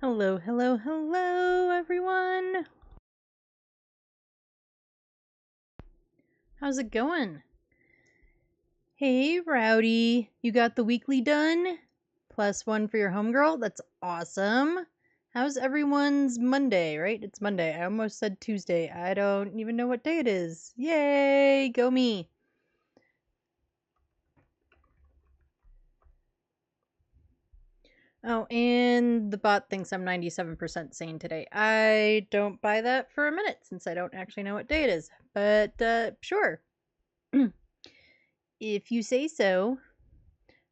Hello, hello, hello, everyone. How's it going? Hey, Rowdy, you got the weekly done? +1 for your homegirl? That's awesome. How's everyone's Monday, right? It's Monday. I almost said Tuesday. I don't even know what day it is. Yay, go me. Oh, and the bot thinks I'm 97% sane today. I don't buy that for a minute since I don't actually know what day it is. But, sure. If you say so.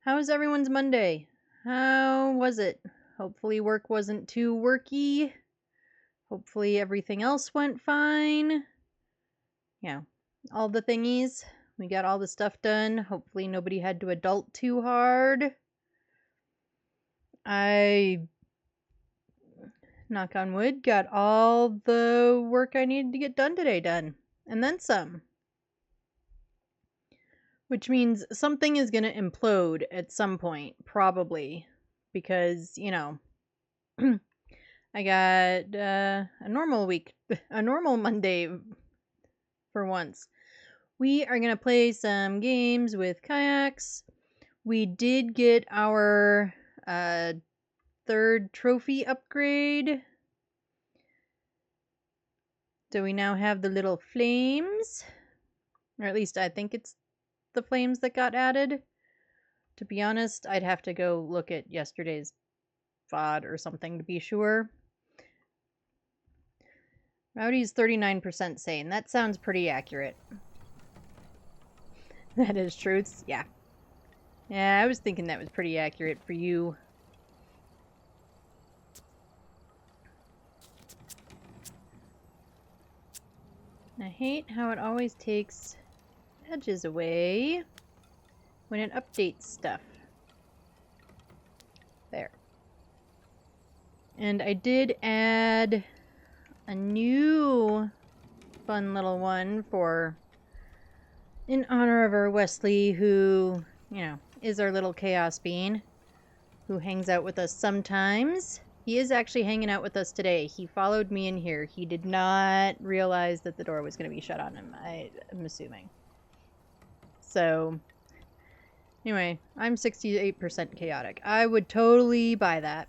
How was everyone's Monday? How was it? Hopefully work wasn't too worky. Hopefully everything else went fine. Yeah, all the thingies. We got all the stuff done. Hopefully nobody had to adult too hard. I, knock on wood, got all the work I needed to get done today done. And then some. Which means something is going to implode at some point, probably. Because, I got a normal week, a normal Monday for once. We are going to play some games with kayaks. We did get our third trophy upgrade. So we now have the little flames. Or at least I think it's the flames that got added. To be honest, I'd have to go look at yesterday's VOD or something to be sure. Rowdy's 39% sane. That sounds pretty accurate. That is true. Yeah. Yeah, I was thinking that was pretty accurate for you. I hate how it always takes edges away when it updates stuff. There. And I did add a new fun little one in honor of our Wesley, who, is our little chaos bean, who hangs out with us sometimes. He is actually hanging out with us today. He followed me in here. He did not realize that the door was going to be shut on him, I'm assuming. So, anyway, I'm 68% chaotic. I would totally buy that.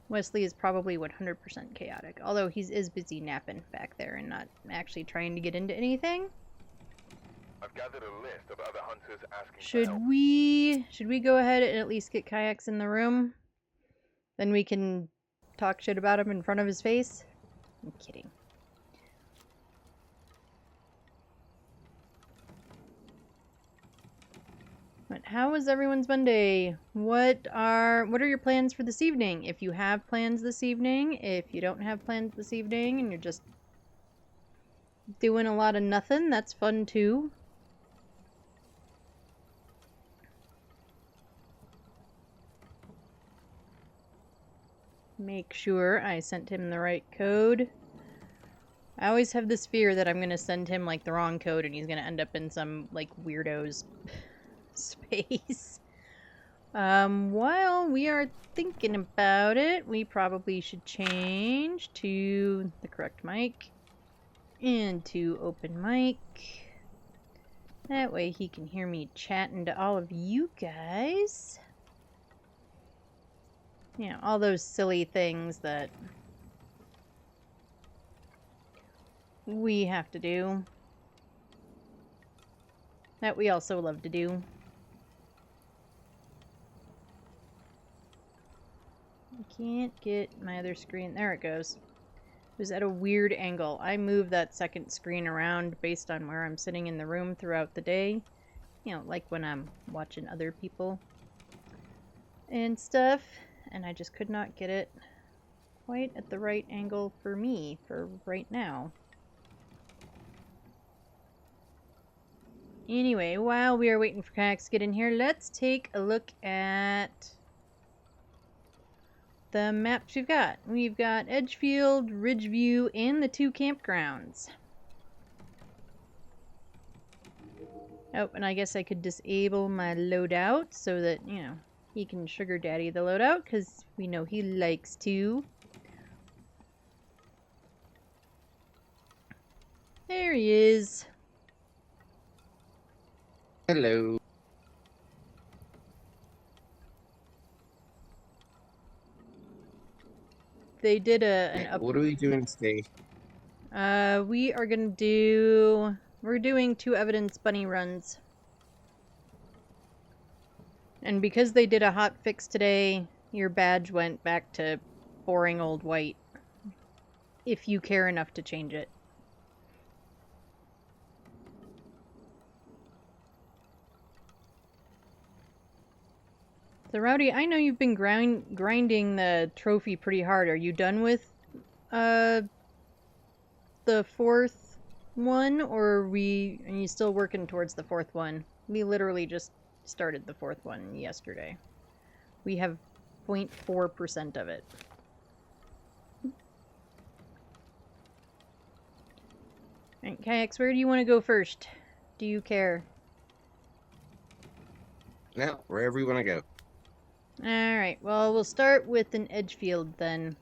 Wesley is probably 100% chaotic, although he is busy napping back there and not actually trying to get into anything. I've gathered a list of other hunters asking should we go ahead and at least get kayaks in the room? Then we can talk shit about him in front of his face? I'm kidding. But how was everyone's Monday? What are your plans for this evening? If you have plans this evening, if you don't have plans this evening and you're just doing a lot of nothing, that's fun too. Make sure I sent him the right code. I always have this fear that I'm going to send him like the wrong code and he's going to end up in some like weirdo's space. While we are thinking about it, we probably should change to the correct mic and to open mic. That way he can hear me chatting to all of you guys. All those silly things that we have to do. That we also love to do. I can't get my other screen. There it goes. It was at a weird angle. I move that second screen around based on where I'm sitting in the room throughout the day. Like when I'm watching other people and stuff. And I just could not get it quite at the right angle for me for right now. Anyway, while we are waiting for kayaks to get in here, let's take a look at the maps we've got. We've got Edgefield, Ridgeview, and the 2 campgrounds. Oh, and I guess I could disable my loadout so that, He can sugar daddy the loadout, because we know he likes to. There he is. Hello. They did an up. What are we doing today? We are gonna we're doing 2 evidence bunny runs. And because they did a hot fix today, your badge went back to boring old white. If you care enough to change it. So Rowdy, I know you've been grinding the trophy pretty hard. Are you done with the 4th one, or are you still working towards the 4th one? We literally just started the 4th one yesterday. We have 0.4% of it. Alright, Kayaks, where do you want to go first? Do you care? No, wherever you want to go. Alright, well, we'll start with an Edgefield then.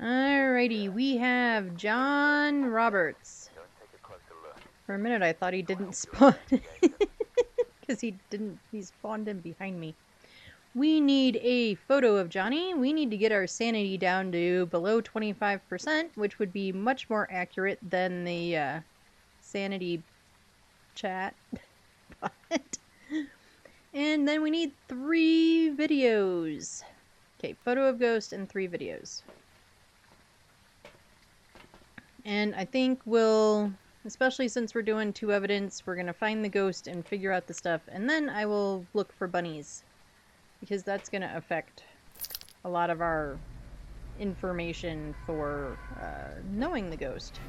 Alrighty, we have John Roberts. For a minute I thought he didn't spawn. Because he spawned in behind me. We need a photo of Johnny. We need to get our sanity down to below 25%, which would be much more accurate than the sanity chat bot. And then we need 3 videos. Okay, photo of ghost and 3 videos. And I think we'll, especially since we're doing 2 evidence, we're going to find the ghost and figure out the stuff. And then I will look for bunnies. Because that's going to affect a lot of our information for knowing the ghost.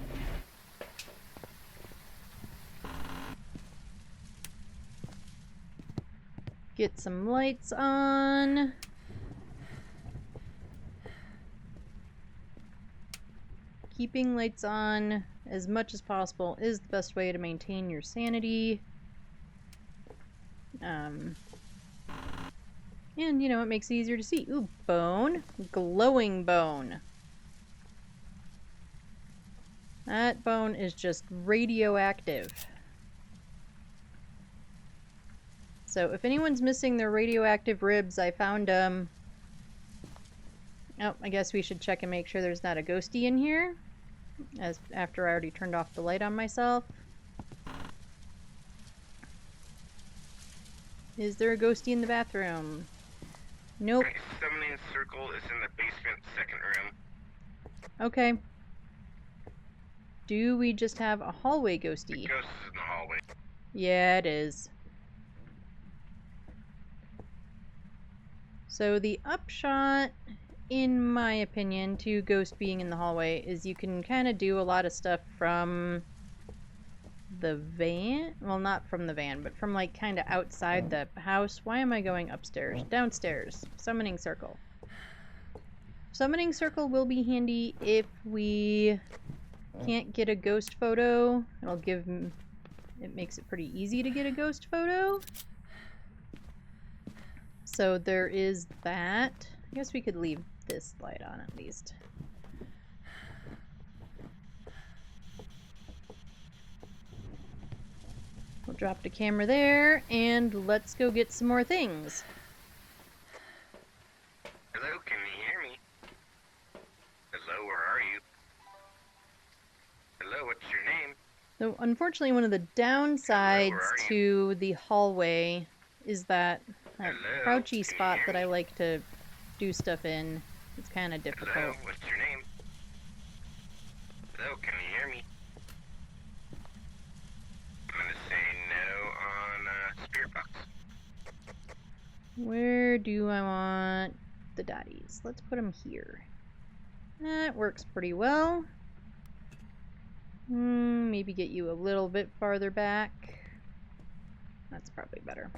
Get some lights on. Keeping lights on as much as possible is the best way to maintain your sanity. And, you know, it makes it easier to see. Ooh, bone. Glowing bone. That bone is just radioactive. So if anyone's missing their radioactive ribs, I found oh, I guess we should check and make sure there's not a ghostie in here. After I already turned off the light on myself. Is there a ghostie in the bathroom? Nope. Summoning circle is in the basement 2nd room. Okay. Do we just have a hallway ghostie? The ghost is in the hallway. Yeah, it is. So the upshot, in my opinion, to ghost being in the hallway is you can kind of do a lot of stuff from the van. Well, not from the van, but from like kind of outside the house. Why am I going upstairs? Downstairs. Summoning circle. Summoning circle will be handy if we can't get a ghost photo. It makes it pretty easy to get a ghost photo. So there is that. I guess we could leave this light on at least. We'll drop the camera there, and let's go get some more things. Hello, can you hear me? Hello, where are you? Hello, what's your name? So unfortunately, one of the downsides to the hallway is that crouchy spot that I like to do stuff in. It's kind of difficult. Hello, what's your name? Hello, can you hear me? I'm gonna say no on Spirit Box. Where do I want the dotties? Let's put them here. That works pretty well. Maybe get you a little bit farther back. That's probably better.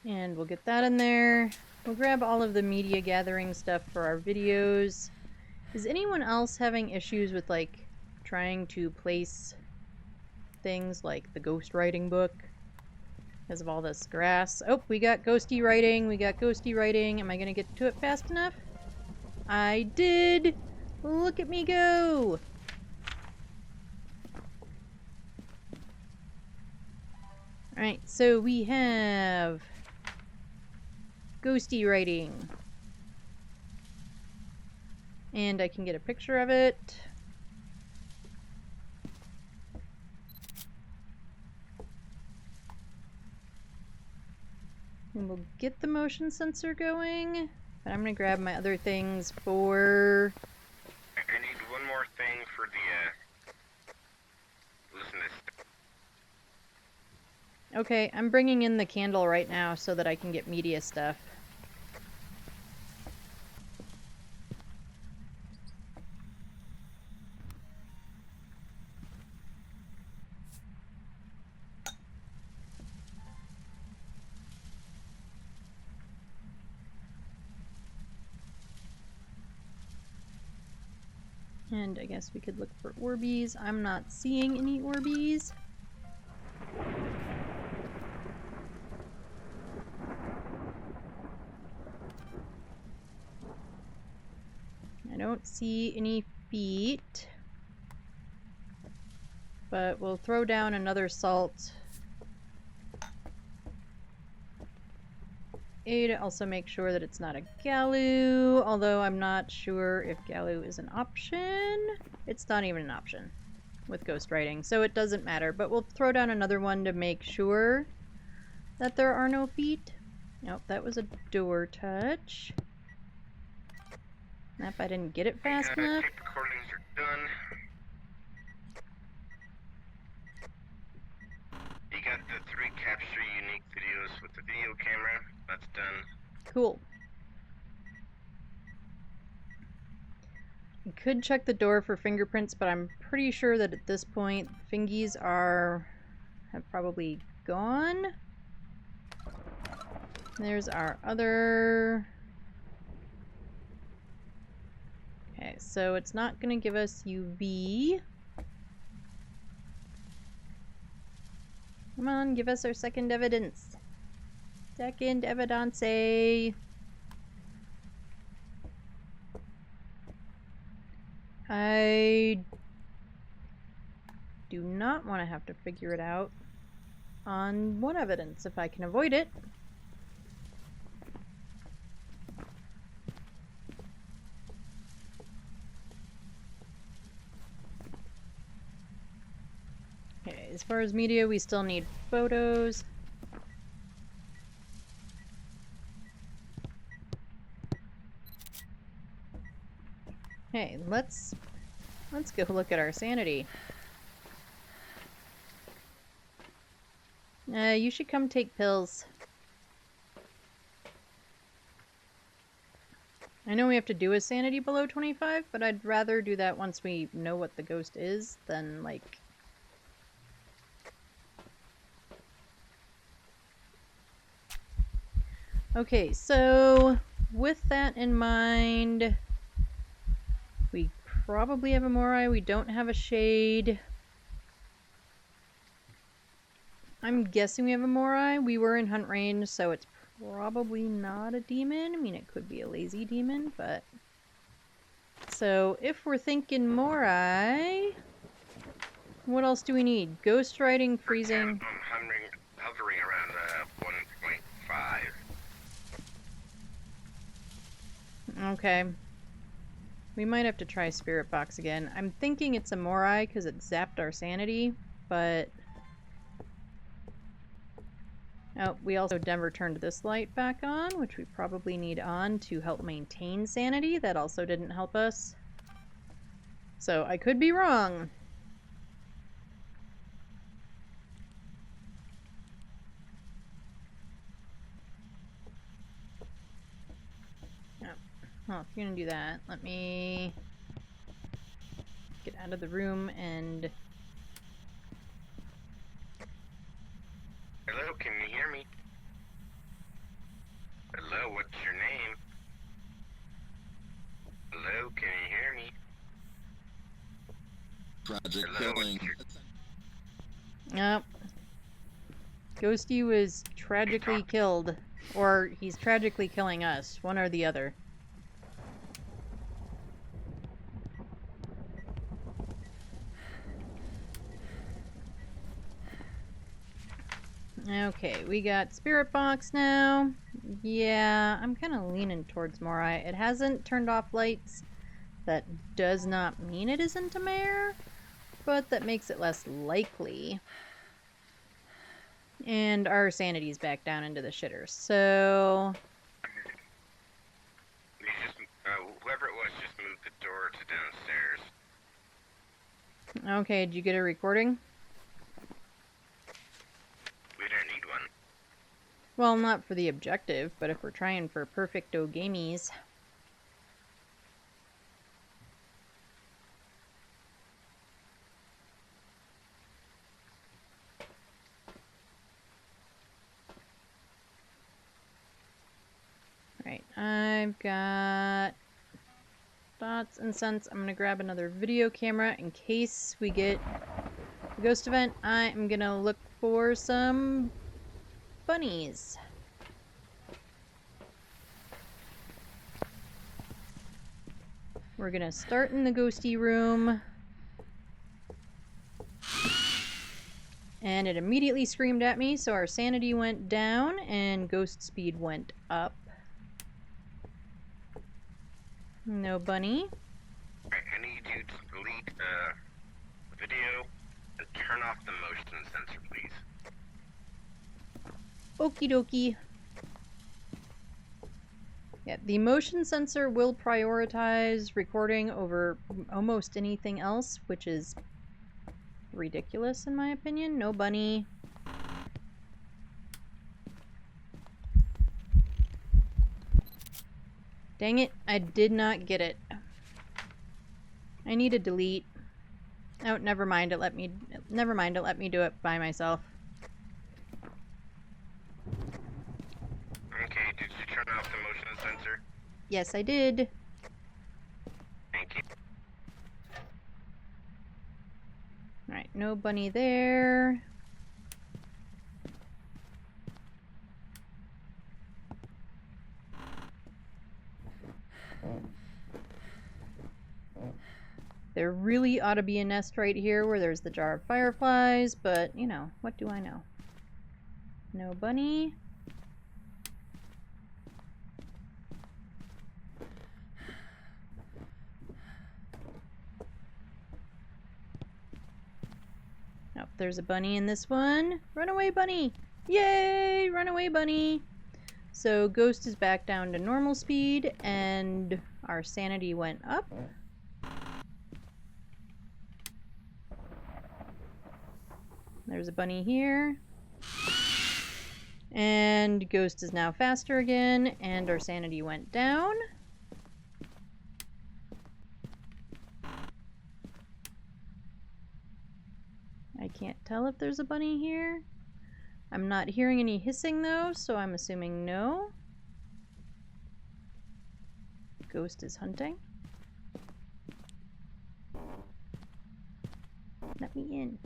And we'll get that in there. We'll grab all of the media gathering stuff for our videos. Is anyone else having issues with, like, trying to place things like the ghost writing book because of all this grass? Oh, we got ghosty writing. We got ghosty writing. Am I going to get to it fast enough? I did! Look at me go! Alright, so we have ghosty writing. And I can get a picture of it. And we'll get the motion sensor going. But I'm gonna grab my other things for... I need one more thing for the, listen to this. Okay, I'm bringing in the candle right now so that I can get media stuff. And I guess we could look for Orbeez. I'm not seeing any Orbeez. I don't see any feet. But we'll throw down another salt. To also make sure that it's not a Galu, although I'm not sure if Galu is an option. It's not even an option with ghostwriting, so it doesn't matter. But we'll throw down another one to make sure that there are no feet. Nope, that was a door touch. Nope, I didn't get it fast enough. Tape recordings are done. You got the 3 capture unique videos with the video camera. That's done. Cool. I could check the door for fingerprints, but I'm pretty sure that at this point, fingies have probably gone. There's our other... Okay, so it's not going to give us UV. Come on, give us our second evidence. Second evidence. I do not want to have to figure it out on what evidence if I can avoid it. Okay, as far as media, we still need photos. Hey, let's go look at our sanity. You should come take pills. I know we have to do a sanity below 25, but I'd rather do that once we know what the ghost is than, like... Okay, so with that in mind, we probably have a Morai. We don't have a Shade. I'm guessing we have a Morai. We were in hunt range, so it's probably not a demon. I mean, it could be a lazy demon, but... So, if we're thinking Morai... What else do we need? Ghost riding, freezing... I'm hovering around 1.5. Okay. We might have to try Spirit Box again. I'm thinking it's a Morai because it zapped our sanity, but... Oh, we also never turned this light back on, which we probably need on to help maintain sanity. That also didn't help us. So, I could be wrong. Oh, well, if you're gonna do that, let me get out of the room and... Hello, can you hear me? tragic Hello, killing. Yep. Ghosty was tragically killed. Or he's tragically killing us. One or the other. Okay, we got Spirit Box now. Yeah, I'm kind of leaning towards Morai. It hasn't turned off lights. That does not mean it isn't a mare, but that makes it less likely. And our sanity's back down into the shitter, so... You just, whoever it was just moved the door to downstairs. Okay, did you get a recording? We don't need one. Well, not for the objective, but if we're trying for perfecto gamies. Right, I've got dots and cents. I'm gonna grab another video camera in case we get a ghost event. I am gonna look for some bunnies. We're gonna start in the ghosty room. And it immediately screamed at me, so our sanity went down and ghost speed went up. No bunny. Alright, I need you to delete video and turn off the motion sensor, please. Okie dokie. Yeah, the motion sensor will prioritize recording over almost anything else, which is ridiculous in my opinion. No bunny. Dang it, I did not get it. I need to delete. Oh, never mind, it let me do it by myself. Okay, did you turn off the motion sensor? Yes, I did. Thank you. Alright, no bunny there. There really ought to be a nest right here where there's the jar of fireflies, but, you know, what do I know? No bunny. Oh, there's a bunny in this one. Run away, bunny! Yay! Run away, bunny! So Ghost is back down to normal speed, and our sanity went up. There's a bunny here. And Ghost is now faster again, and our sanity went down. I can't tell if there's a bunny here. I'm not hearing any hissing though, so I'm assuming no. Ghost is hunting. Let me in.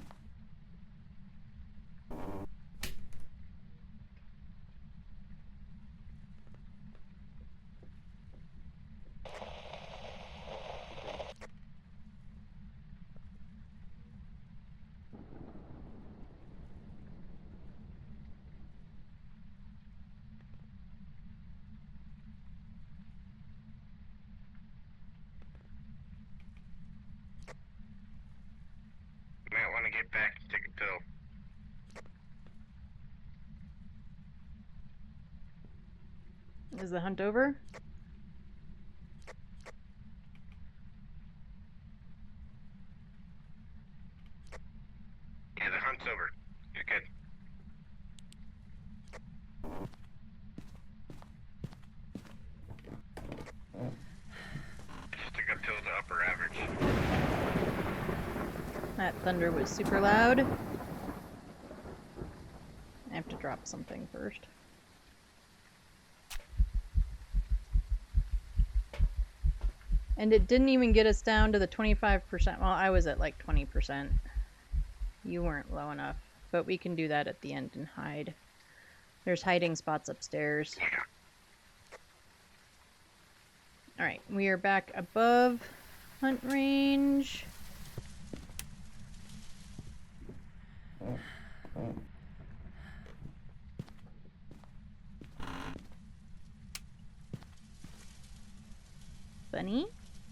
You might want to get back and take a pill. Is the hunt over? Yeah, the hunt's over. You're good. I just took a pill to upper average. That thunder was super loud. I have to drop something first. And it didn't even get us down to the 25%. Well, I was at like 20%. You weren't low enough. But we can do that at the end and hide. There's hiding spots upstairs. Yeah. Alright, we are back above hunt range. Bunny?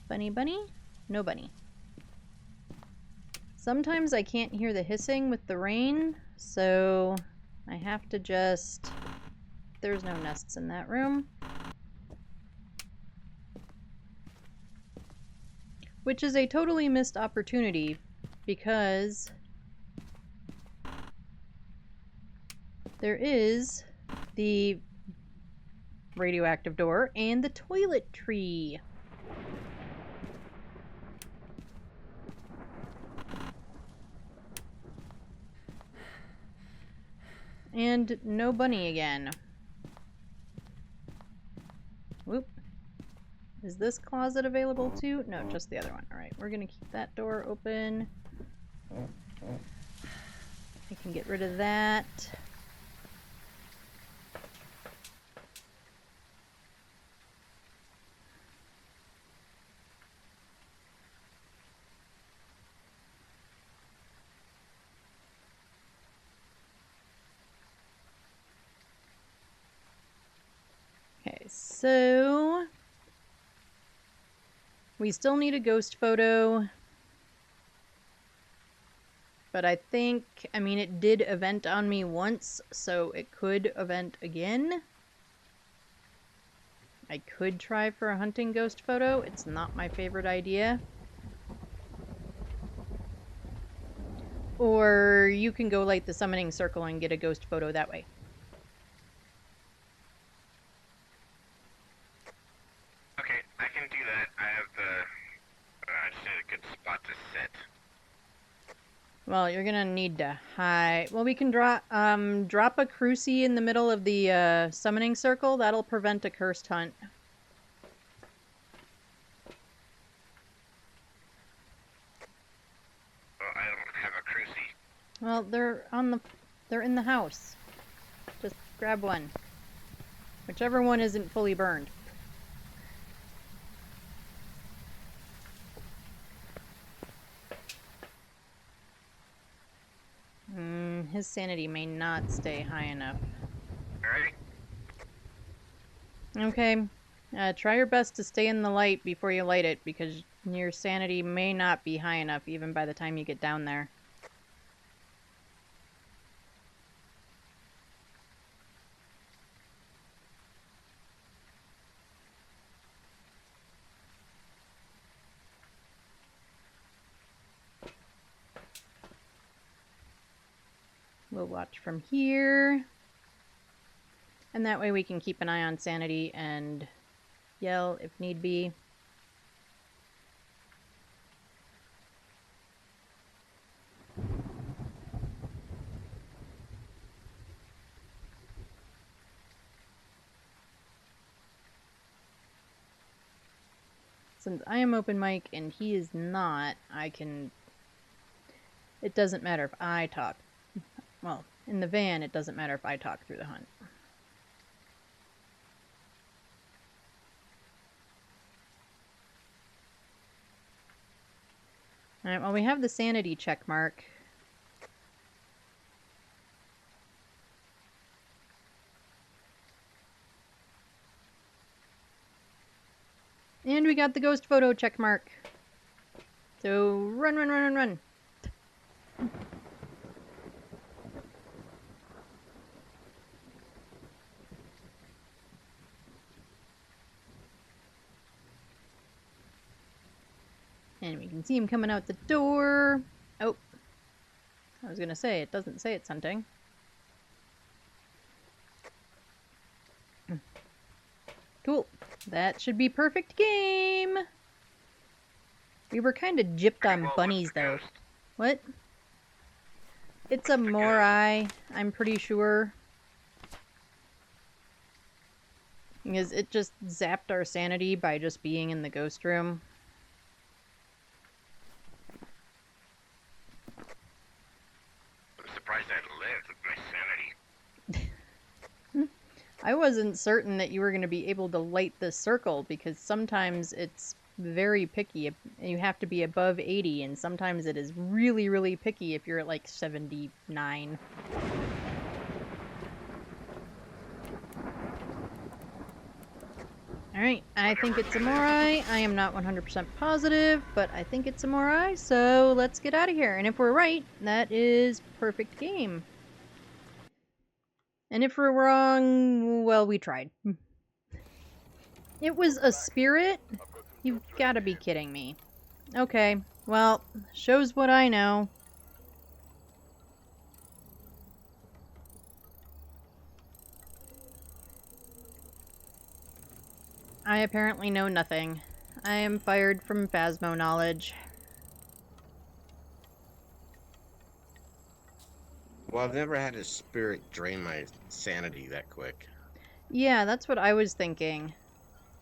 Bunny, bunny? No bunny. Sometimes I can't hear the hissing with the rain, so I have to just... There's no nests in that room. Which is a totally missed opportunity, because there is the radioactive door and the toilet tree. And no bunny again. Whoop. Is this closet available too? No, just the other one. Alright, we're gonna keep that door open. I can get rid of that. Okay, so we still need a ghost photo. But I think, I mean, it did event on me once, so it could event again. I could try for a hunting ghost photo. It's not my favorite idea. Or you can go light the summoning circle and get a ghost photo that way. Okay, I can do that. I have the... I just need a good spot to sit. Well, you're gonna need to hide. Well, we can drop a crucie in the middle of the summoning circle. That'll prevent a cursed hunt. Well, I don't have a crucie. Well, they're in the house. Just grab one. Whichever one isn't fully burned. His sanity may not stay high enough. Alright. Okay. Try your best to stay in the light before you light it, because your sanity may not be high enough even by the time you get down there. We'll watch from here. And that way we can keep an eye on sanity and yell if need be. Since I am open mic and he is not, it doesn't matter if I talk. Well, in the van, it doesn't matter if I talk through the hunt. Alright, well, we have the sanity check mark. And we got the ghost photo check mark. So, run, run, run, run, run. And we can see him coming out the door. Oh. I was gonna say, it doesn't say it's hunting. Cool. That should be perfect game. We were kind of gypped on bunnies, though. Ghost. What? It's a Morai, I'm pretty sure. Because it just zapped our sanity by just being in the ghost room. wasn't certain that you were going to be able to light this circle, because sometimes it's very picky and you have to be above 80, and sometimes it is really, really picky if you're at like 79. Alright, I think it's a Morai. I am not 100% positive, but I think it's a Morai, so let's get out of here. And if we're right, that is perfect game. And if we're wrong, well, we tried. It was a spirit? You've got to be kidding me. Okay, well, shows what I know. I apparently know nothing. I am fired from Phasmo knowledge. Well, I've never had a spirit drain my sanity that quick. Yeah, that's what I was thinking,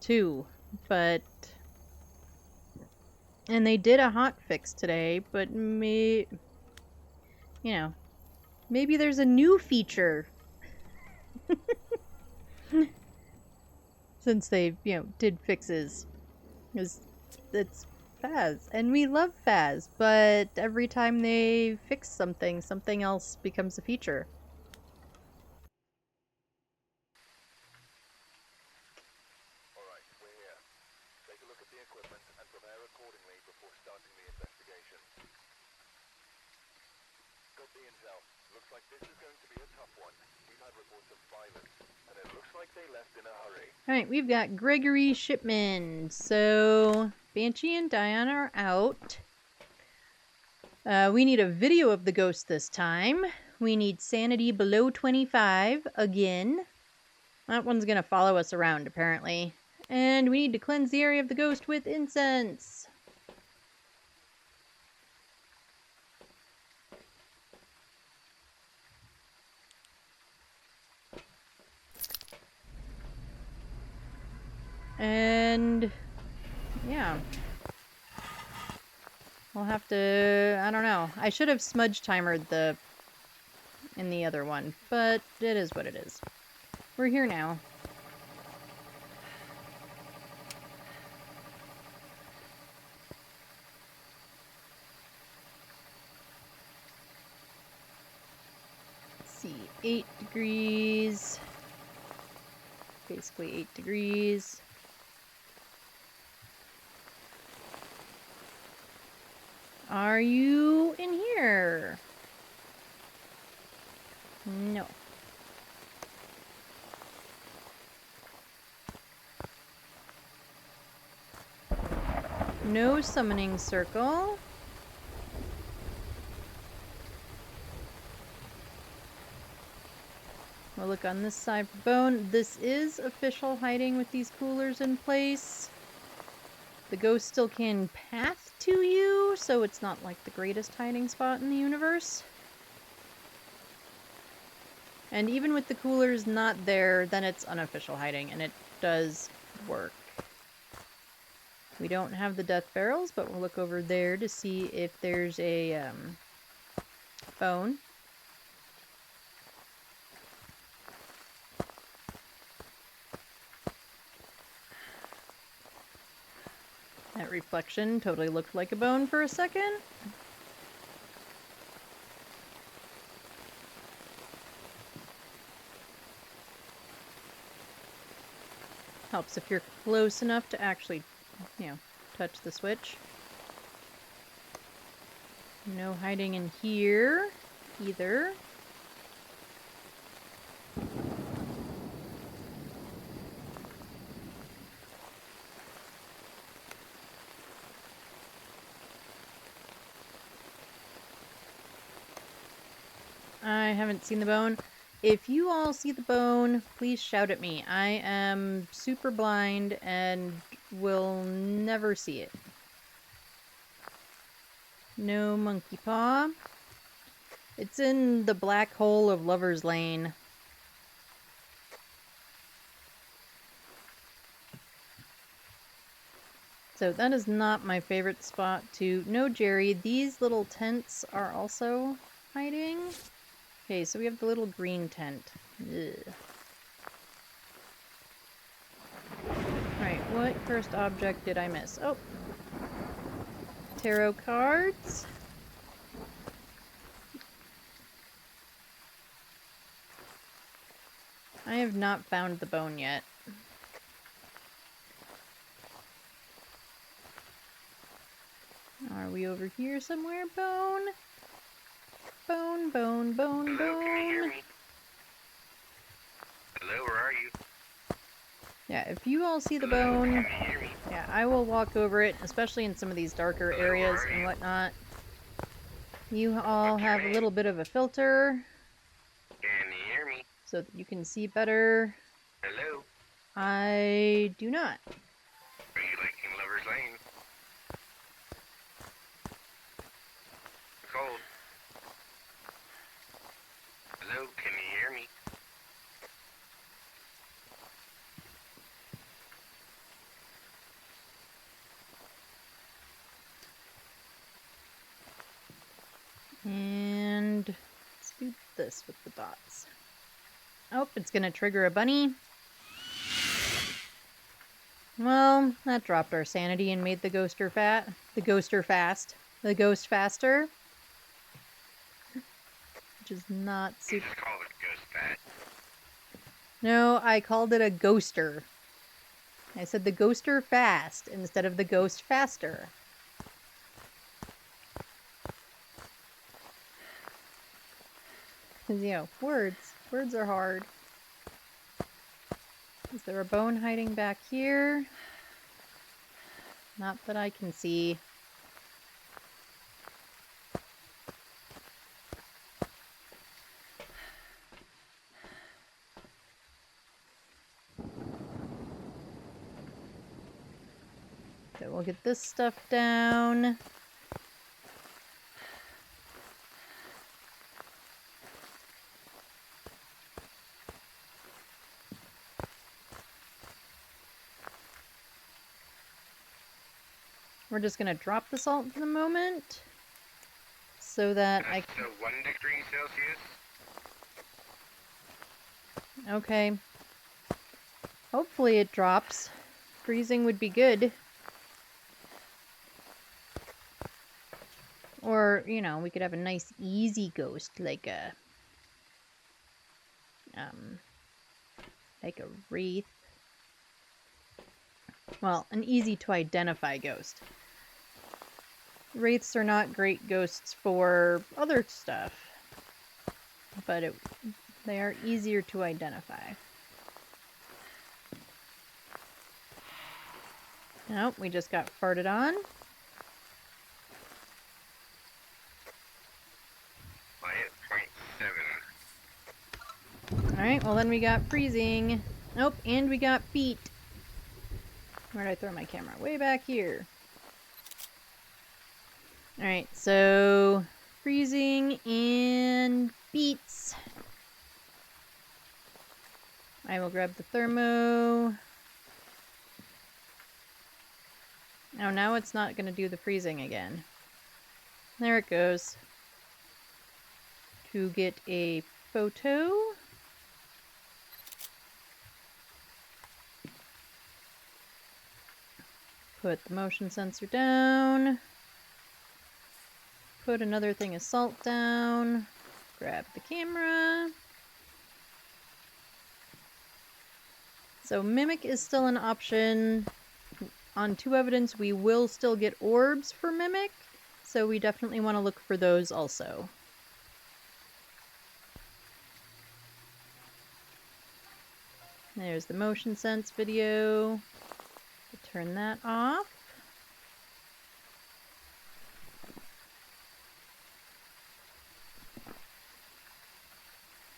too. But... And they did a hot fix today, but you know, maybe there's a new feature. Since they, did fixes. Because it's Phaz, and we love Phaz, but every time they fix something, something else becomes a feature. Alright, we're here. Take a look at the equipment and prepare accordingly before starting the investigation. Got the intel. Looks like this is going to be a tough one. We've had reports of violence, and it looks like they left in a hurry. Alright, we've got Gregory Shipman. So, Banshee and Dion are out. We need a video of the ghost this time. We need sanity below 25 again. That one's gonna follow us around, apparently. And we need to cleanse the area of the ghost with incense. And yeah, we'll have to, I don't know. I should have smudge timered in the other one, but it is what it is. We're here now. Let's see, 8 degrees. Basically 8 degrees. Are you in here? No. No summoning circle. We'll look on this side for bone. This is official hiding with these coolers in place. The ghost still can path to you, so it's not like the greatest hiding spot in the universe. And even with the coolers not there, then it's unofficial hiding, and it does work. We don't have the death barrels, but we'll look over there to see if there's a phone. That reflection totally looked like a bone for a second. Helps if you're close enough to actually, touch the switch. No hiding in here either. I haven't seen the bone. If you all see the bone, please shout at me. I am super blind and will never see it. No monkey paw. It's in the black hole of Lover's Lane. So that is not my favorite spot to... No, Jerry, these little tents are also hiding. Okay, so we have the little green tent. Ugh. What cursed object did I miss? Oh. Tarot cards. I have not found the bone yet. Are we over here somewhere? Bone? Bone, bone, bone, Hello, can you hear bone. me? Hello, where are you? Yeah, if you all see the Hello, bone, can you hear me? yeah, I will walk over it, especially in some of these darker Hello, areas where are and you? whatnot. You all What's your have a name? little bit of a filter Can you hear me? so that you can see better. Hello? I do not. Are you liking Lover's Lane? Cold. Hello, can you hear me? And let's do this with the dots. Oh, it's gonna trigger a bunny. Well, that dropped our sanity and made the ghost faster. The ghost faster. Which is not You super. just called it Ghost Fat. No, I called it a ghoster. I said the ghoster fast instead of the ghost faster. Because, you know, words are hard. Is there a bone hiding back here? Not that I can see. Okay, we'll get this stuff down. We're just gonna drop the salt for the moment so that I So 1 degree Celsius? can. Okay. Hopefully it drops. Freezing would be good. Or, you know, we could have a nice easy ghost like a wraith. Well, an easy to identify ghost. Wraiths are not great ghosts for other stuff, but they are easier to identify. Nope, we just got farted on. I hit 0.7. Alright, well then we got freezing. Nope, and we got feet. Where did I throw my camera? Way back here. Alright, so freezing and beets. I will grab the thermo. Oh, now it's not going to do the freezing again. There it goes. To get a photo. Put the motion sensor down. Put another thing of salt down. Grab the camera. So Mimic is still an option. On 2 evidence, we will still get orbs for Mimic, so we definitely want to look for those also. There's the motion sense video. Turn that off.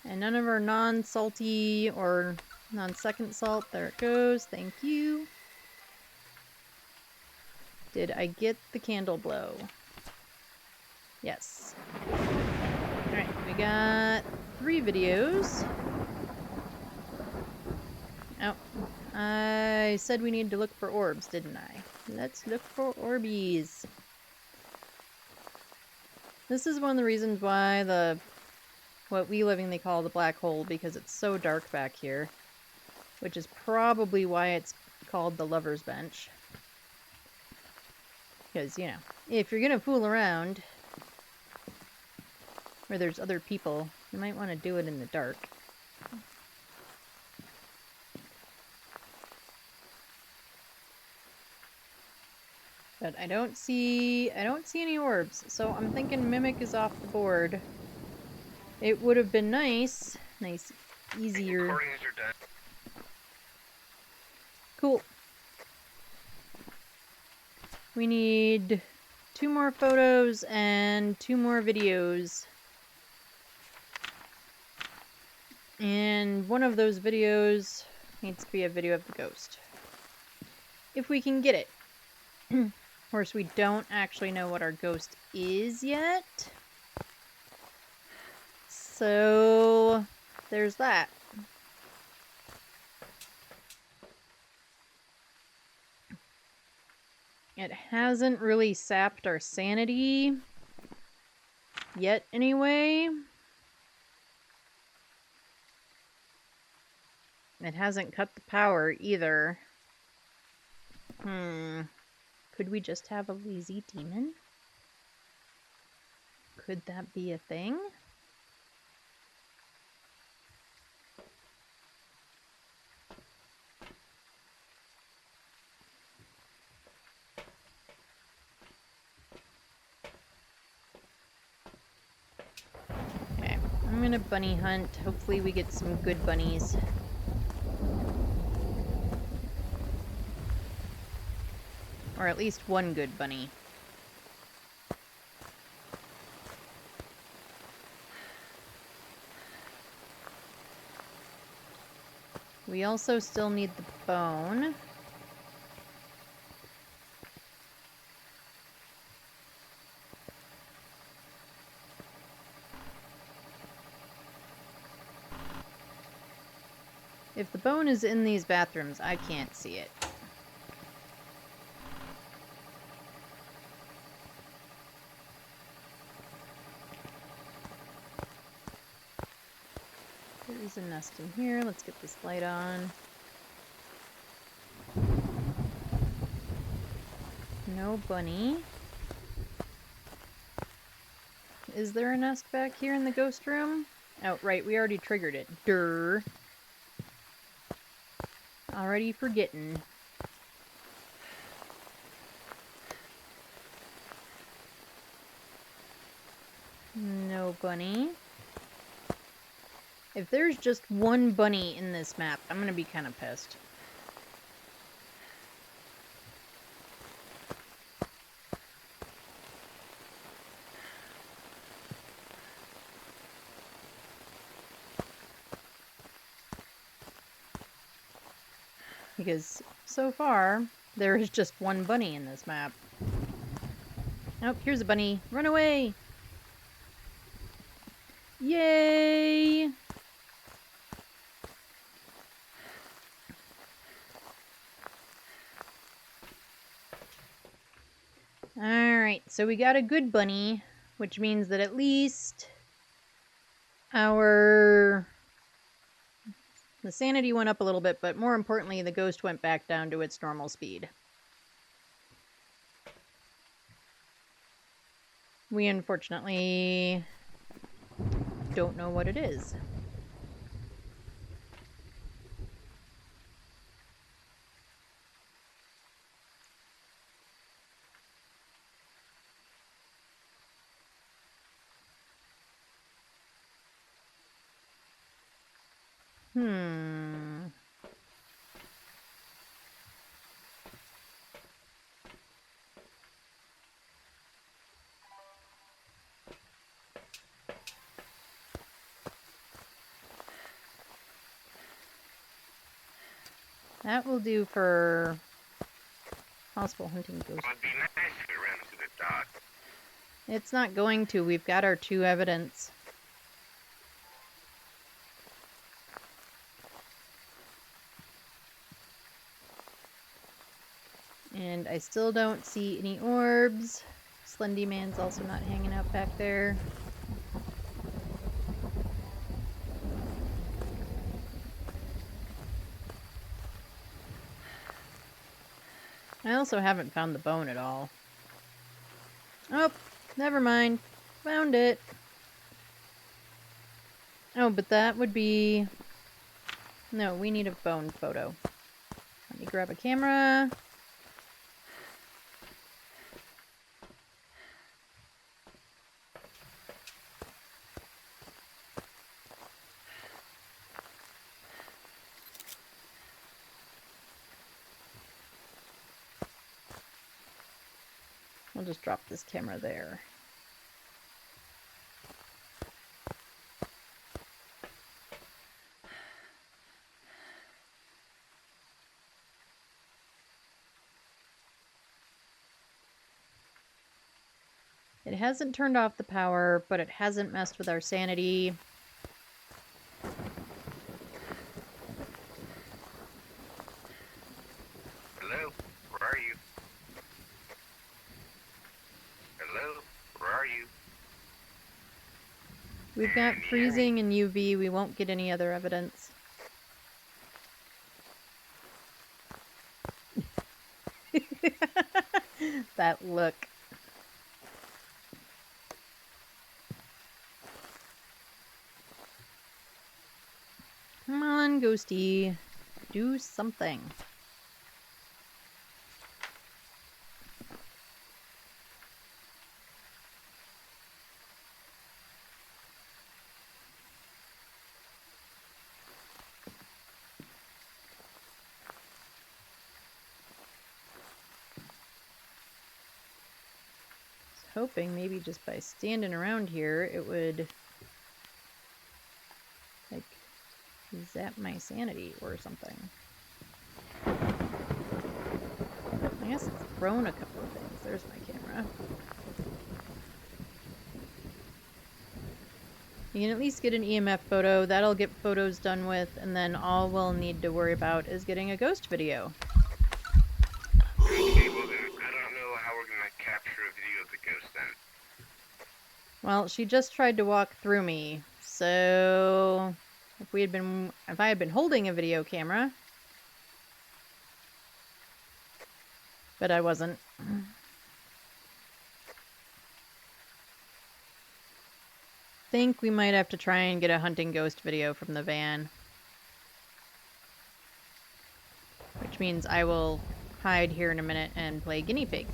And none of our non-salty or non-second salt. There it goes. Thank you. Did I get the candle blow? Yes. Alright, we got 3 videos. Oh, I said we needed to look for orbs, didn't I? Let's look for orbies. This is one of the reasons why what we lovingly call the black hole, because it's so dark back here. Which is probably why it's called the Lover's Bench. Because, you know, if you're gonna fool around where there's other people, you might want to do it in the dark. But I don't see any orbs, so I'm thinking Mimic is off the board. It would have been nice, easier. Recordings are done. Cool. We need 2 more photos and 2 more videos. And one of those videos needs to be a video of the ghost. If we can get it. Of course, we don't actually know what our ghost is yet. So, there's that. It hasn't really sapped our sanity yet, anyway. It hasn't cut the power either. Could we just have a lazy demon? Could that be a thing? Okay, I'm gonna bunny hunt. Hopefully we get some good bunnies. Or at least one good bunny. We also still need the bone. If the bone is in these bathrooms, I can't see it. There is a nest in here. Let's get this light on. No bunny. Is there a nest back here in the ghost room? Oh, right, we already triggered it. Durr. Already forgetting. No bunny. If there's just one bunny in this map, I'm gonna be kind of pissed. Because so far, there is just one bunny in this map. Oh, here's a bunny. Run away! Yay! Alright, so we got a good bunny, which means that at least the sanity went up a little bit, but more importantly, the ghost went back down to its normal speed. We unfortunately don't know what it is. That will do for possible hunting ghosts. It would be nice if it ran into the dot. It's not going to. We've got our 2 evidence. And I still don't see any orbs. Slendy Man's also not hanging out back there. I also haven't found the bone at all. Oh, never mind. Found it. Oh, but that would be... No, we need a bone photo. Let me grab a camera. We'll just drop this camera there. It hasn't turned off the power, but it hasn't messed with our sanity. Hello? Where are you? Hello? Where are you? We've got freezing and UV. We won't get any other evidence. That look. Come on, Ghosty. Do something. Hoping maybe just by standing around here it would like zap my sanity or something. I guess it's thrown a couple of things. There's my camera. You can at least get an EMF photo. That'll get photos done with, and then all we'll need to worry about is getting a ghost video. Okay, well then, I don't know how we're gonna capture a video of the ghost then. Well, she just tried to walk through me, so if I had been holding a video camera, but I wasn't. Think we might have to try and get a hunting ghost video from the van. Which means I will hide here in a minute and play guinea pig.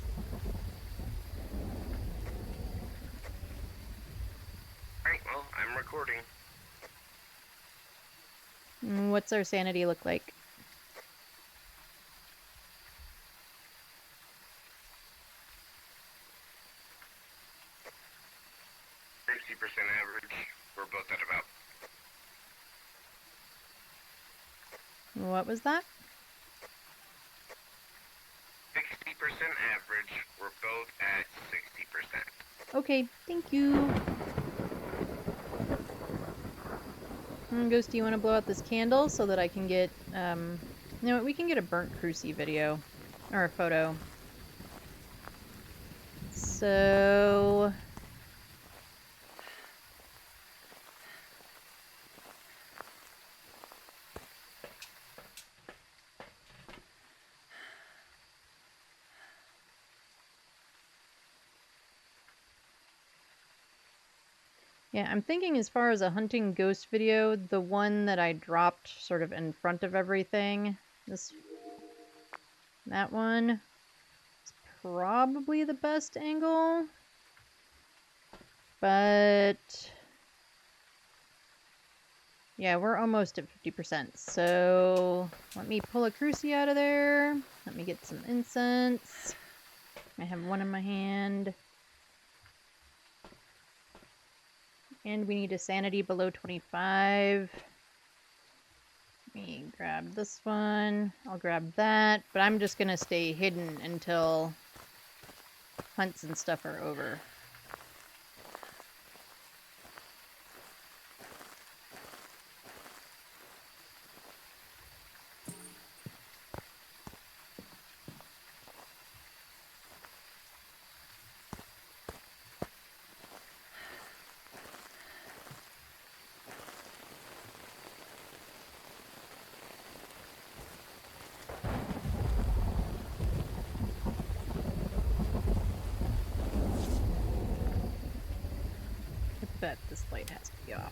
Alright, well, I'm recording. What's our sanity look like? Average. We're both at about What was that? 60% average. We're both at 60%. Okay, thank you. Ghost, do you want to blow out this candle so that I can get, you know what, we can get a burnt cruci video, or a photo. So... Yeah, I'm thinking as far as a hunting ghost video, the one that I dropped sort of in front of everything, that one is probably the best angle, but yeah, we're almost at 50%, so let me pull a cruci out of there, let me get some incense, I have one in my hand. And we need a sanity below 25. Let me grab this one. I'll grab that. But I'm just going to stay hidden until hunts and stuff are over. that this light has to be off.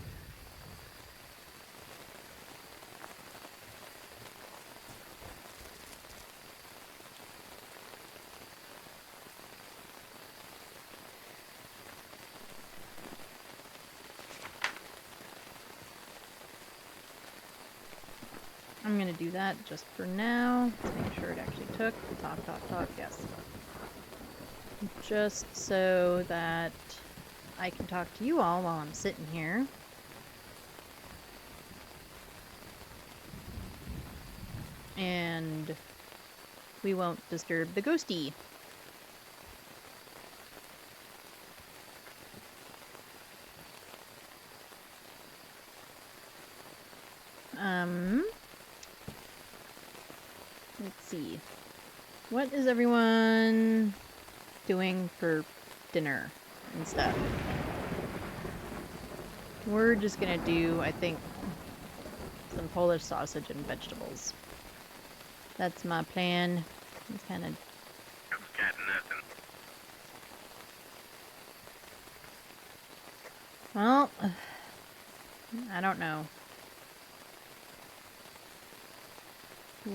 I'm gonna do that just for now. Let's make sure it actually took. Talk, yes. Just so that I can talk to you all while I'm sitting here. And we won't disturb the ghosty. Let's see. What is everyone doing for dinner and stuff? We're just gonna do, I think, some Polish sausage and vegetables. That's my plan. It's kind of... I've got nothing. Well, I don't know.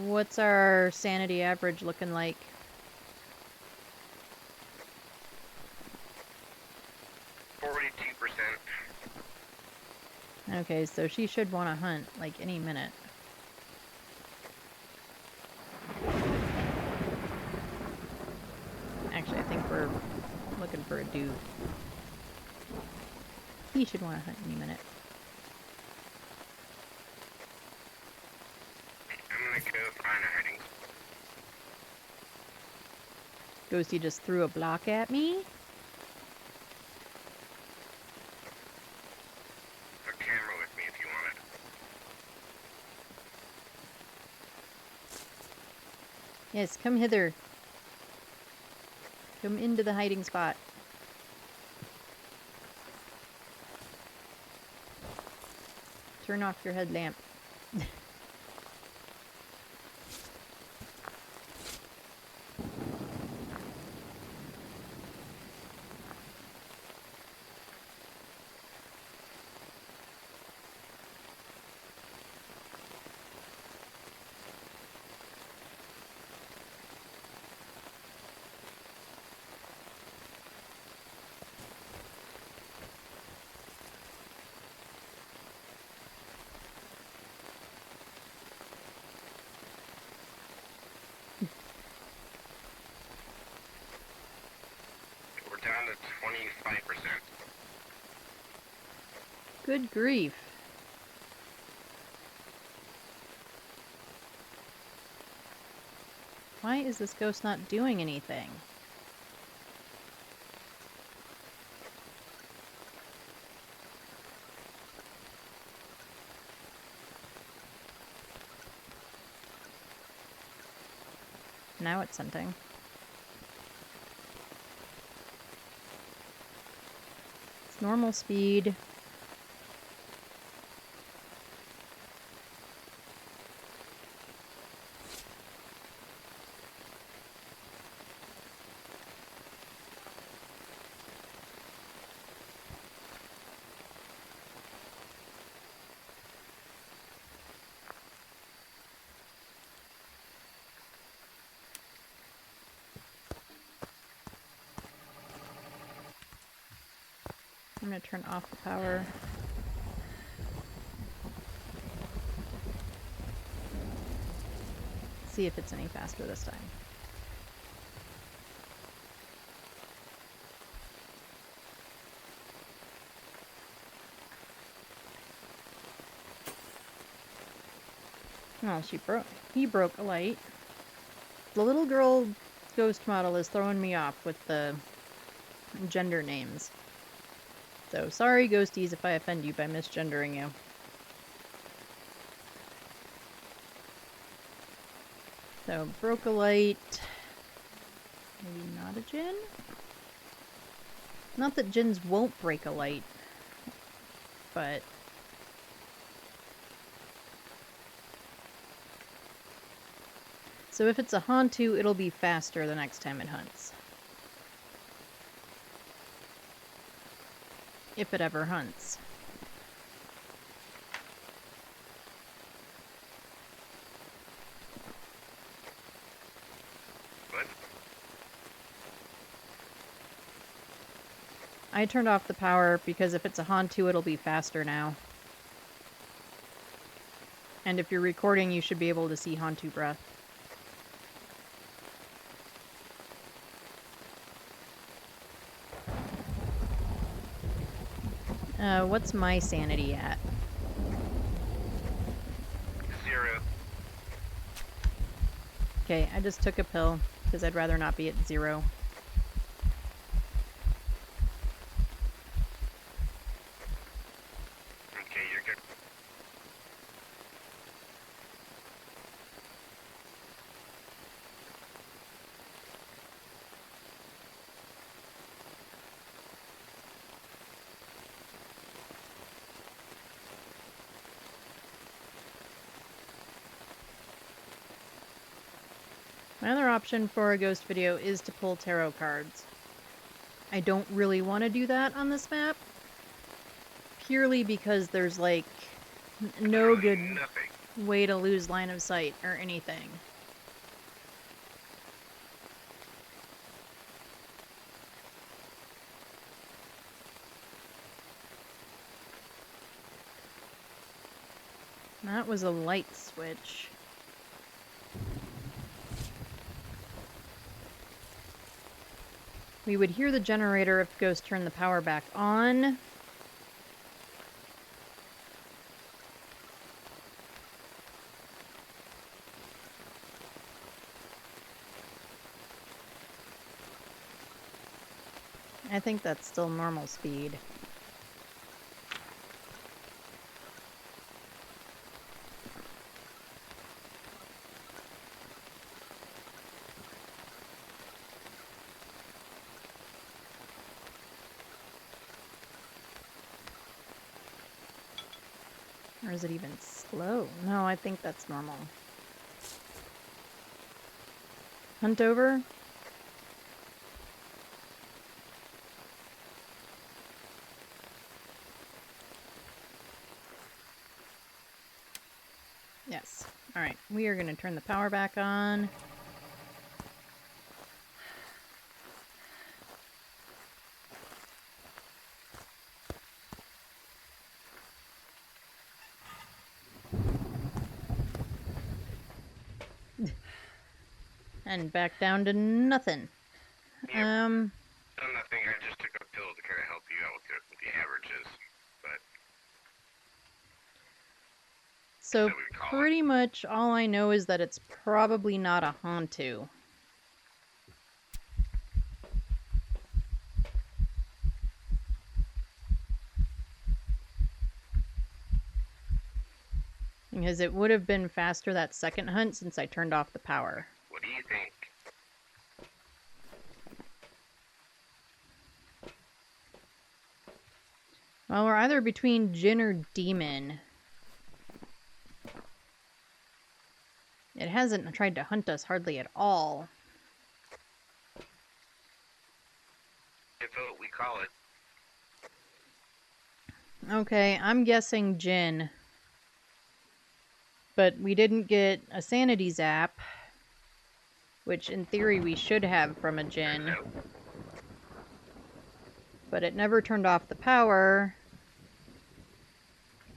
What's our sanity average looking like? Okay, so she should want to hunt, like, any minute. Actually, I think we're looking for a dude. He should want to hunt any minute. I'm gonna go find a hiding spot. Ghosty just threw a block at me? A camera with me if you want it. Yes, come hither. Come into the hiding spot. Turn off your headlamp. We're down to 25%. Good grief. Why is this ghost not doing anything? Now it's hunting. It's normal speed. I'm gonna turn off the power. See if it's any faster this time. Oh, he broke a light. The little girl ghost model is throwing me off with the gender names. So sorry, ghosties, if I offend you by misgendering you. So, broke a light. Maybe not a Jinn? Not that Jinns won't break a light, but... So if it's a Hantu, it'll be faster the next time it hunts. if it ever hunts. What? I turned off the power because if it's a Hantu, it'll be faster now. And if you're recording, you should be able to see Hantu breath. What's my sanity at? 0. Okay, I just took a pill because I'd rather not be at 0. Okay, you're good. My other option for a ghost video is to pull tarot cards. I don't really want to do that on this map, purely because there's like no Literally good nothing. way to lose line of sight or anything. That was a light switch. We would hear the generator if Ghost turned the power back on. I think that's still normal speed. Or is it even slow? No, I think that's normal. Hunt over? Yes. Alright, we are going to turn the power back on. And back down to nothing. Yep. Um, Still nothing. I just took a pill to kind of help you out with the averages. But so that we call pretty much all I know is that it's probably not a Hantu. Because it would have been faster that second hunt since I turned off the power. what do you think? Well, we're either between Jinn or Demon. It hasn't tried to hunt us hardly at all. If what we call it. Okay, I'm guessing Jinn. But we didn't get a sanity zap, which in theory we should have from a Jinn. No. But it never turned off the power.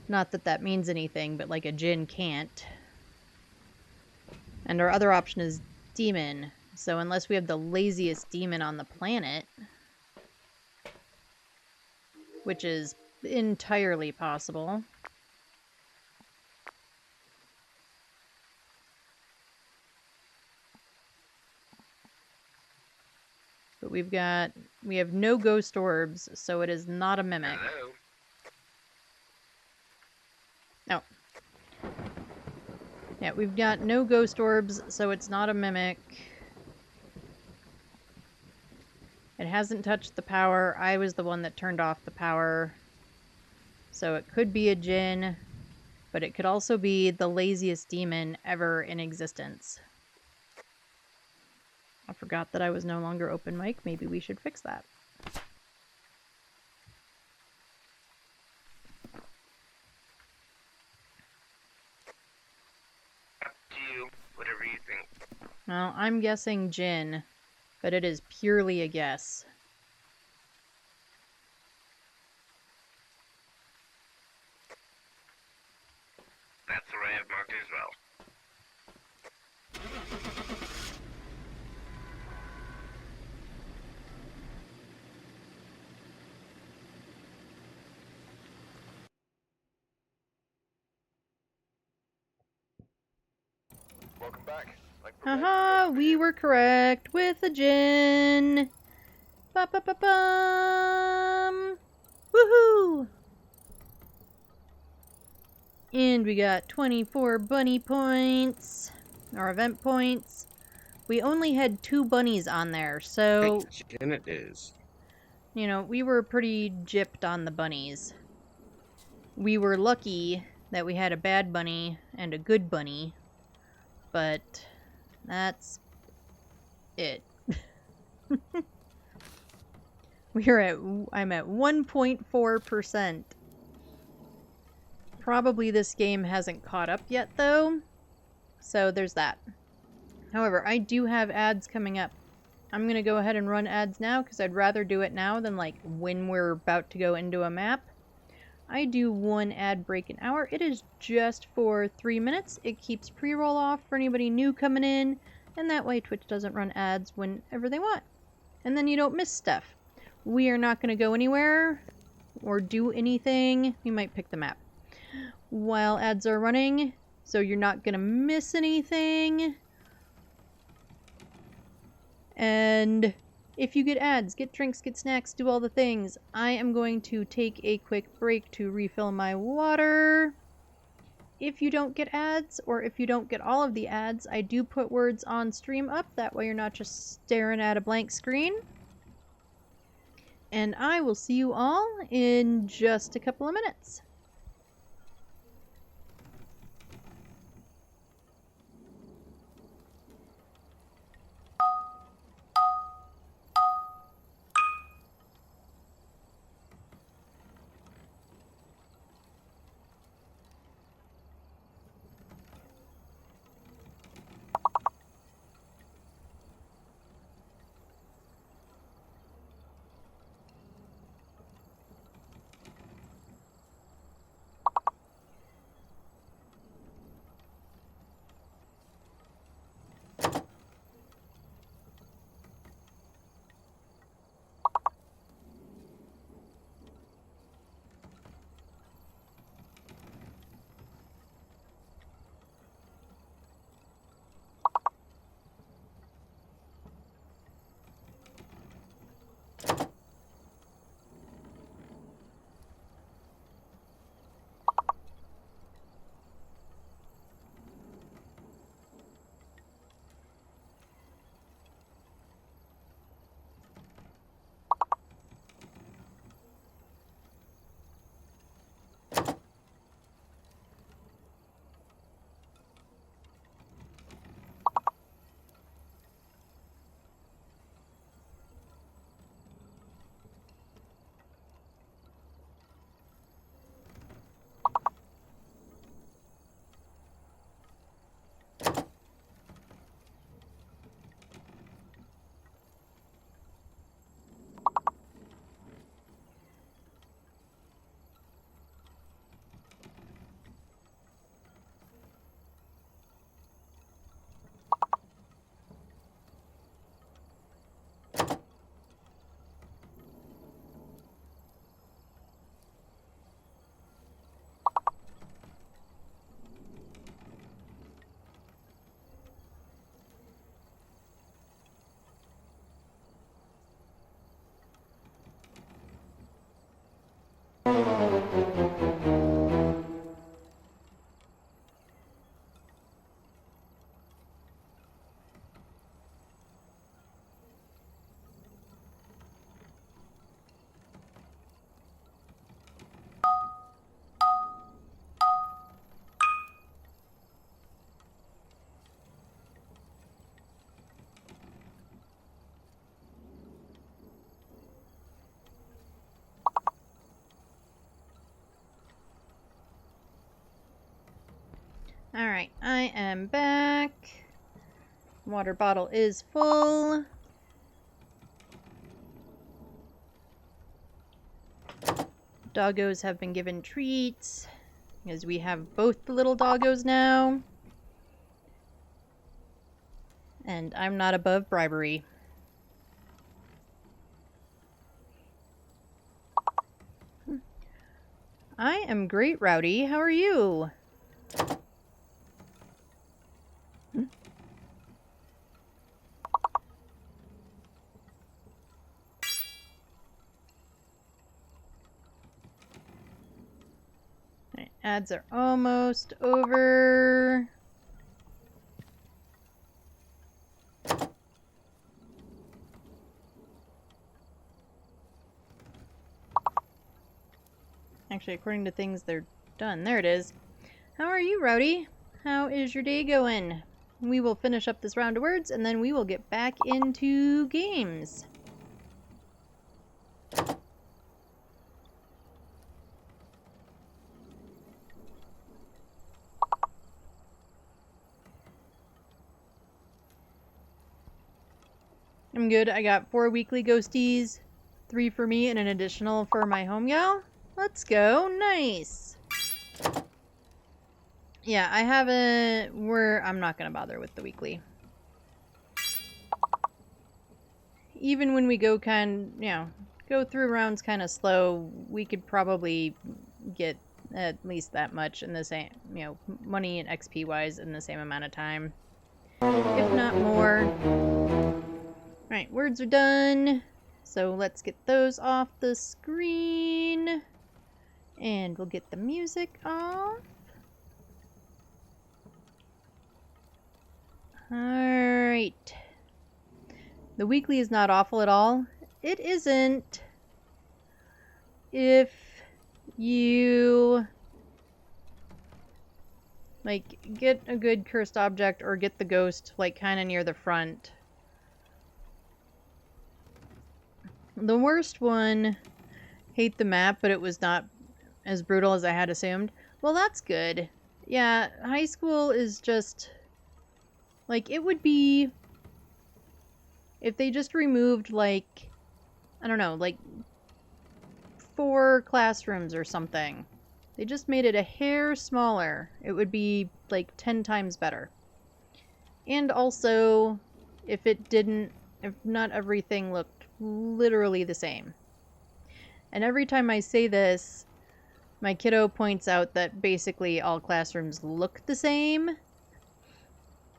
Not that that means anything, but like a Jinn can't. And our other option is Demon. So unless we have the laziest demon on the planet, which is entirely possible. But we have no ghost orbs, so it is not a mimic. Hello. Oh. Yeah, we've got no ghost orbs, so it's not a mimic. It hasn't touched the power. I was the one that turned off the power. So it could be a Jinn, but it could also be the laziest demon ever in existence. I forgot that I was no longer open mic. Maybe we should fix that. Well, I'm guessing gin, but it is purely a guess. That's the way I've marked it as well. Welcome back. Haha, we were correct with a gin. Ba-ba-ba-bum. Woohoo! And we got 24 bunny points, or event points. We only had 2 bunnies on there, so, And it is. you know, we were pretty gypped on the bunnies. We were lucky that we had a bad bunny and a good bunny, but that's it. I'm at 1.4%. Probably this game hasn't caught up yet, though. So there's that. However, I do have ads coming up. I'm going to go ahead and run ads now because I'd rather do it now than like when we're about to go into a map. I do 1 ad break an hour. It is just for 3 minutes. It keeps pre-roll off for anybody new coming in, and that way Twitch doesn't run ads whenever they want. And then you don't miss stuff. We are not going to go anywhere or do anything. We might pick the map while ads are running, so you're not going to miss anything. And if you get ads, get drinks, get snacks, do all the things. I am going to take a quick break to refill my water. If you don't get ads, or if you don't get all of the ads, I do put words on stream up. That way you're not just staring at a blank screen. And I will see you all in just a couple of minutes. Alright, I am back. Water bottle is full. Doggos have been given treats, as we have both the little doggos now. And I'm not above bribery. I am great, Rowdy. How are you? Alright, ads are almost over. Actually, according to things, they're done. There it is. How are you, Rowdy? How is your day going? We will finish up this round of words, and then we will get back into games. I'm good. I got 4 weekly ghosties, 3 for me, and an additional for my home gal. Let's go. Nice. Yeah, I haven't... I'm not going to bother with the weekly. Even when we go go through rounds kind of slow, we could probably get at least that much in the same, money and XP wise in the same amount of time. If not more. Alright, words are done. So let's get those off the screen. And we'll get the music off. Alright. The weekly is not awful at all. It isn't if you get a good cursed object or get the ghost kind of near the front. The worst one, hate the map, but it was not as brutal as I had assumed. Well, that's good. Yeah, high school is just it would be if they just removed I don't know, 4 classrooms or something. They just made it a hair smaller. It would be 10 times better. And also, if not everything looked literally the same. And every time I say this, my kiddo points out that basically all classrooms look the same.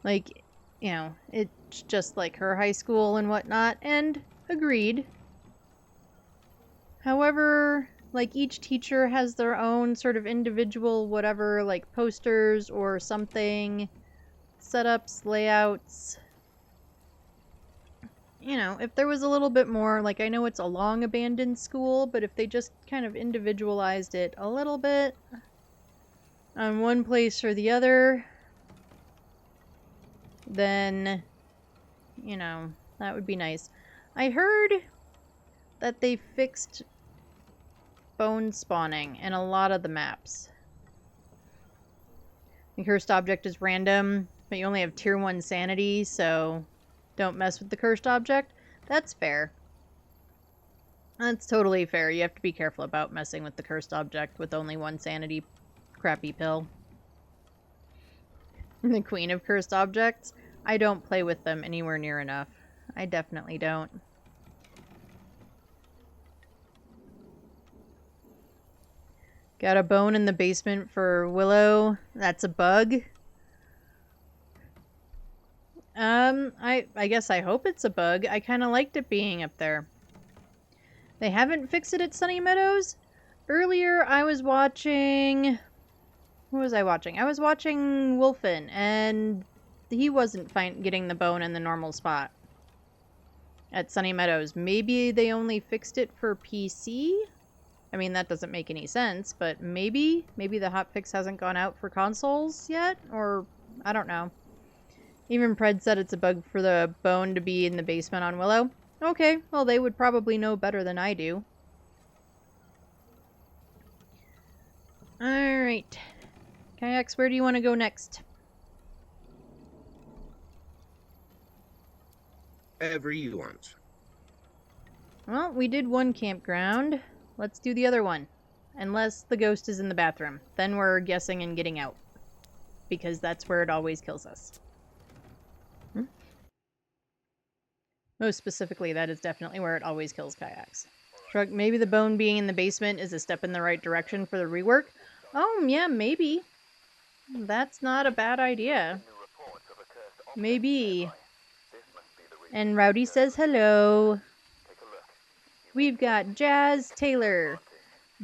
It's just like her high school and whatnot, and agreed. However, each teacher has their own sort of individual whatever, posters or something, setups, layouts. If there was a little bit more, I know it's a long abandoned school, but if they just kind of individualized it a little bit on one place or the other, then, that would be nice. I heard that they fixed bone spawning in a lot of the maps. The cursed object is random, but you only have tier 1 sanity, so don't mess with the cursed object. That's fair. That's totally fair. You have to be careful about messing with the cursed object with only 1 sanity crappy pill. The queen of cursed objects. I don't play with them anywhere near enough. I definitely don't. Got a bone in the basement for Willow. That's a bug. I guess I hope it's a bug. I kind of liked it being up there. They haven't fixed it at Sunny Meadows. Earlier, I was watching... What was I watching? I was watching Wolfen, and he wasn't getting the bone in the normal spot at Sunny Meadows. Maybe they only fixed it for PC? I mean, that doesn't make any sense, but maybe the hotfix hasn't gone out for consoles yet, or I don't know. Even Pred said it's a bug for the bone to be in the basement on Willow. Okay, well, they would probably know better than I do. Alright. Kayaks, where do you want to go next? Whatever you want. Well, we did one campground. Let's do the other one. Unless the ghost is in the bathroom. Then we're guessing and getting out. Because that's where it always kills us. Most specifically, that is definitely where it always kills kayaks. Shrug, maybe the bone being in the basement is a step in the right direction for the rework? Oh, yeah, maybe. That's not a bad idea. Maybe. And Rowdy says hello. We've got Jazz Taylor.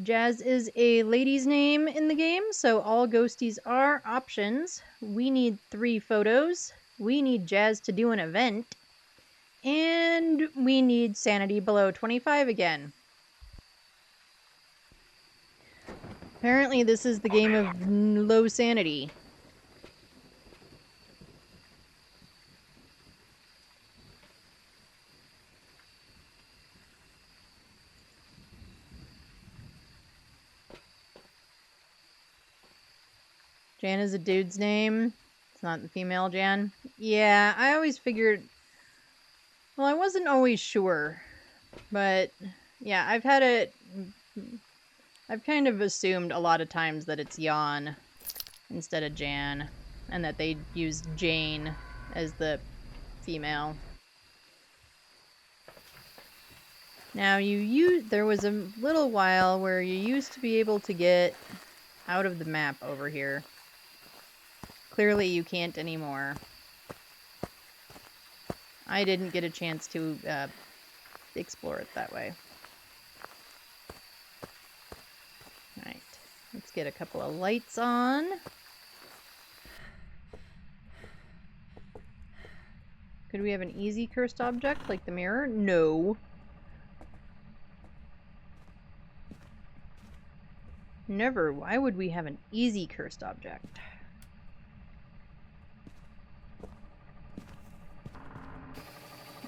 Jazz is a lady's name in the game, so all ghosties are options. We need 3 photos. We need Jazz to do an event. And we need sanity below 25 again. Apparently this is the game of low sanity. Jan is a dude's name. It's not the female Jan. Yeah, I always figured... Well, I wasn't always sure. But, yeah, I've kind of assumed a lot of times that it's Jan instead of Jan. And that they use Jane as the female. Now, there was a little while where you used to be able to get out of the map over here. Clearly you can't anymore. I didn't get a chance to explore it that way. Alright, let's get a couple of lights on. Could we have an easy cursed object like the mirror? No. Never. Why would we have an easy cursed object?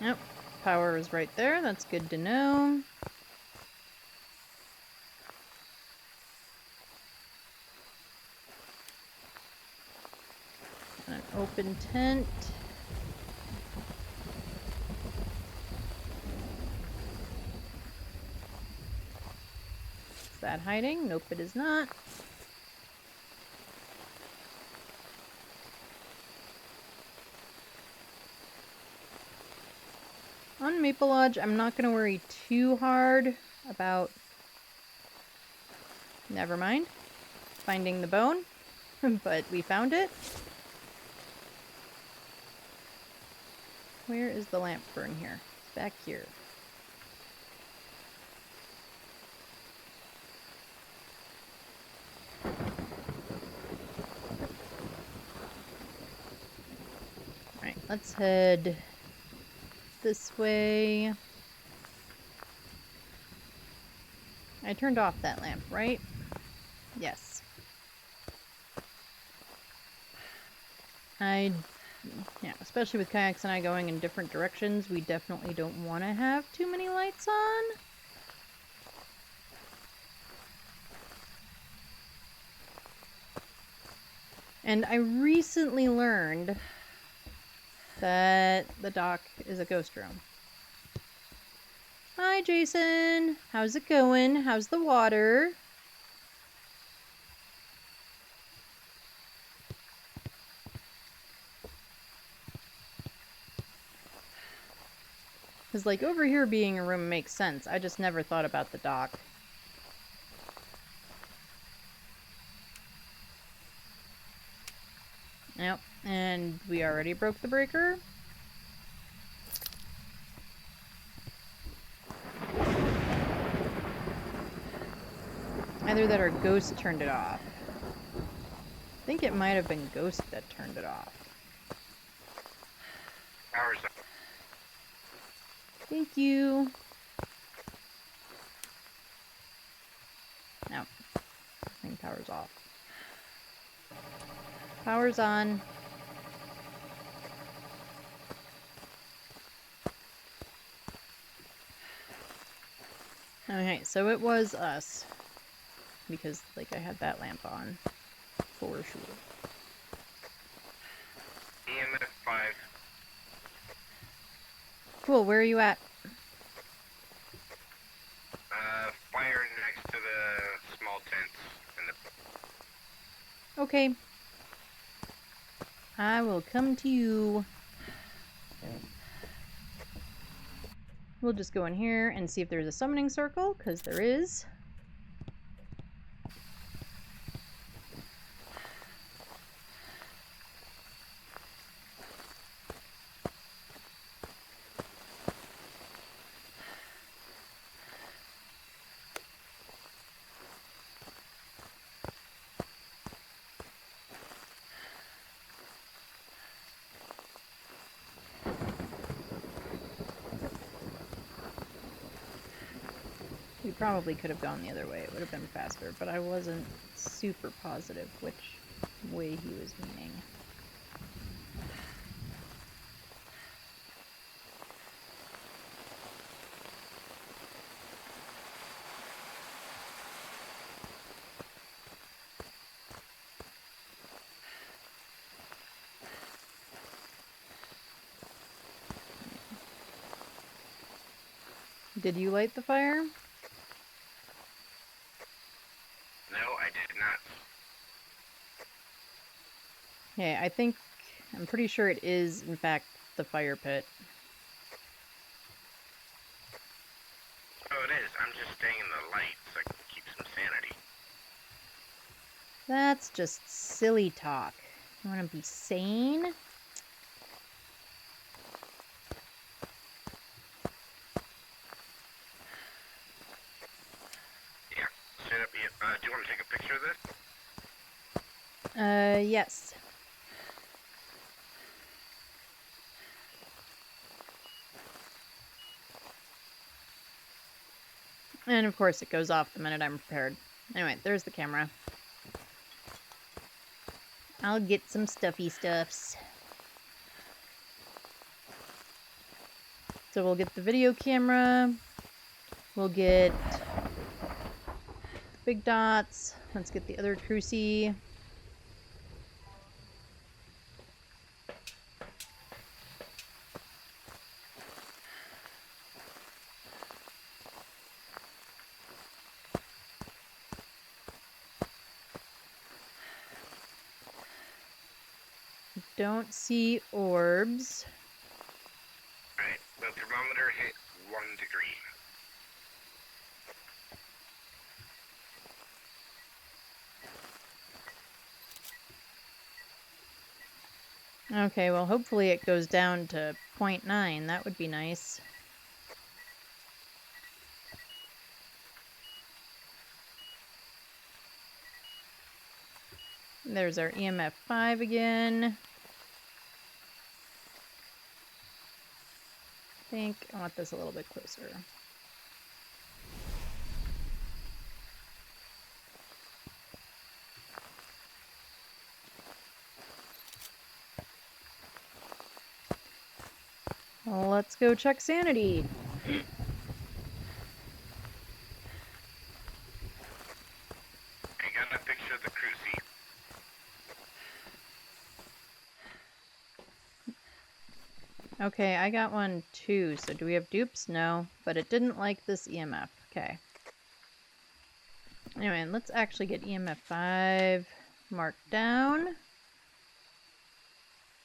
Yep, power is right there. That's good to know. An open tent. Is that hiding? Nope, it is not. On Maple Lodge, I'm not going to worry too hard about... Never mind. Finding the bone. But we found it. Where is the lamp burn here? It's back here. Alright, let's head this way. I turned off that lamp, right? Yes. Yeah, especially with kayaks and I going in different directions, we definitely don't want to have too many lights on. And I recently learned that the dock is a ghost room. Hi, Jason. How's it going? How's the water? Because, like, over here being a room makes sense. I just never thought about the dock. Yep, and we already broke the breaker. Either that or Ghost turned it off. I think it might have been Ghost that turned it off. Power's up. Thank you. No. I think power's off. Power's on. Okay, so it was us. Because, like, I had that lamp on. For sure. EMF 5. Cool, where are you at? Fire next to the small tents and the... Okay. I will come to you. We'll just go in here and see if there's a summoning circle, because there is. We probably could have gone the other way. It would have been faster, but I wasn't super positive which way he was meaning. Did you light the fire? No, I did not. Okay, I'm pretty sure it is, in fact, the fire pit. Oh, it is. I'm just staying in the light so I can keep some sanity. That's just silly talk. You want to be sane? Yeah. Straight up, yeah. Do you want to take a picture of this? Yes. And of course it goes off the minute I'm prepared. Anyway, there's the camera. I'll get some stuffy stuffs. So we'll get the video camera. We'll get the big dots. Let's get the other cruci. Don't see orbs. Alright, the thermometer hit 1 degree. Okay, well hopefully it goes down to 0.9. That would be nice. There's our EMF 5 again. I think I want this a little bit closer. Let's go check sanity. I got a picture of the cruci. Okay, I got one too. So do we have dupes? No, but it didn't like this EMF. Okay. Anyway, and let's actually get EMF 5 marked down.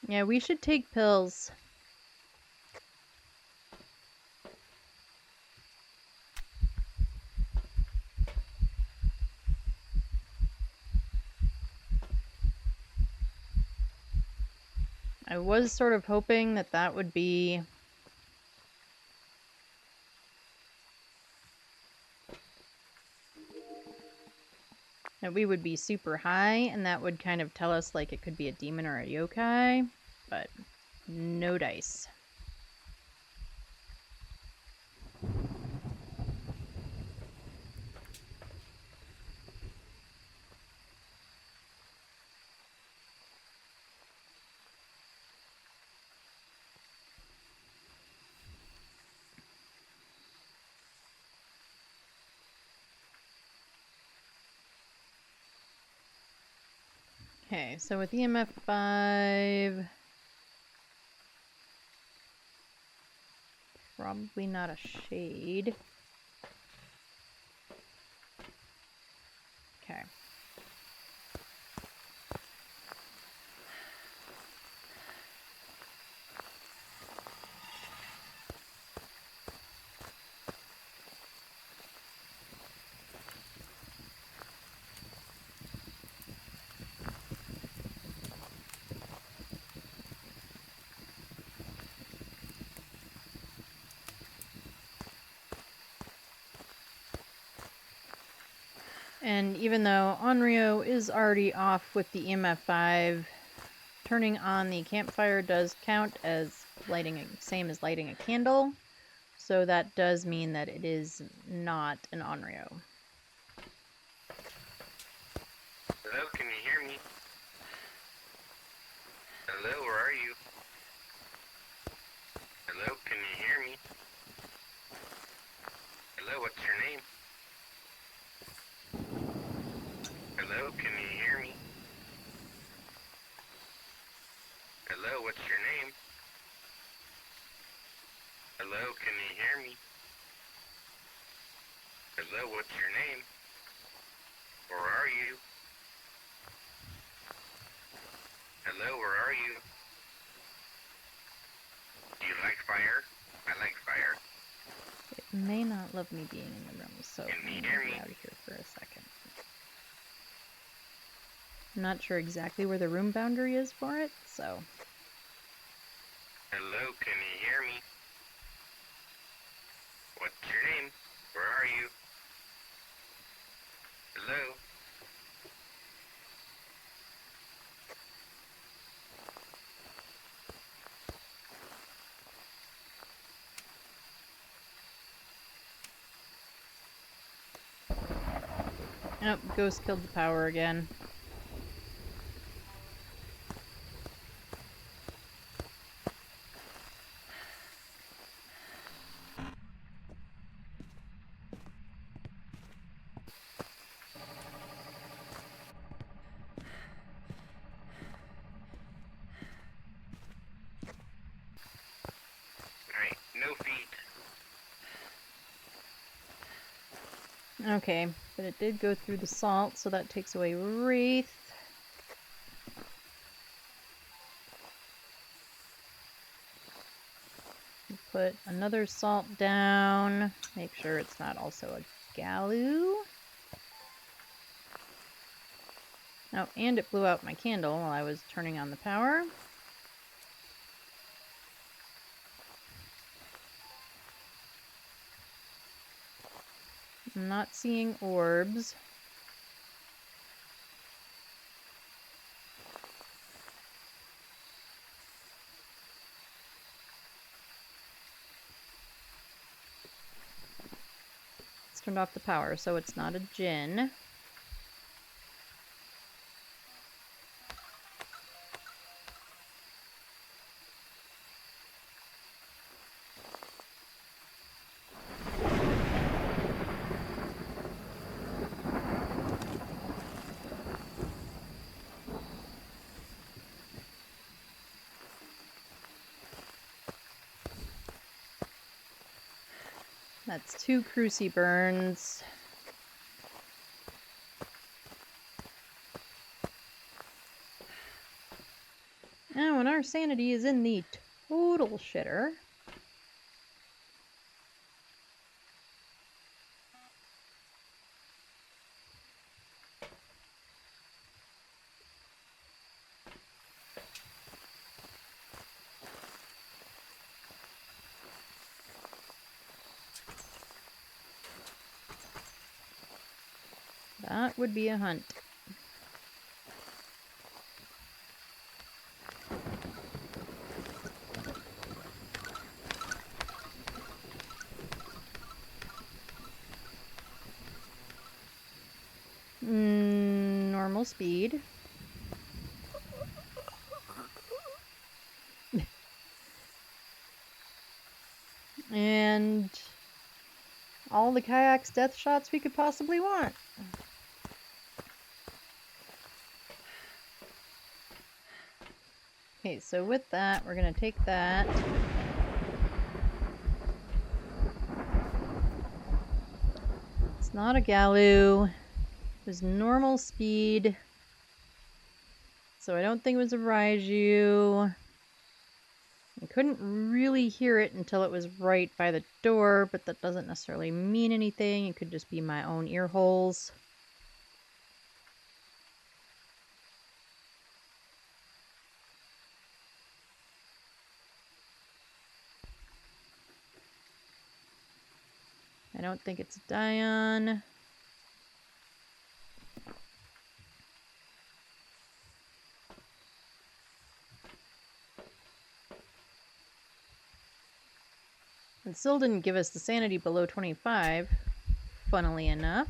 Yeah, we should take pills. I was sort of hoping that that would be that we would be super high, and that would kind of tell us like it could be a demon or a yokai, but no dice. Okay, so with EMF 5, Probably not a shade. Okay. And even though Onryo is already off with the EMF5, turning on the campfire does count as same as lighting a candle. So that does mean that it is not an Onryo. Hello, can you hear me? Hello, where are you? Hello, can you hear me? Hello, what's your name? Hello, can you hear me? Hello, what's your name? Hello, can you hear me? Hello, what's your name? Where are you? Hello, where are you? Do you like fire? I like fire. It may not love me being in the room, so Can I'm you going hear to be me? out of here for a second. I'm not sure exactly where the room boundary is for it, so... Hello, can you hear me? What's your name? Where are you? Hello? Oh, Ghost killed the power again. Alright, no feet. Okay, but it did go through the salt, so that takes away Wraith. Put another salt down. Make sure it's not also a Galoo. Oh, and it blew out my candle while I was turning on the power. I'm not seeing orbs. It's turned off the power, so it's not a Djinn. That's 2 Cruci burns. Now, when our sanity is in the total shitter, that would be a hunt. Normal speed. And all the kayak's death shots we could possibly want. Okay, so with that, we're going to take that. It's not a Galoo. It was normal speed. So I don't think it was a Raiju. I couldn't really hear it until it was right by the door, but that doesn't necessarily mean anything. It could just be my own ear holes. I don't think it's a Dion. It still didn't give us the sanity below 25, funnily enough.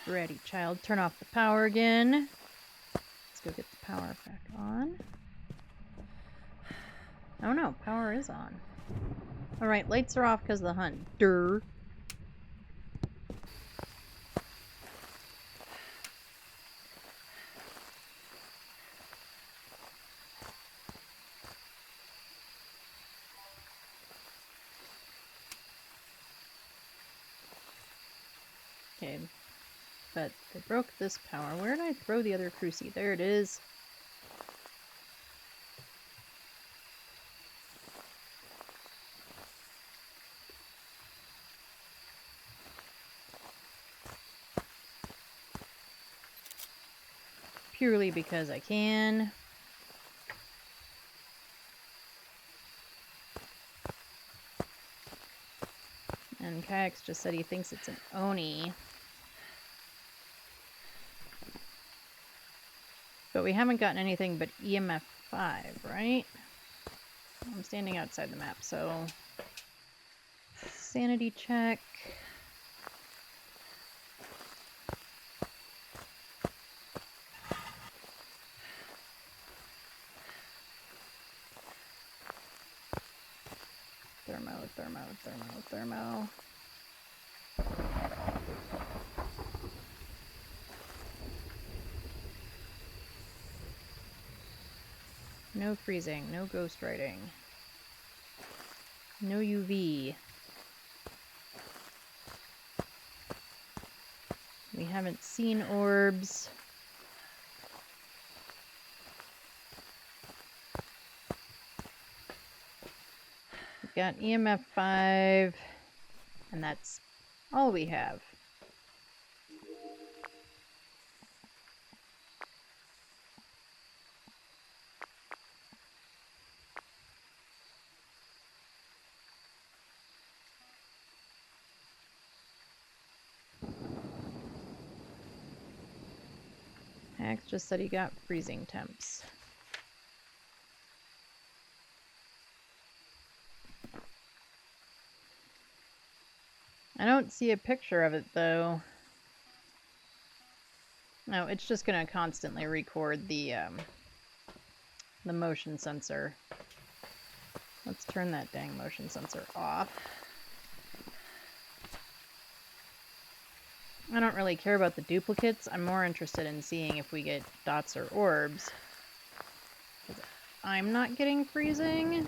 Ready, child. Turn off the power again. Let's go get the power back on. Oh no, power is on. Alright, lights are off because of the hunt. Durr. Okay, but I broke this power. Where did I throw the other cruci? There it is. Purely because I can. And Kayak's just said he thinks it's an Oni. But we haven't gotten anything but EMF 5, right? I'm standing outside the map, so... Sanity check. Thermo. No freezing, no ghost writing. No UV. We haven't seen orbs. We've got EMF 5, and that's all we have. Hax just said he got freezing temps. I don't see a picture of it, though. No, it's just going to constantly record the motion sensor. Let's turn that dang motion sensor off. I don't really care about the duplicates. I'm more interested in seeing if we get dots or orbs. I'm not getting freezing.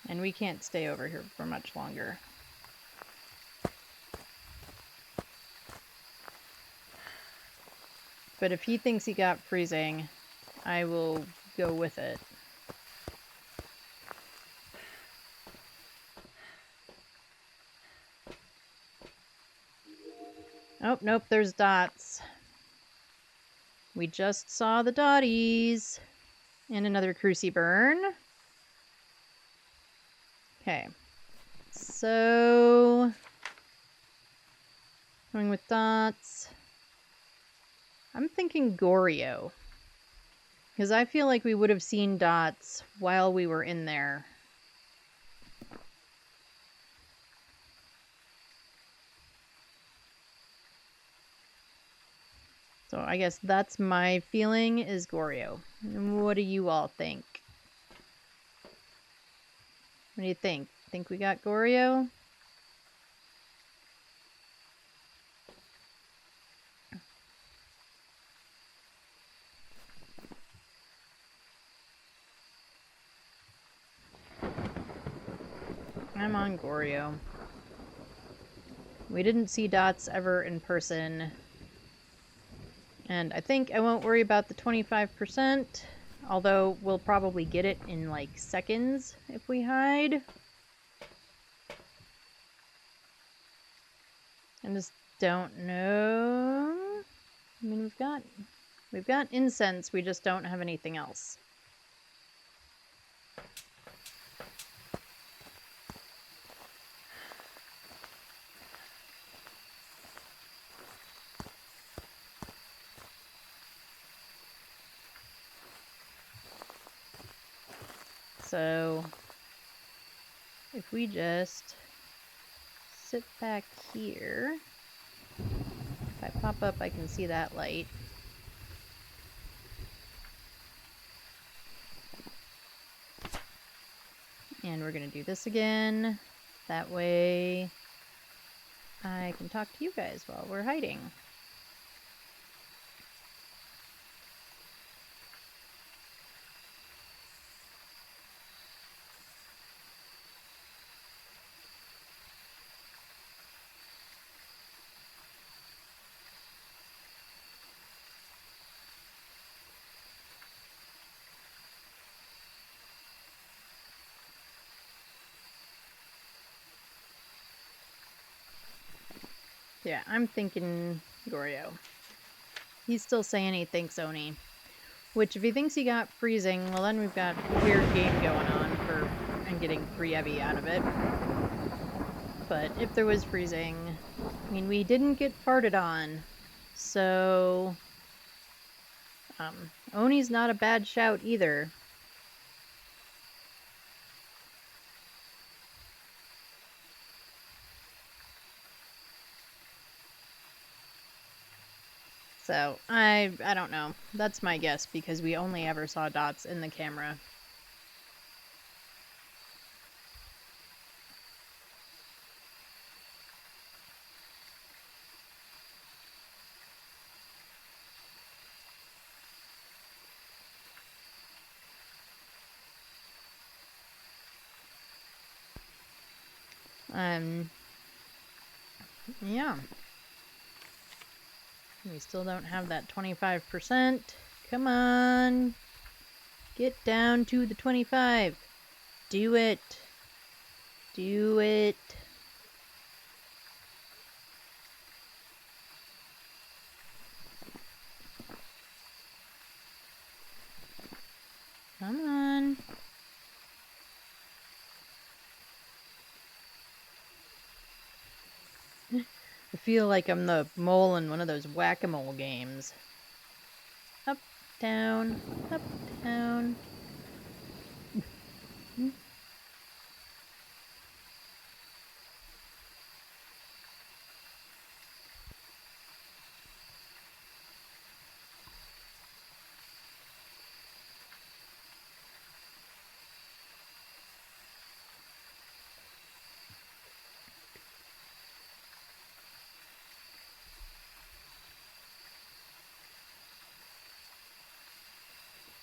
And we can't stay over here for much longer. But if he thinks he got freezing, I will go with it. Oh, nope, there's dots. We just saw the dotties. And another cruci burn. Okay. So... going with dots. I'm thinking Goryo. Because I feel like we would have seen dots while we were in there. So I guess that's my feeling is Goryo. What do you all think? What do you think? Think we got Goryo? I'm on Goryo. We didn't see Dots ever in person. And I think I won't worry about the 25%, although we'll probably get it in like seconds if we hide. I just don't know. I mean, we've got incense, we just don't have anything else. So if we just sit back here, if I pop up, I can see that light. And we're gonna do this again. That way I can talk to you guys while we're hiding. Yeah, I'm thinking Goryo. He's still saying he thinks Oni. Which, if he thinks he got freezing, well then we've got a weird game going on and getting free Evi out of it. But if there was freezing, I mean, we didn't get farted on, so Oni's not a bad shout either. So, I don't know. That's my guess, because we only ever saw Dots in the camera. Yeah. We still don't have that 25%. Come on. Get down to the 25. Do it. Do it. Come on. I feel like I'm the mole in one of those whack-a-mole games. Up, down, up, down.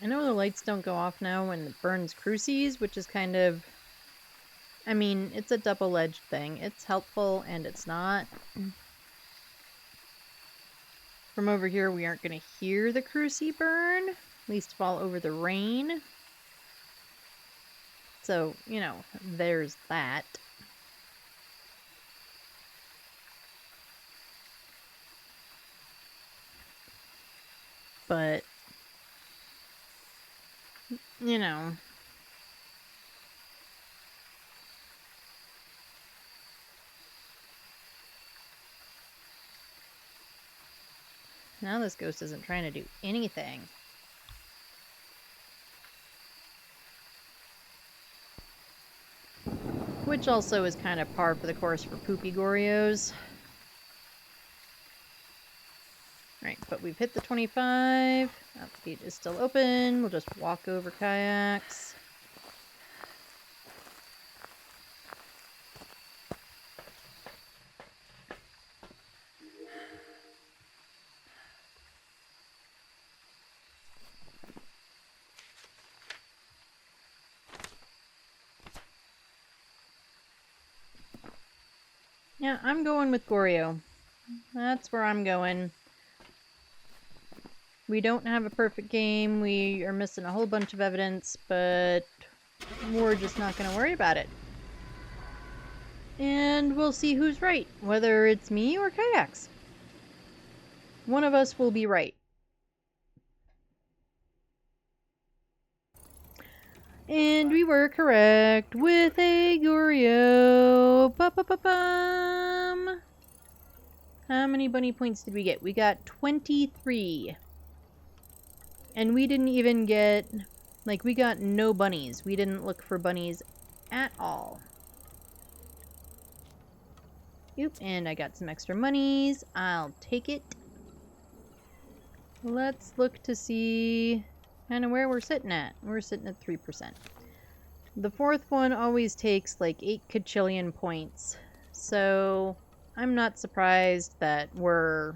I know the lights don't go off now when it burns crucies, which is kind of... I mean, it's a double-edged thing. It's helpful and it's not. From over here, we aren't going to hear the crucie burn, least of all over the rain. So, you know, there's that. But, you know... Now this ghost isn't trying to do anything. Which also is kind of par for the course for poopy Goryos. Alright, but we've hit the 25. Gate is still open. We'll just walk over kayaks. Yeah, I'm going with Goryo. That's where I'm going. We don't have a perfect game. We are missing a whole bunch of evidence, but we're just not going to worry about it. And we'll see who's right, whether it's me or kayaks. One of us will be right. And we were correct with a Goryo. Ba-ba-ba-bum. How many bunny points did we get? We got 23. And we didn't even get, like, we got no bunnies. We didn't look for bunnies at all. Oop, and I got some extra monies. I'll take it. Let's look to see kind of where we're sitting at. We're sitting at 3%. The fourth one always takes like 8 kajillion points. So I'm not surprised that we're,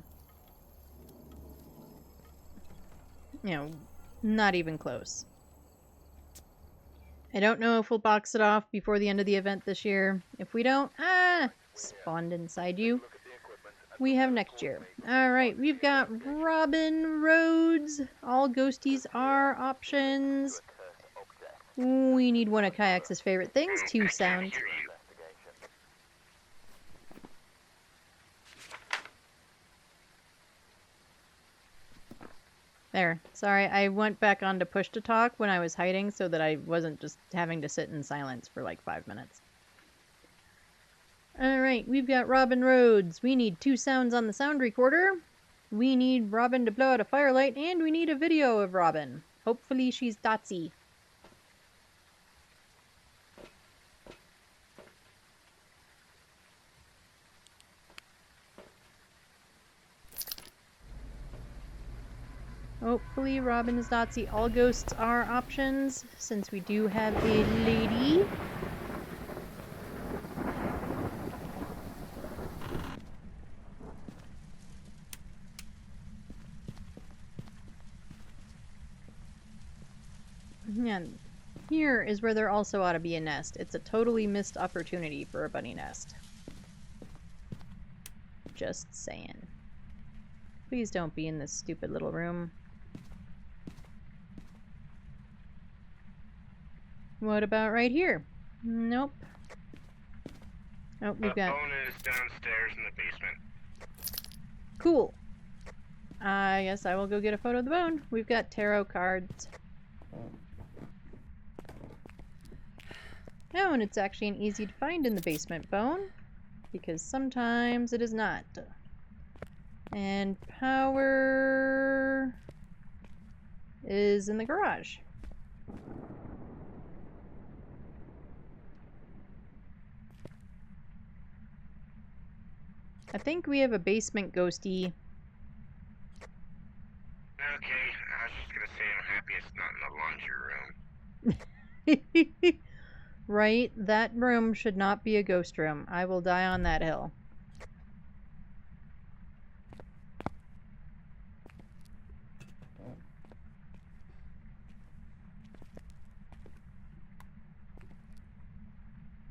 not even close. I don't know if we'll box it off before the end of the event this year. If we don't, spawned inside you. We have next year. Alright, we've got Robin Roads. All ghosties are options. We need one of Kayak's favorite things, 2 sounds. There. Sorry, I went back on to push to talk when I was hiding so that I wasn't just having to sit in silence for like 5 minutes. Alright, we've got Robin Rhodes. We need 2 sounds on the sound recorder. We need Robin to blow out a firelight, and we need a video of Robin. Hopefully she's dotsy. Hopefully Robin is dotsy. All ghosts are options, since we do have a lady. And here is where there also ought to be a nest. It's a totally missed opportunity for a bunny nest. Just saying. Please don't be in this stupid little room. What about right here? Nope. Oh, we've got... The phone is downstairs in the basement. Cool. I guess I will go get a photo of the bone. We've got tarot cards. Oh, and it's actually an easy to find in the basement bone, because sometimes it is not. And power is in the garage. I think we have a basement ghosty. Okay, I was just gonna say I'm happy it's not in the laundry room. Right? That room should not be a ghost room. I will die on that hill.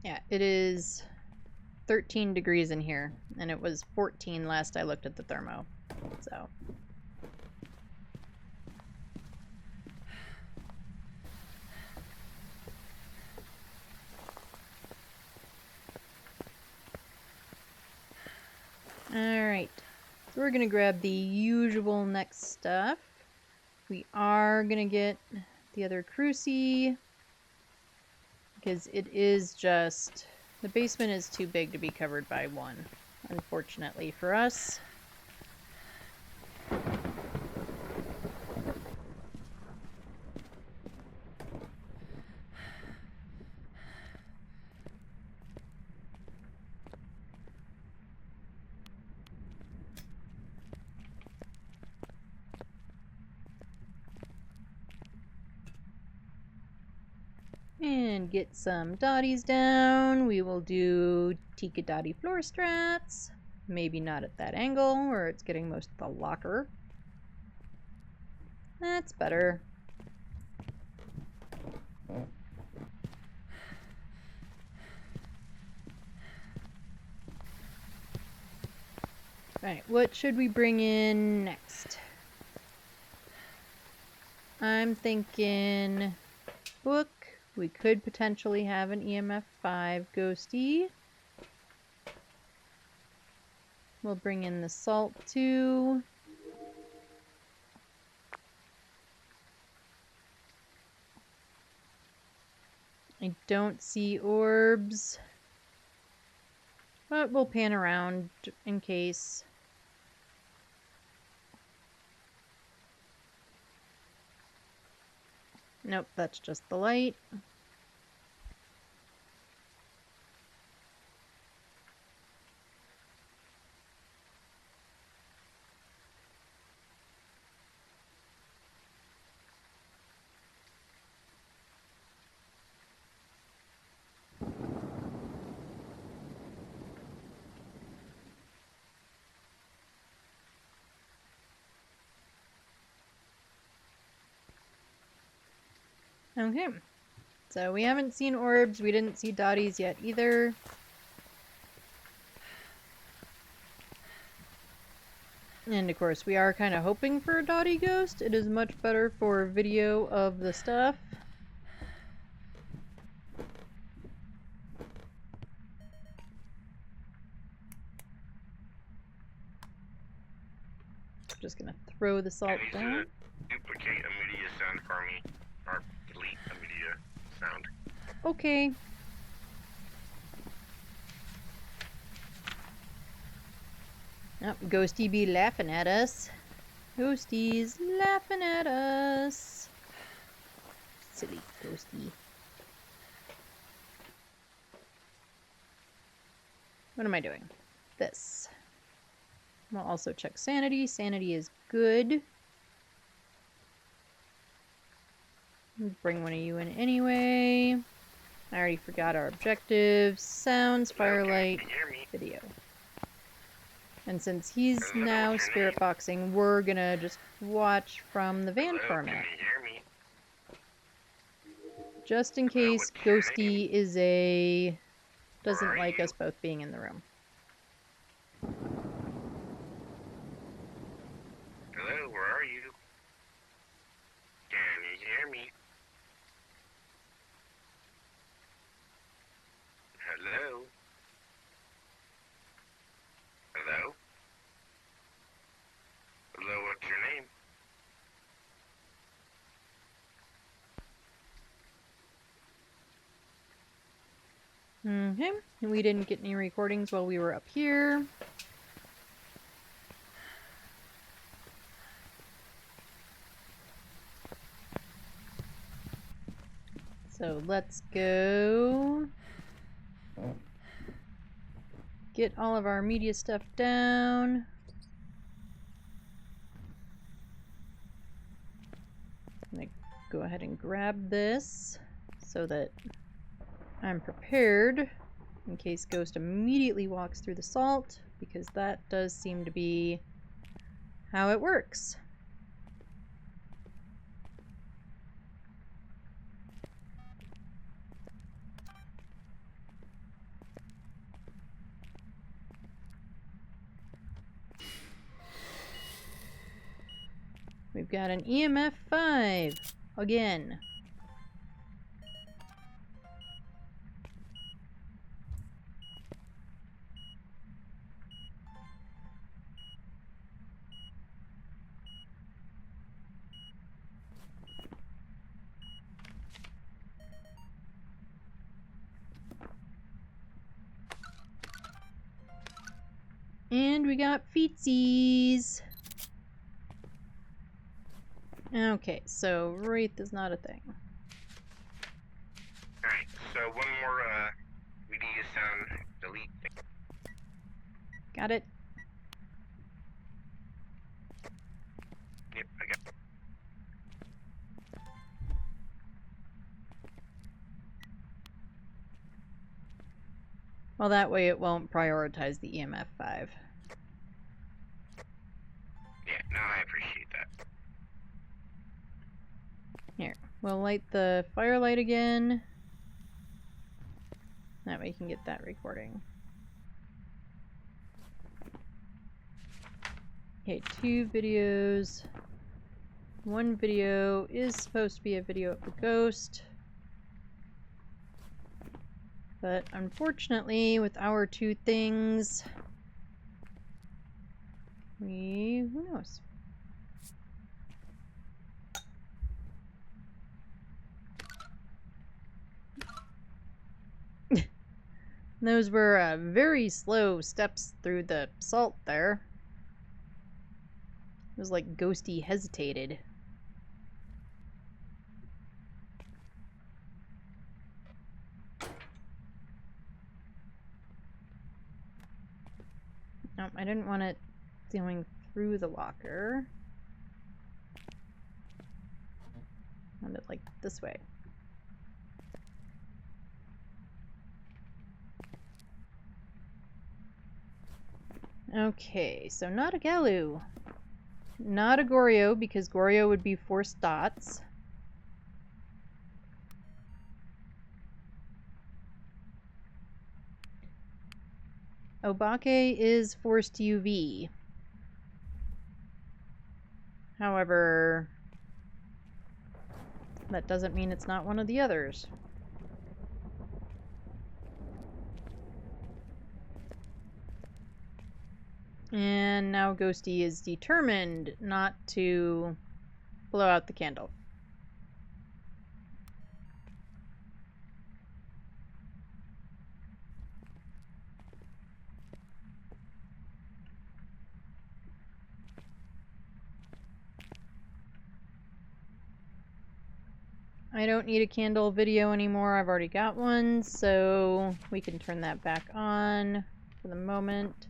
Yeah, it is 13 degrees in here, and it was 14 last I looked at the thermo. So... Alright, so we're gonna grab the usual next stuff. We are gonna get the other cruci, because it is just... the basement is too big to be covered by one, unfortunately for us. and get some dotties down. We will do Tika Dottie floor strats. Maybe not at that angle where it's getting most of the locker. That's better. Alright, what should we bring in next? I'm thinking book. We could potentially have an EMF 5 ghosty. We'll bring in the salt too. I don't see orbs, but we'll pan around in case. Nope, that's just the light. Okay, so we haven't seen orbs, we didn't see dotties yet either. And of course, we are kind of hoping for a dotty ghost. It is much better for video of the stuff. Just gonna throw the salt down. Duplicate a media sound for me, or delete a media sound. Okay. Oh, Ghosty be laughing at us. Ghosty's laughing at us. Silly Ghosty. What am I doing? This. We'll also check sanity. Sanity is good. Bring one of you in anyway. I already forgot our objectives. Sounds, firelight, video. And since he's now spirit boxing, we're gonna just watch from the van for a minute. Just in case Ghosty is doesn't like us both being in the room. Hello, where are you? Can you hear me? Hello? Hello? Hello, what's your name? Okay, we didn't get any recordings while we were up here. So let's go get all of our media stuff down. I'm gonna go ahead and grab this so that I'm prepared in case Ghost immediately walks through the salt, because that does seem to be how it works. We've got an EMF 5 again. And we got feetsies. Okay, so Wraith is not a thing. Alright, so one more media sound delete thing. Got it? Yep, I got it. Well, that way it won't prioritize the EMF 5. Yeah, no, I appreciate that. Here, we'll light the firelight again. That way you can get that recording. Okay, 2 videos. 1 video is supposed to be a video of the ghost. But unfortunately, with our 2 things, who knows? Those were very slow steps through the salt there. It was like Ghosty hesitated. Nope, I didn't want it going through the locker. I wanted it like this way. Okay, so not a Galu. Not a Goryo, because Goryo would be forced dots. Obake is forced UV. However, that doesn't mean it's not one of the others. And now Ghosty is determined not to blow out the candle. I don't need a candle video anymore. I've already got one, so we can turn that back on for the moment.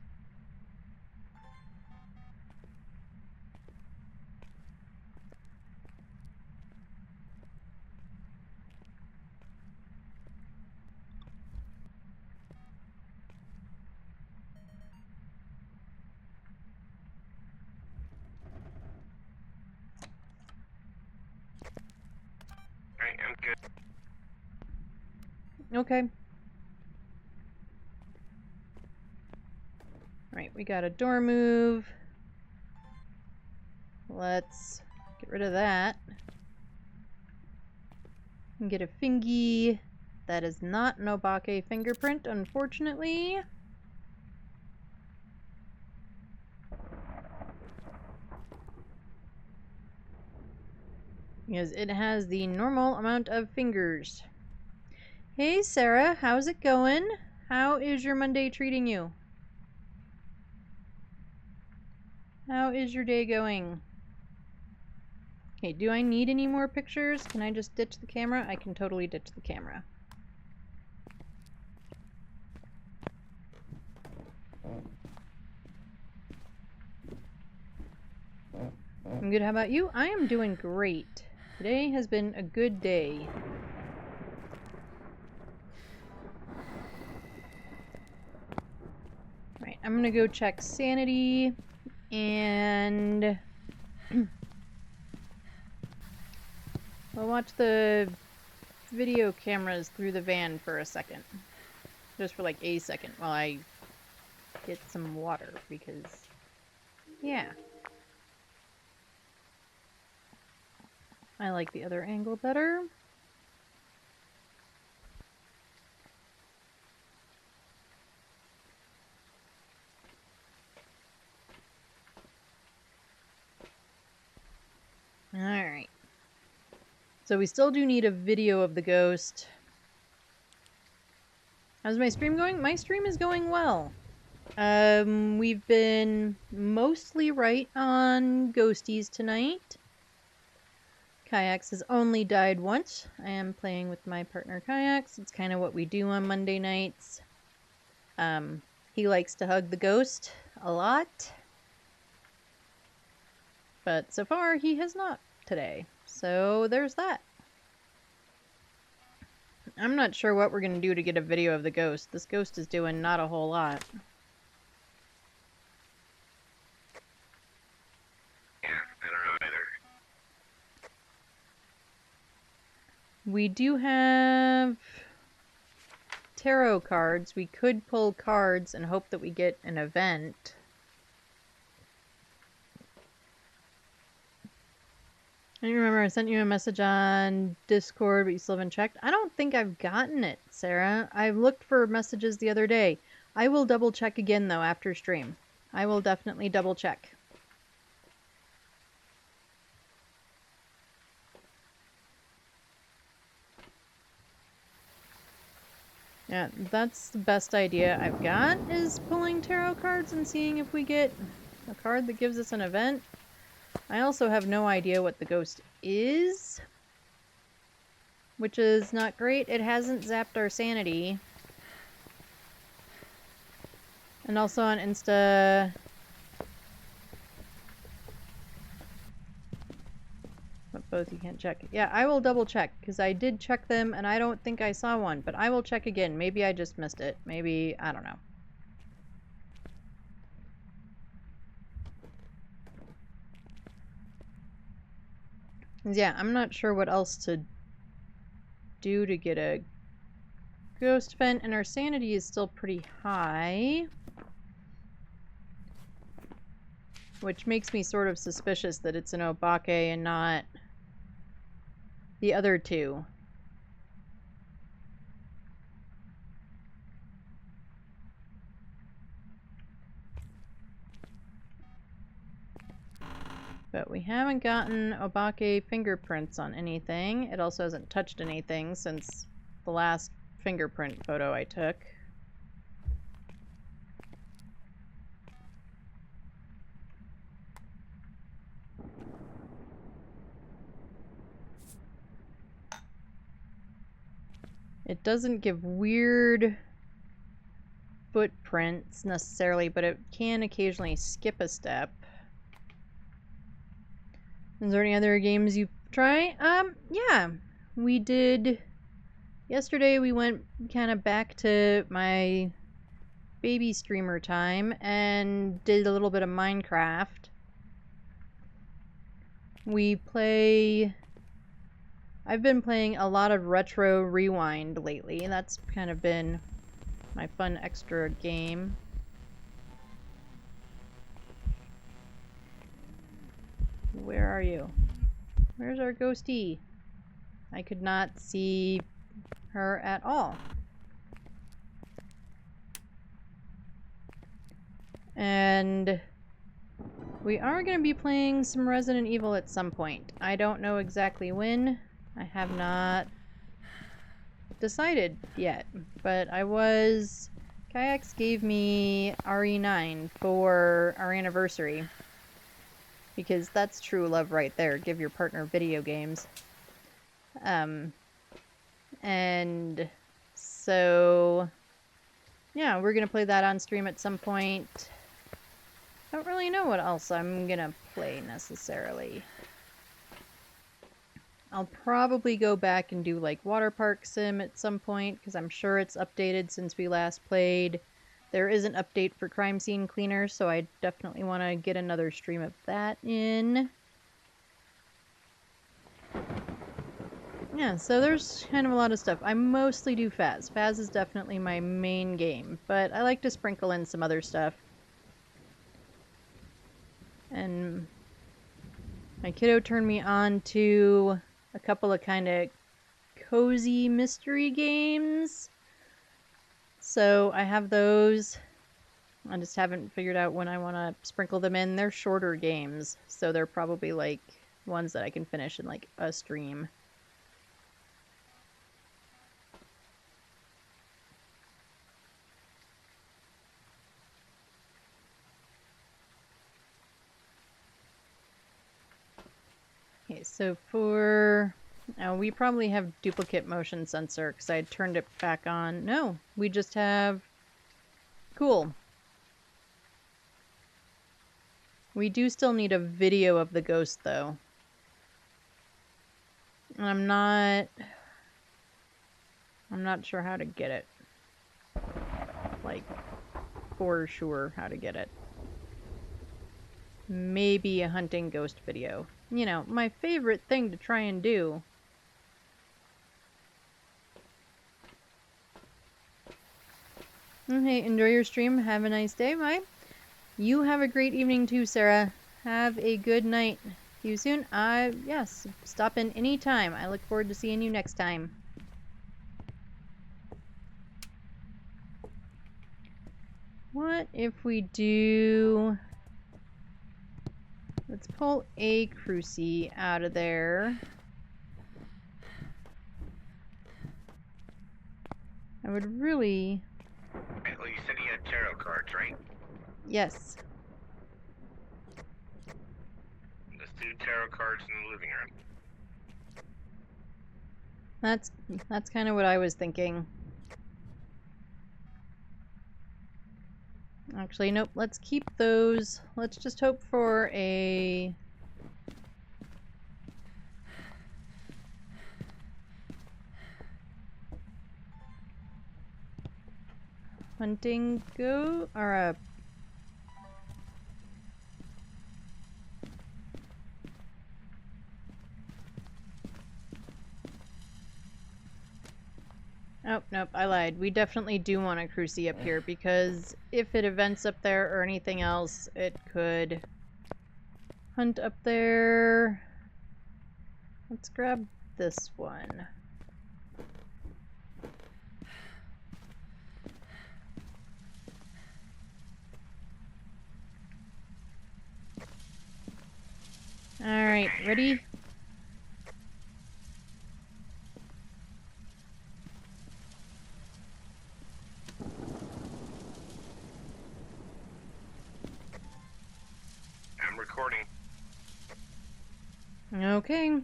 Alright, I'm good. Okay. Alright, we got a door move. Let's get rid of that. And get a fingy. That is not an Obake fingerprint, unfortunately. Because it has the normal amount of fingers. Hey Sarah, how's it going? How is your Monday treating you? How is your day going? Okay, do I need any more pictures? Can I just ditch the camera? I can totally ditch the camera. I'm good, how about you? I am doing great. Today has been a good day. Right, I'm gonna go check sanity and we'll watch the video cameras through the van for a second. Just for like a second while I get some water because, yeah. I like the other angle better. Alright. So we still do need a video of the ghost. How's my stream going? My stream is going well. We've been mostly right on ghosties tonight. Kayaks has only died once. I am playing with my partner Kayaks. It's kind of what we do on Monday nights. He likes to hug the ghost a lot. But so far, he has not today. So there's that. I'm not sure what we're going to do to get a video of the ghost. This ghost is doing not a whole lot. Yeah, I don't know either. We do have tarot cards. We could pull cards and hope that we get an event. I remember I sent you a message on Discord, but you still haven't checked. I don't think I've gotten it, Sarah. I looked for messages the other day. I will double check again, though, after stream. I will definitely double check. Yeah, that's the best idea I've got, is pulling tarot cards and seeing if we get a card that gives us an event. I also have no idea what the ghost is, which is not great. It hasn't zapped our sanity. And also on Insta... But both you can't check. Yeah, I will double check, because I did check them, and I don't think I saw one. But I will check again. Maybe I just missed it. Maybe... I don't know. Yeah, I'm not sure what else to do to get a ghost vent, and our sanity is still pretty high. Which makes me sort of suspicious that it's an Obake and not the other two. But we haven't gotten Obake fingerprints on anything. It also hasn't touched anything since the last fingerprint photo I took. It doesn't give weird footprints necessarily, but it can occasionally skip a step. Is there any other games you try? Yeah. We did... Yesterday we went kind of back to my baby streamer time and did a little bit of Minecraft. We play... I've been playing a lot of Retro Rewind lately. That's kind of been my fun extra game. Where are you? Where's our ghostie? I could not see her at all. And we are going to be playing some Resident Evil at some point. I don't know exactly when. I have not decided yet. But I was... Kayaks gave me RE9 for our anniversary. Because that's true love right there. Give your partner video games. And so... yeah, we're going to play that on stream at some point. Don't really know what else I'm gonna play necessarily. I'll probably go back and do like Water Park Sim at some point, because I'm sure it's updated since we last played. There is an update for Crime Scene Cleaner, so I definitely want to get another stream of that in. Yeah, so there's kind of a lot of stuff. I mostly do Phaz. Phaz is definitely my main game, but I like to sprinkle in some other stuff. And my kiddo turned me on to a couple of kind of cozy mystery games. So I have those. I just haven't figured out when I want to sprinkle them in. They're shorter games, so they're probably like ones that I can finish in like a stream. Okay, so for... now we probably have duplicate motion sensor because I turned it back on. No, we just have... cool. We do still need a video of the ghost, though. I'm not I'm not sure how to get it. Like, for sure how to get it. Maybe a hunting ghost video. You know, my favorite thing to try and do. Hey, enjoy your stream. Have a nice day. Bye. You have a great evening too, Sarah. Have a good night. See you soon. Yes, stop in any time. I look forward to seeing you next time. What if we do... Let's pull a Cruci out of there. I would really... Well, you said you had tarot cards, right? Yes. Let's do tarot cards in the living room. That's kind of what I was thinking. Actually, nope. Let's keep those. Let's just hope for a... hunting go or a... Oh, nope, I lied. We definitely do want a Cruci up here because if it events up there or anything else, it could hunt up there. Let's grab this one. Alright, ready? I'm recording. Okay.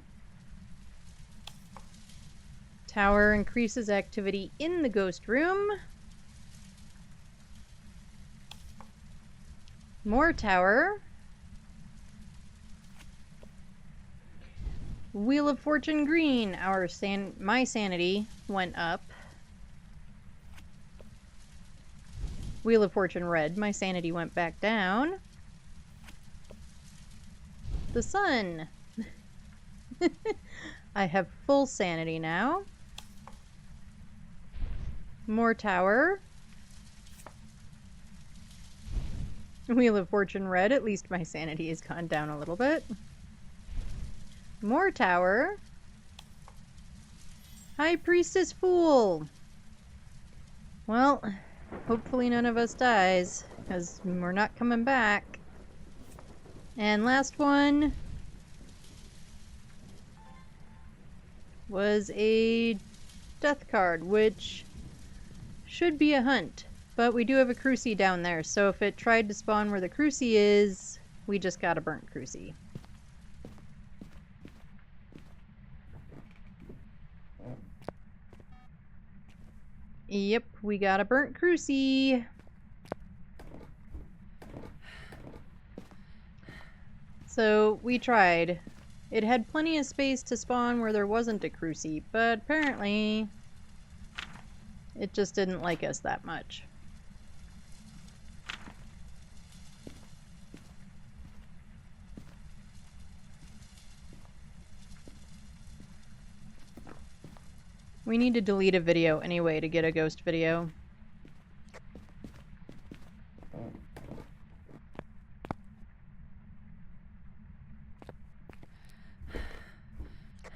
Tower increases activity in the ghost room. More tower. Wheel of Fortune green. My sanity went up. Wheel of Fortune red. My sanity went back down. The sun. I have full sanity now. More tower. Wheel of Fortune red. At least my sanity has gone down a little bit. More tower. High Priestess Fool. Well, hopefully none of us dies, because we're not coming back. And last one was a death card, which should be a hunt. But we do have a Cruci down there, so if it tried to spawn where the Cruci is, we just got a burnt Cruci. Yep, we got a burnt Cruci. So we tried. It had plenty of space to spawn where there wasn't a Cruci, but apparently it just didn't like us that much. We need to delete a video anyway to get a ghost video.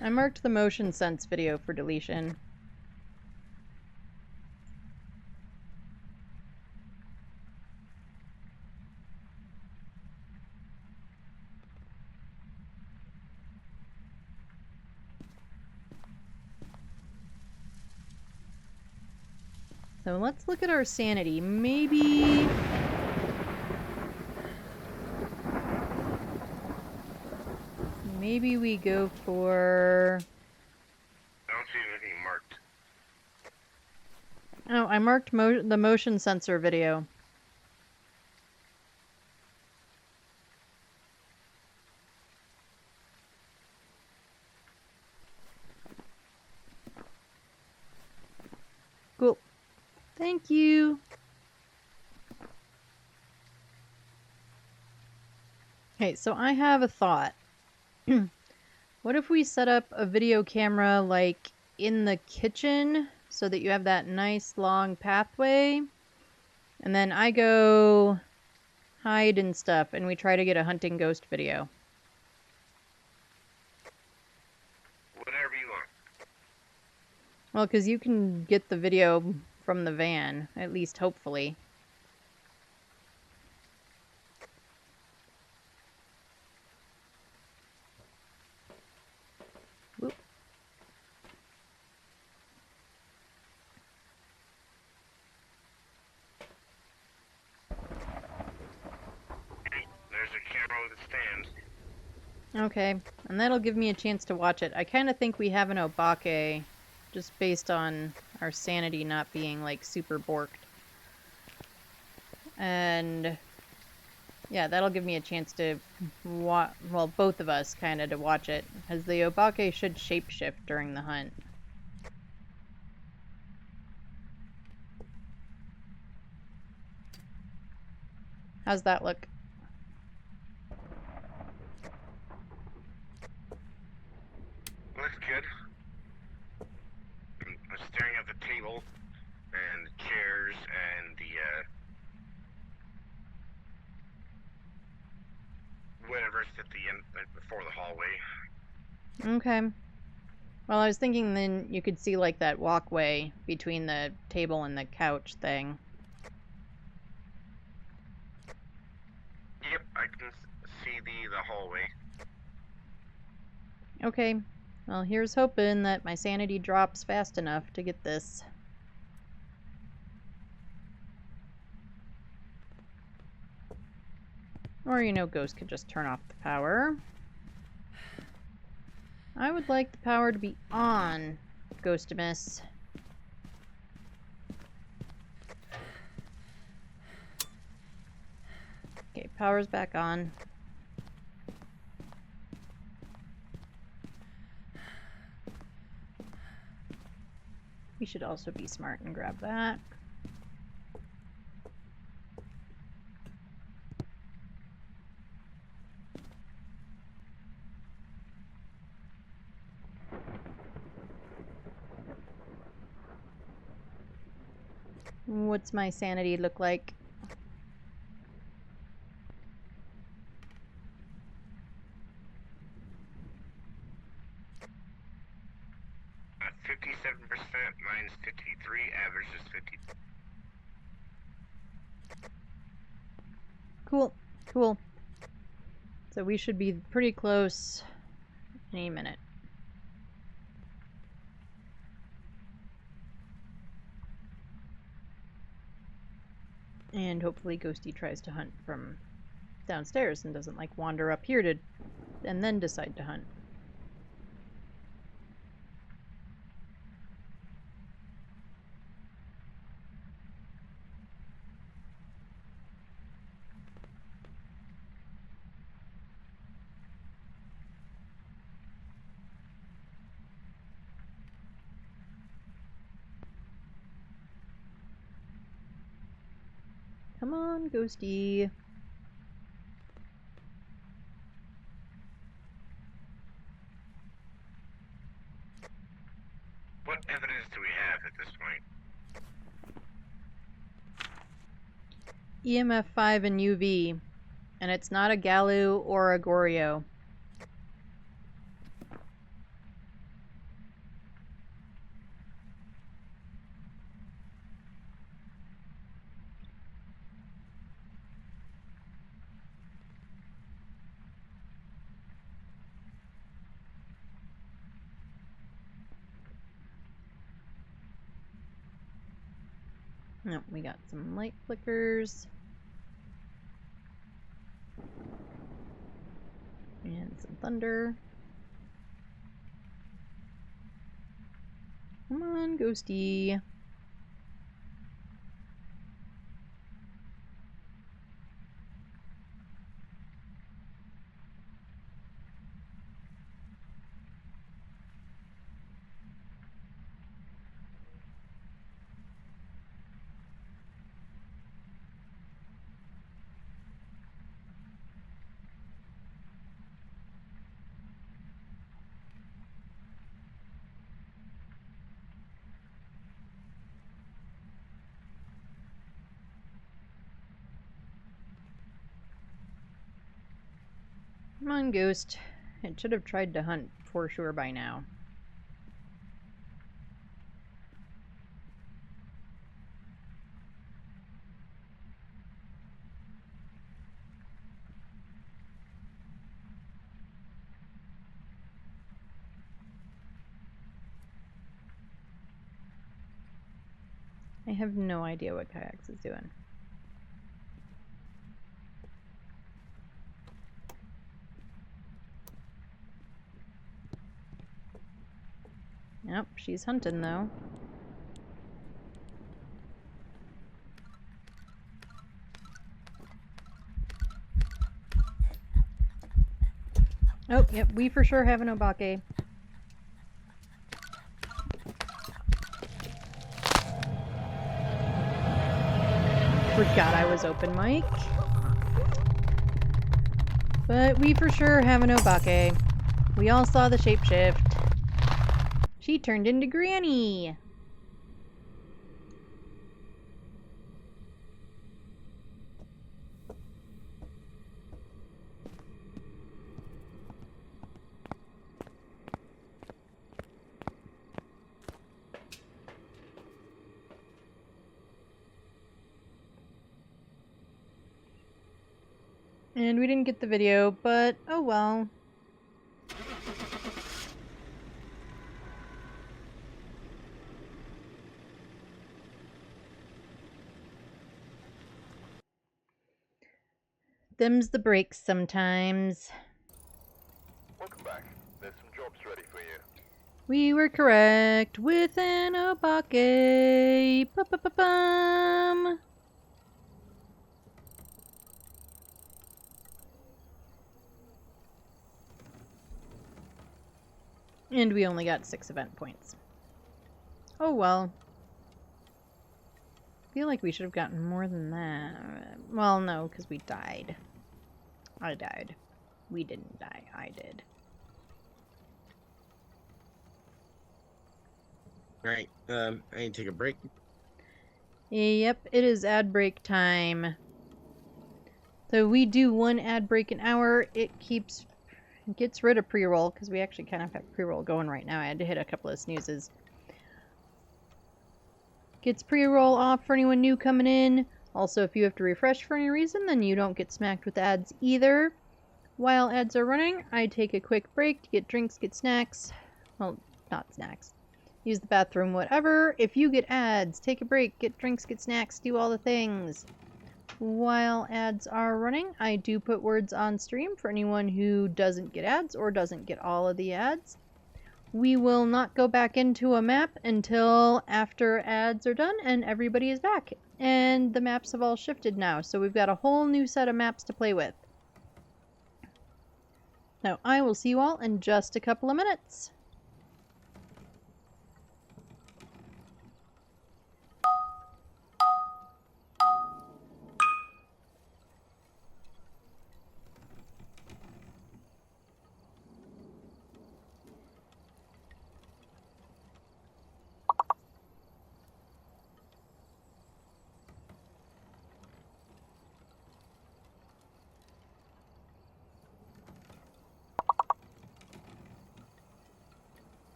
I marked the motion sense video for deletion. So let's look at our sanity. Maybe we go for... I don't see anything marked. Oh, I marked the motion sensor video. Thank you. Okay, so I have a thought. What if we set up a video camera like in the kitchen so that you have that nice long pathway, and then I go hide and stuff and we try to get a hunting ghost video? Whatever you want. Well, because you can get the video from the van, at least hopefully. Whoop. There's a camera with a stand. Okay, and that'll give me a chance to watch it. I kind of think we have an obake, just based on our sanity not being, like, super borked. And yeah, that'll give me a chance to well, both of us kind of to watch it, because the obake should shapeshift during the hunt. How's that look? Looks good. I'm staring at the table and the chairs and the whatever's at the end before the hallway. Okay. Well, I was thinking then you could see, like, that walkway between the table and the couch thing. Yep, I can see the hallway. Okay. Well, here's hoping that my sanity drops fast enough to get this. Or, you know, Ghost could just turn off the power. I would like the power to be on, Ghostimus. Okay, power's back on. We should also be smart and grab that. What's my sanity look like? 57%, mine's 53, average is 50. Cool, cool. So we should be pretty close any minute. And hopefully Ghosty tries to hunt from downstairs and doesn't, like, wander up here to and then decide to hunt. Come on, Ghosty. What evidence do we have at this point? EMF 5 and UV. And it's not a Galu or a Goryo. No, we got some light flickers. And some thunder. Come on, Ghosty. Come on, Ghost. It should have tried to hunt for sure by now. I have no idea what Kayaks is doing. Yep, she's hunting though. Oh, yep, we for sure have an obake. Forgot I was open mic. But we for sure have an obake. We all saw the shapeshift. She turned into Granny. And we didn't get the video, but oh well. Them's the breaks sometimes. Welcome back. There's some jobs ready for you. We were correct with an obake. Ba-ba-ba-bum. And we only got 6 event points. Oh well. I feel like we should have gotten more than that. Well, no, because we died. I died. We didn't die. I did. Alright, I need to take a break. Yep, it is ad break time. So we do 1 ad break an hour. It gets rid of pre-roll, because we actually kind of have pre-roll going right now. I had to hit a couple of snoozes. Gets pre-roll off for anyone new coming in. Also, if you have to refresh for any reason, then you don't get smacked with ads either. While ads are running, I take a quick break to get drinks, get snacks. Well, not snacks. Use the bathroom, whatever. If you get ads, take a break, get drinks, get snacks, do all the things. While ads are running, I do put words on stream for anyone who doesn't get ads or doesn't get all of the ads. We will not go back into a map until after ads are done and everybody is back. And the maps have all shifted now, so we've got a whole new set of maps to play with. Now, I will see you all in just a couple of minutes.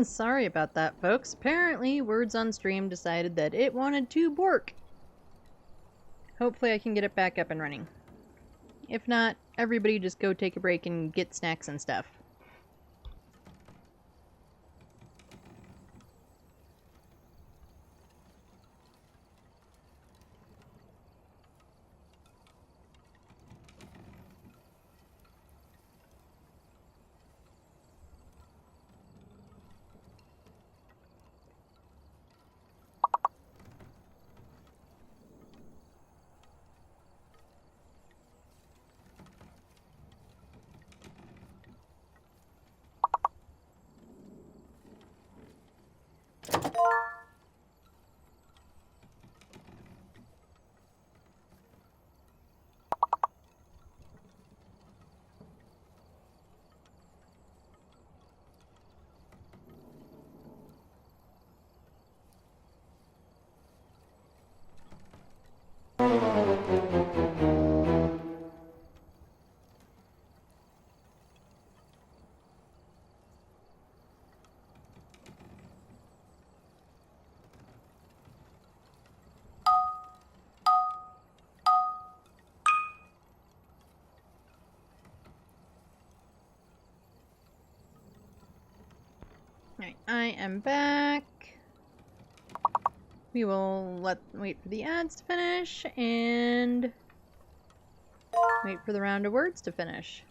Sorry about that, folks. Apparently, Words on Stream decided that it wanted to bork. Hopefully I can get it back up and running. If not, everybody just go take a break and get snacks and stuff. Alright, I am back. We will wait for the ads to finish and wait for the round of words to finish.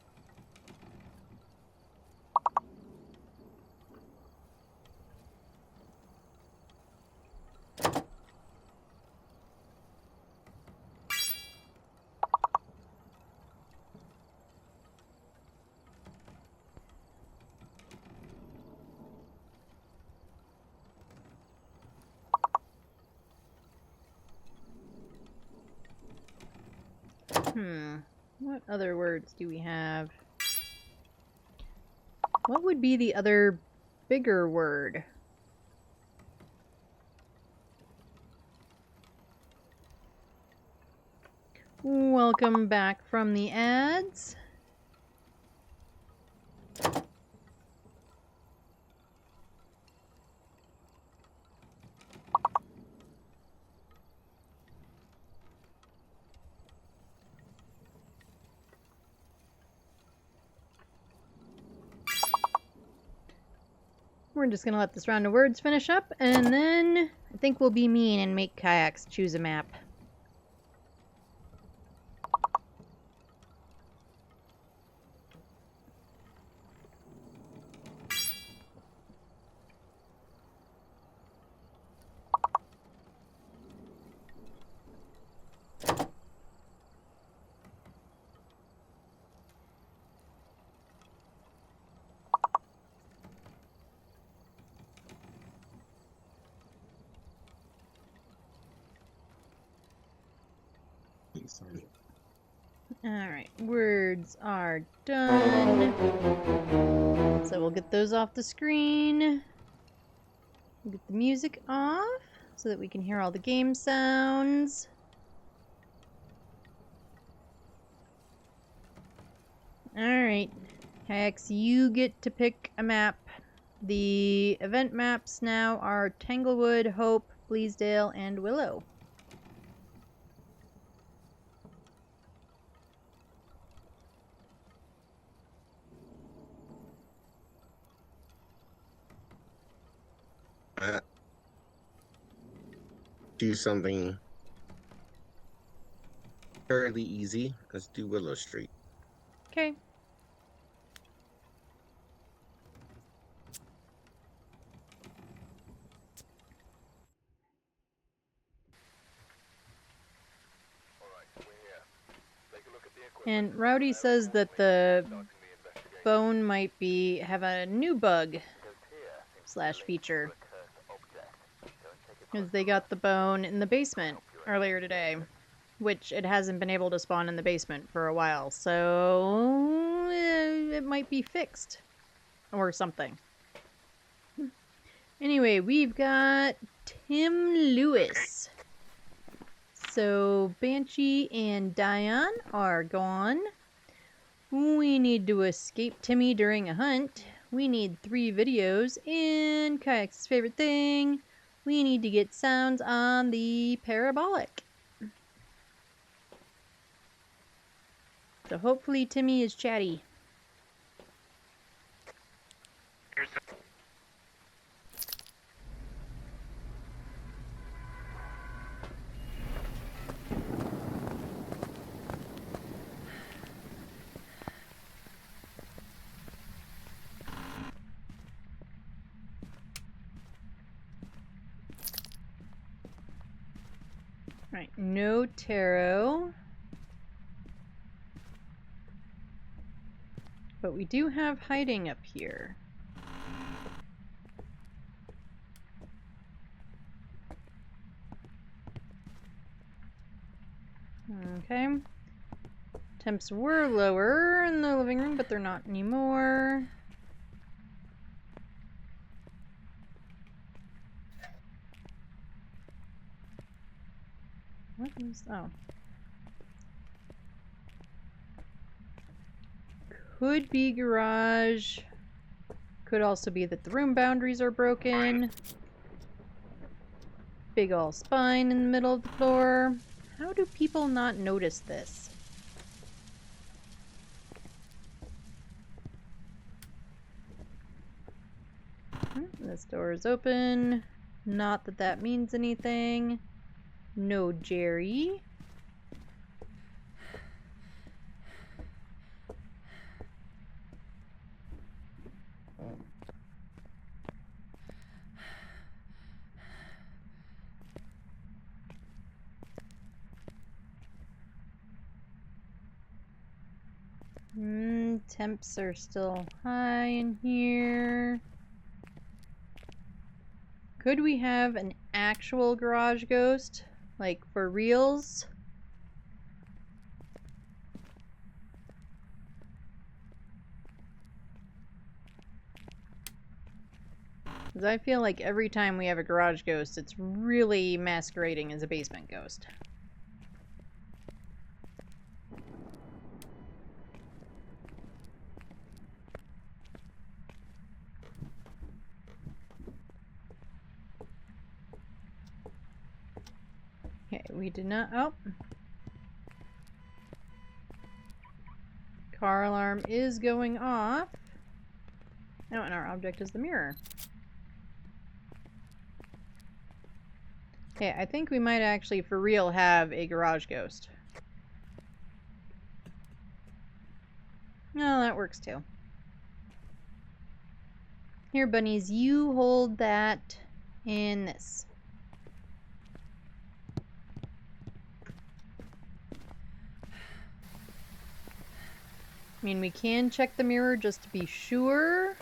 What other words do we have? What would be the other bigger word? Welcome back from the ads. We're just gonna let this round of words finish up, and then I think we'll be mean and make Kayaks choose a map. Sorry. Alright, words are done. So we'll get those off the screen. We'll get the music off so that we can hear all the game sounds. Alright, Kayaks, you get to pick a map. The event maps now are Tanglewood, Hope, Bleasdale, and Willow. Do something fairly easy. Let's do Willow Street. Okay. And Rowdy says that the phone might have a new bug / feature. Because they got the bone in the basement earlier today, which it hasn't been able to spawn in the basement for a while, so it might be fixed or something. Anyway, we've got Tim Lewis. So Banshee and Diane are gone. We need to escape Timmy during a hunt. We need 3 videos, and Kayak's favorite thing, we need to get sounds on the parabolic. So hopefully Timmy is chatty. Here's the Right, no tarot. But we do have hiding up here. Okay. Temps were lower in the living room, but they're not anymore. What is... Oh. Could be garage. Could also be that the room boundaries are broken. Big ol' spine in the middle of the floor. How do people not notice this? This door is open. Not that that means anything. No Jerry. Temps are still high in here. Could we have an actual garage ghost? Like, for reals? Because I feel like every time we have a garage ghost, it's really masquerading as a basement ghost. Okay, we did not... Oh. Car alarm is going off. Oh, and our object is the mirror. Okay, I think we might actually, for real, have a garage ghost. No, that works too. Here, bunnies, you hold that in this. I mean, we can check the mirror just to be sure,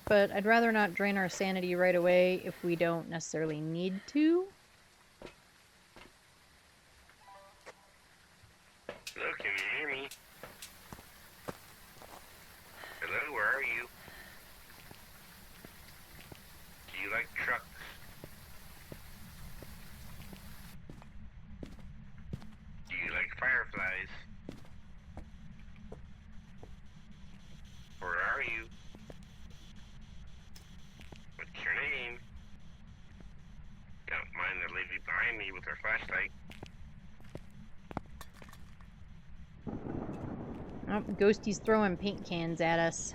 but I'd rather not drain our sanity right away if we don't necessarily need to. Hello, can you hear me? Hello, where are you? Do you like trucks? Do you like fireflies? Where are you? What's your name? Don't mind the lady behind me with her flashlight. Oh, Ghosty's throwing paint cans at us.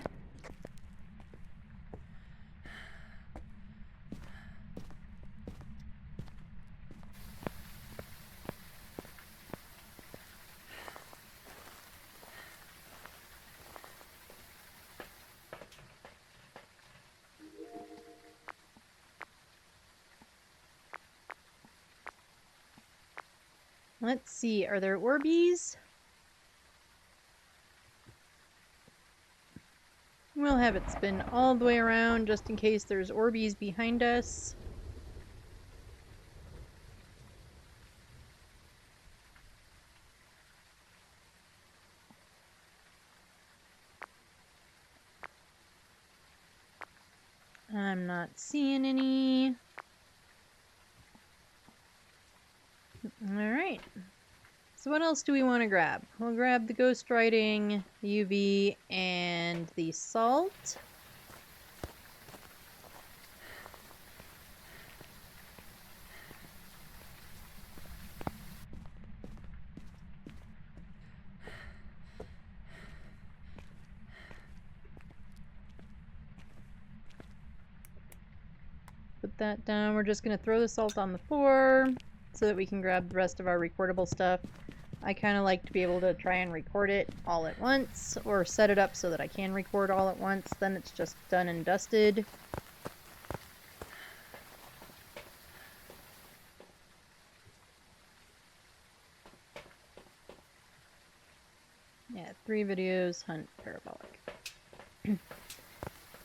Let's see, are there Orbeez? We'll have it spin all the way around just in case there's Orbeez behind us. I'm not seeing any. Alright. So what else do we want to grab? We'll grab the ghost writing, the UV, and the salt. Put that down. We're just going to throw the salt on the floor so that we can grab the rest of our recordable stuff. I kind of like to be able to try and record it all at once, or set it up so that I can record all at once. Then it's just done and dusted. Yeah, 3 videos, hunt parabolic.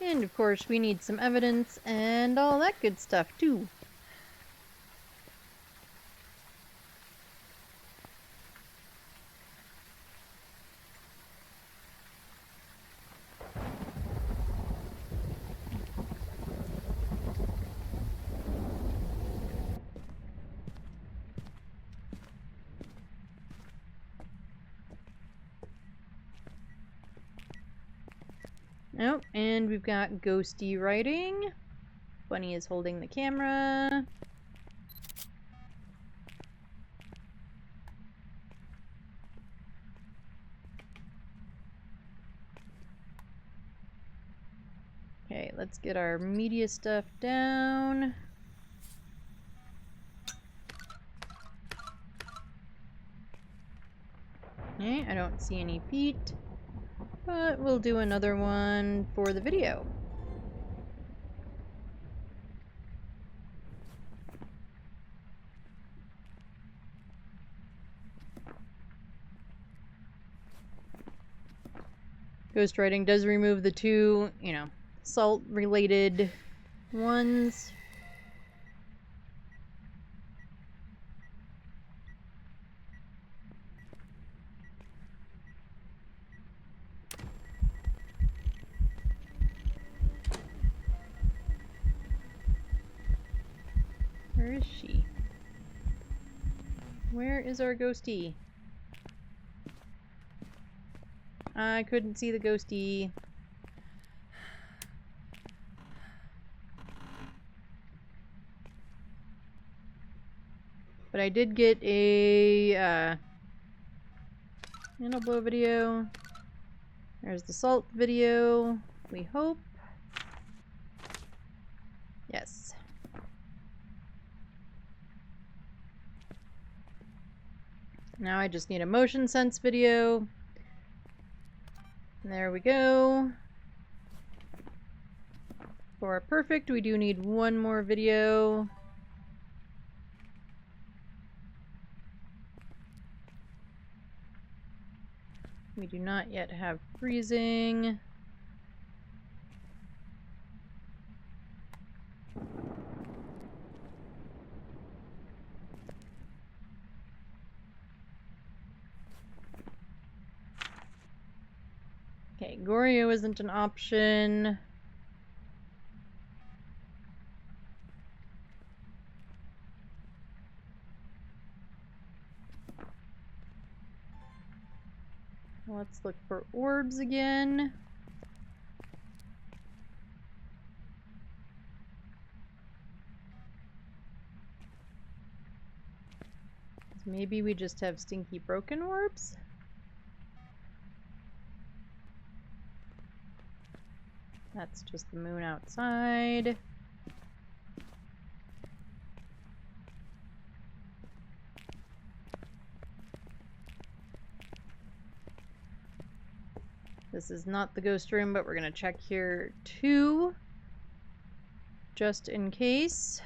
And of course we need some evidence and all that good stuff too. Oh, and we've got ghosty writing. Bunny is holding the camera. Okay, let's get our media stuff down. Okay, I don't see any feet, but we'll do another one for the video. Ghostwriting does remove the two, salt-related ones. Where is she? Where is our ghosty? I couldn't see the ghosty. But I did get a candle blow video. There's the salt video, we hope. Yes. Now I just need a motion sense video. And there we go. For perfect, we do need one more video. We do not yet have freezing. Okay, Goryo isn't an option. Let's look for orbs again. Maybe we just have stinky broken orbs? That's just the moon outside. This is not the ghost room, but we're gonna check here too, just in case.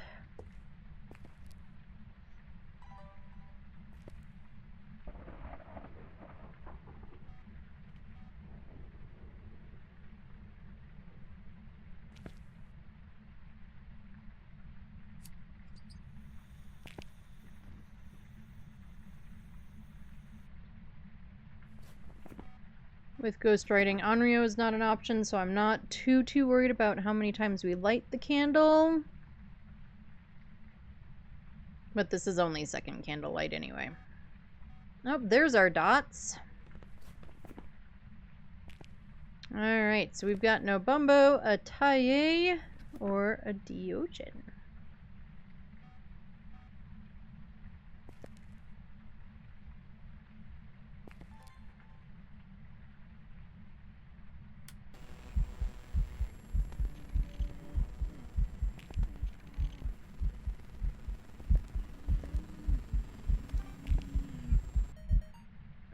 With ghostwriting, Onryo is not an option, so I'm not too worried about how many times we light the candle. But this is only second candlelight anyway. Oh, there's our dots. Alright, so we've got no Bumbo, a Taye, or a Diogen.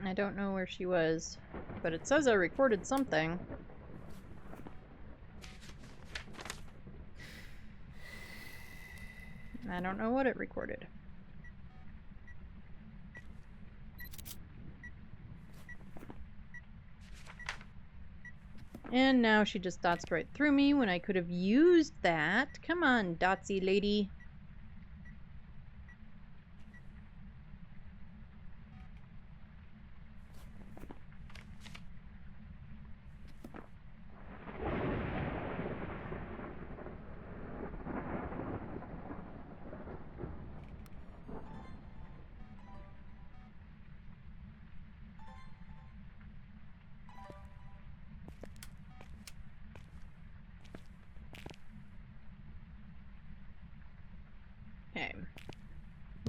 I don't know where she was, but it says I recorded something. I don't know what it recorded. And now she just dots right through me when I could have used that. Come on, dotsy lady.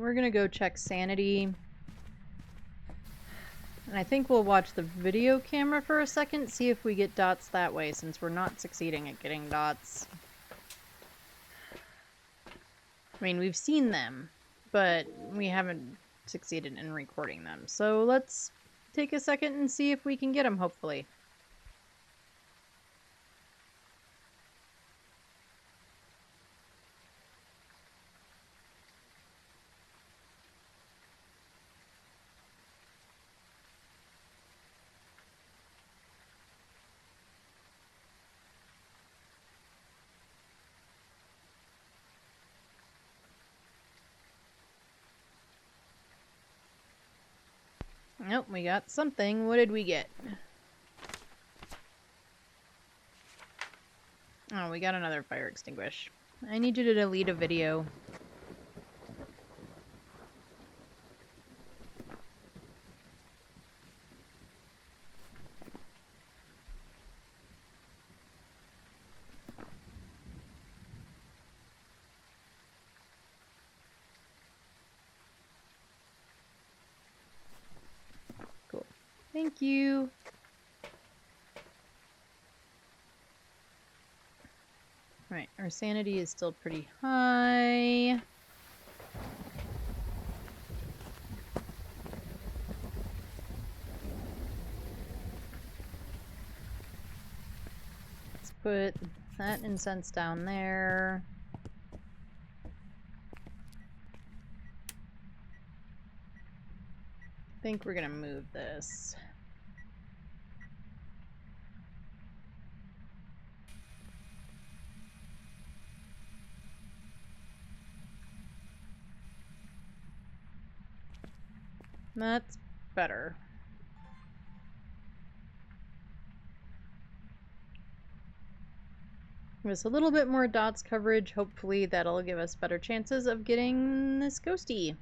we're gonna go check sanity. And I think we'll watch the video camera for a second, see if we get dots that way, since we're not succeeding at getting dots. I mean, we've seen them, but we haven't succeeded in recording them. So let's take a second and see if we can get them, hopefully. Nope, we got something. What did we get? Oh, we got another fire extinguish. I need you to delete a video. Cool. Thank you. Right, our sanity is still pretty high. Let's put that incense down there. I think we're gonna move this. That's better. Give us a little bit more dots coverage. Hopefully that'll give us better chances of getting this ghosty.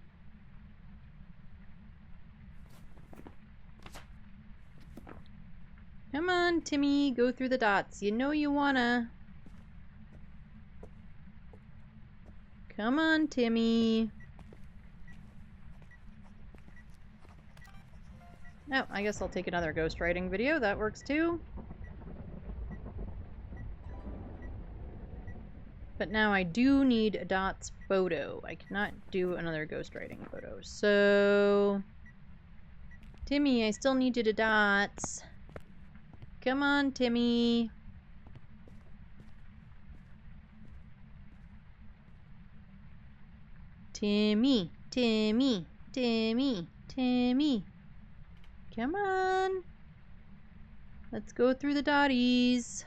Come on, Timmy, go through the dots. You know you wanna. Come on, Timmy. Oh, I guess I'll take another ghostwriting video. That works too. But now I do need a dots photo. I cannot do another ghostwriting photo. So, Timmy, I still need you to dots. Come on, Timmy. Timmy, Timmy, Timmy, Timmy. Come on. Let's go through the dotties.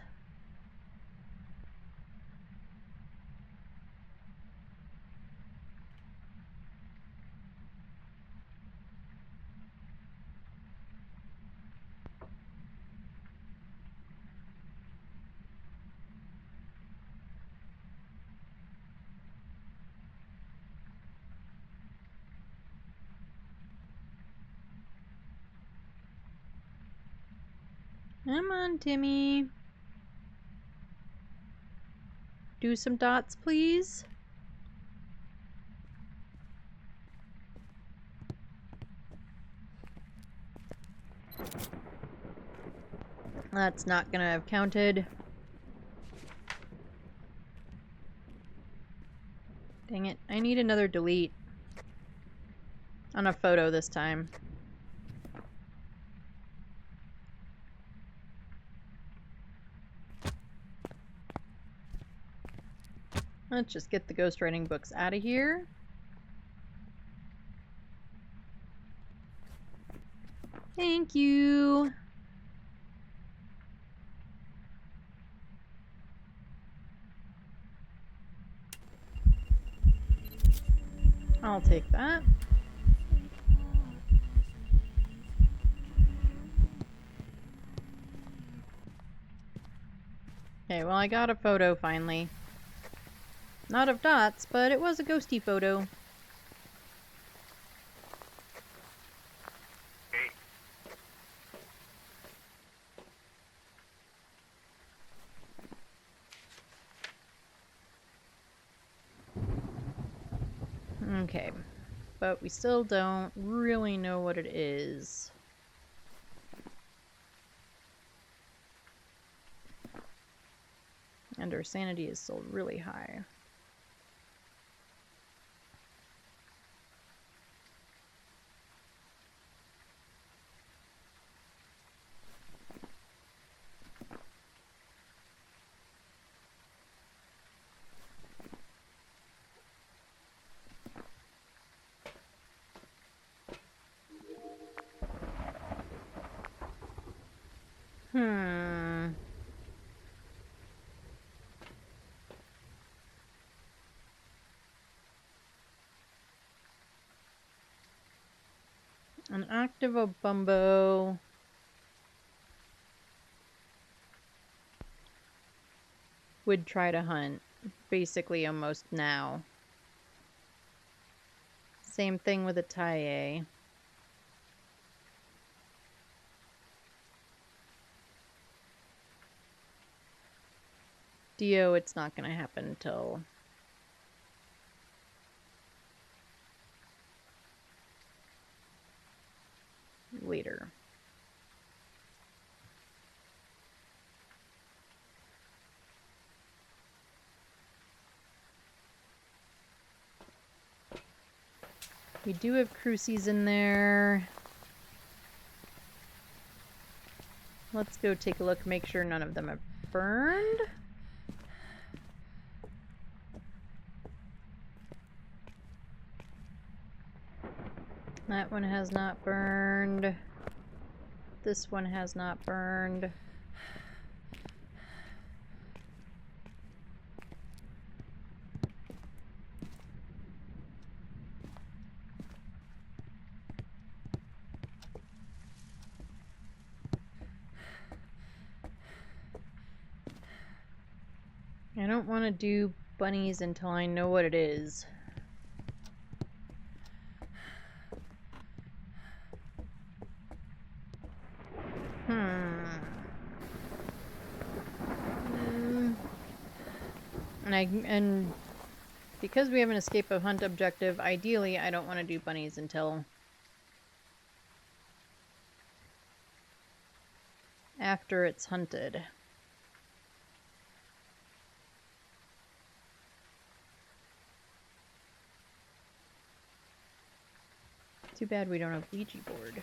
Come on, Timmy. Do some dots, please. That's not gonna have counted. Dang it. I need another delete. On a photo this time. Let's just get the ghostwriting books out of here. Thank you. I'll take that. Okay, well I got a photo finally. Not of dots, but it was a ghosty photo. Okay. but we still don't really know what it is. And our sanity is still really high. An active Obumbo. Would try to hunt, basically almost now. Same thing with a Taie. Dio, it's not going to happen until later. We do have crucies in there. Let's go take a look, make sure none of them have burned. That one has not burned. This one has not burned. I don't want to do bunnies until I know what it is. And because we have an escape of hunt objective, ideally I don't want to do bunnies until after it's hunted. Too bad we don't have Ouija board.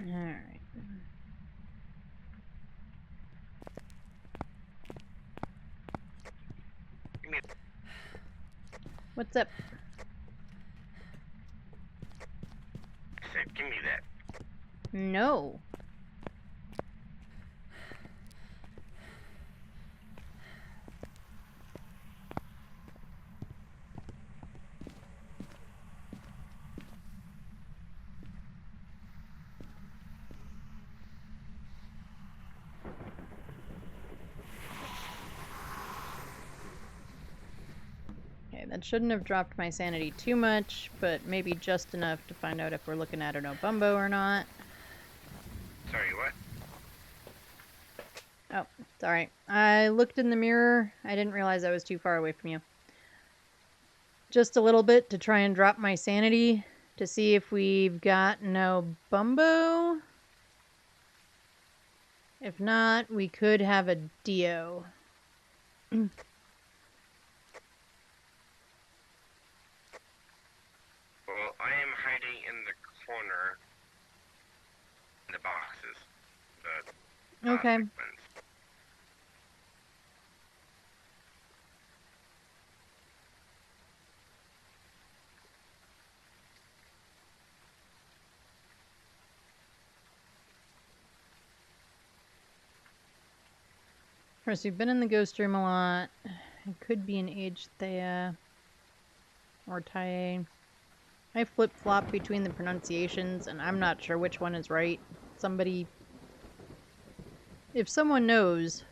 Alright. What's up? I said, give me that. No. Okay, that shouldn't have dropped my sanity too much, but maybe just enough to find out if we're looking at an Obumbo or not. Sorry, what? Oh, sorry. I looked in the mirror. I didn't realize I was too far away from you. Just a little bit to try and drop my sanity to see if we've got no Obumbo. If not, we could have a Dio. Well, I am hiding in the corner in the boxes. The Okay. plastic ones. Of course, we've been in the ghost room a lot. It could be an aged Thea or Taie. I flip-flop between the pronunciations, and I'm not sure which one is right. Somebody... If someone knows...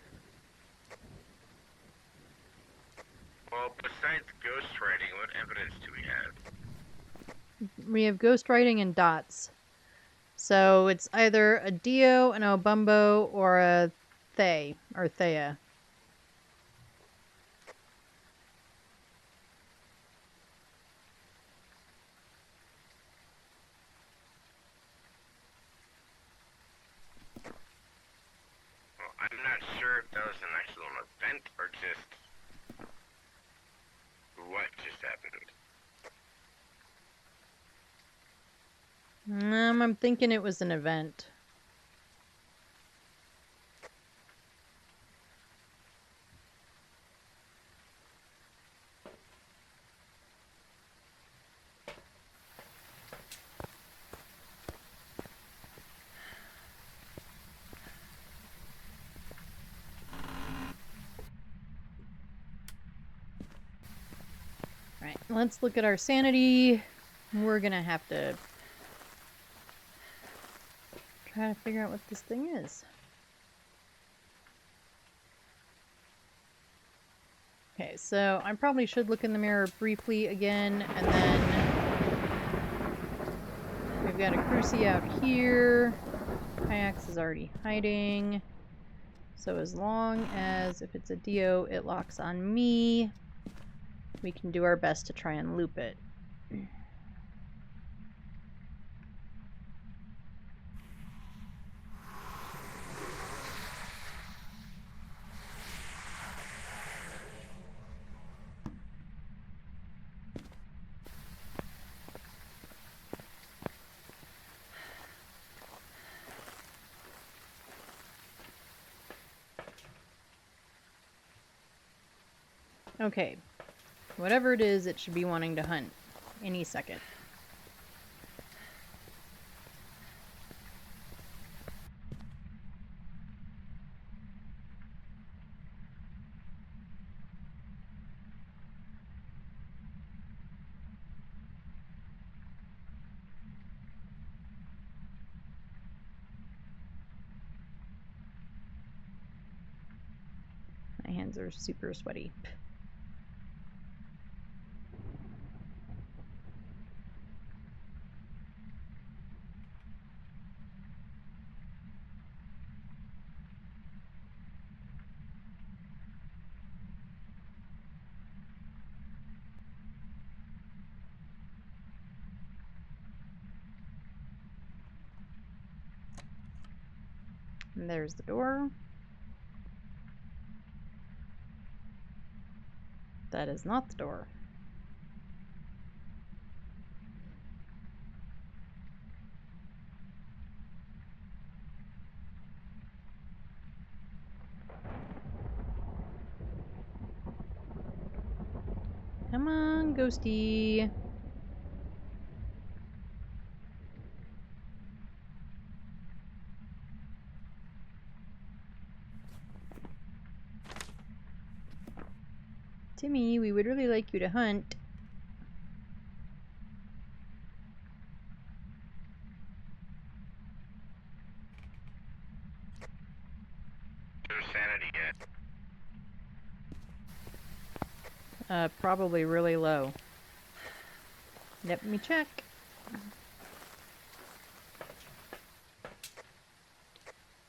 Well, besides ghostwriting, ghostwriting. What evidence do we have? We have ghostwriting and dots. So it's either a Dio, an Obumbo, or a Thay, or Thea. Well, I'm not sure if that was an actual event or just what just happened. I'm thinking it was an event. Alright, let's look at our sanity. We're gonna have to try to figure out what this thing is. Okay, so I probably should look in the mirror briefly again, and then we've got a Cruci out here. Kayaks is already hiding. So as long as, if it's a Dio, it locks on me, we can do our best to try and loop it. Okay, whatever it is, it should be wanting to hunt any second. My hands are super sweaty. And there's the door. That is not the door. Come on, ghosty. Timmy, we would really like you to hunt. No sanity yet. Probably really low. Let me check.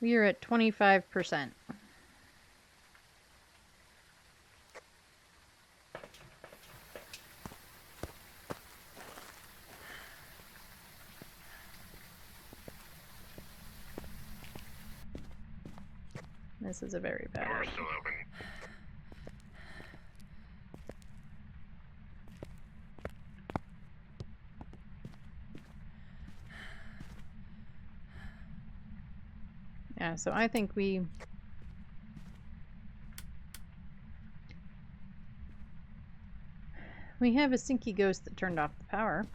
We are at 25%. This is a very bad Door's idea. still open. Yeah, so I think we have a sinky ghost that turned off the power.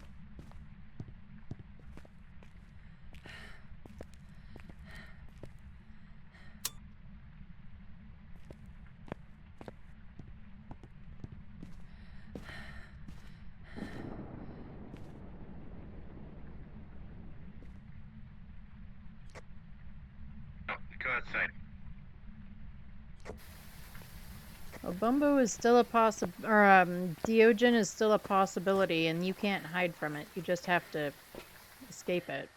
Oh, go outside. Bumbo is still a Diogen is still a possibility, and you can't hide from it. You just have to escape it.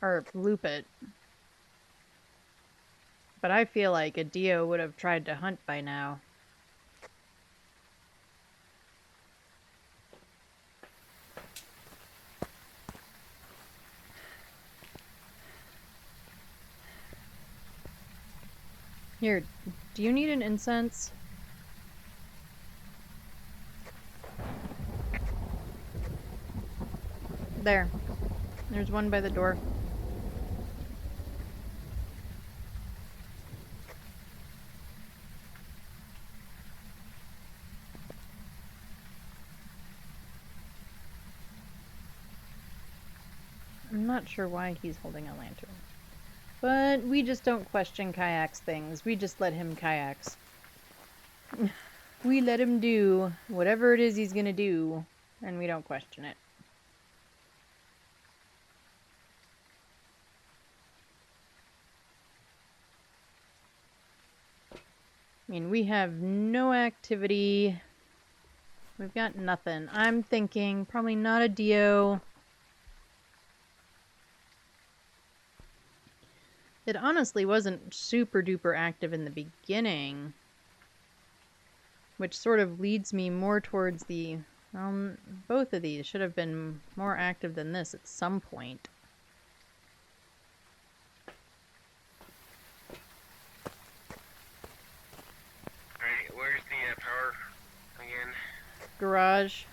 Or loop it. But I feel like a Dio would have tried to hunt by now. Here, do you need an incense? There. There's one by the door. I'm not sure why he's holding a lantern. But we just don't question Kayak's things. We just let him kayaks. We let him do whatever it is he's gonna do, and we don't question it. I mean, we have no activity. We've got nothing. I'm thinking probably not a Dio. It honestly wasn't super duper active in the beginning, which sort of leads me more towards the, both of these should have been more active than this at some point. Alright, where's the power again? Garage.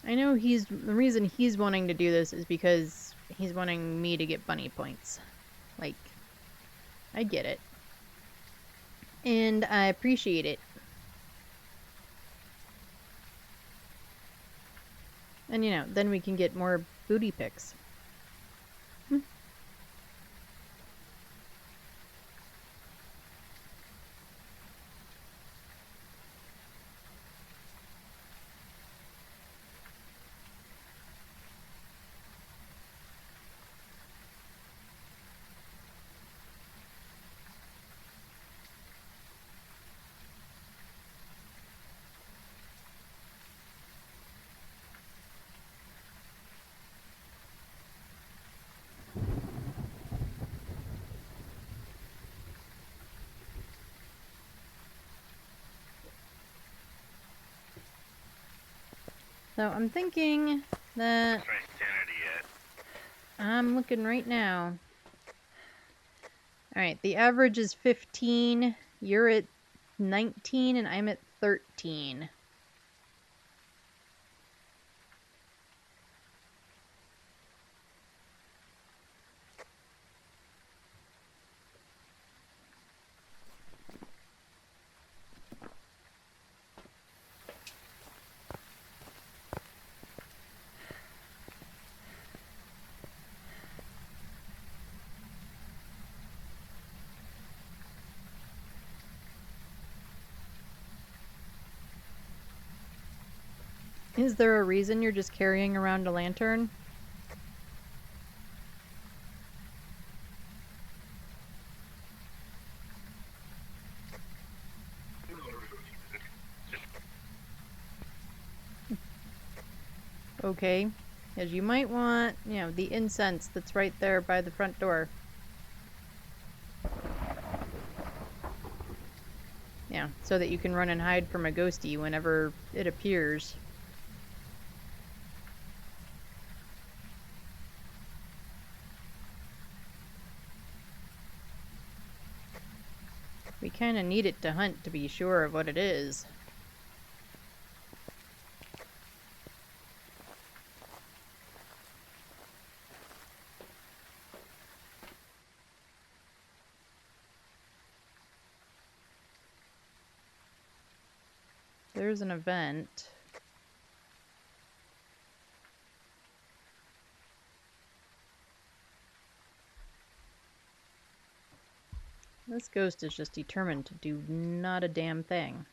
I know the reason he's wanting to do this is because he's wanting me to get bunny points. Like, I get it. And I appreciate it. And you know, then we can get more booty pics. So I'm thinking that What's my sanity at? I'm looking right now. Alright, the average is 15. You're at 19 and I'm at 13. Is there a reason you're just carrying around a lantern? Okay, because you might want, you know, the incense that's right there by the front door. Yeah, so that you can run and hide from a ghostie whenever it appears. We kind of need it to hunt to be sure of what it is. There's an event. This ghost is just determined to do not a damn thing.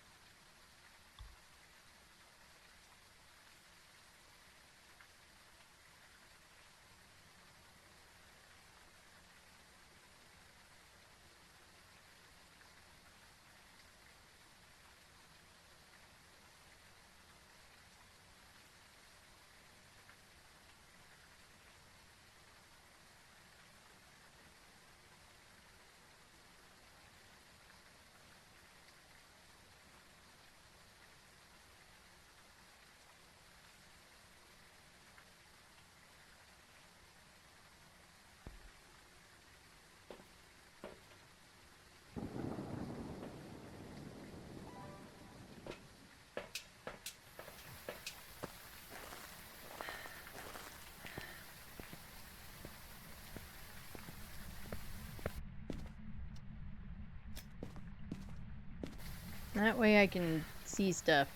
That way I can see stuff.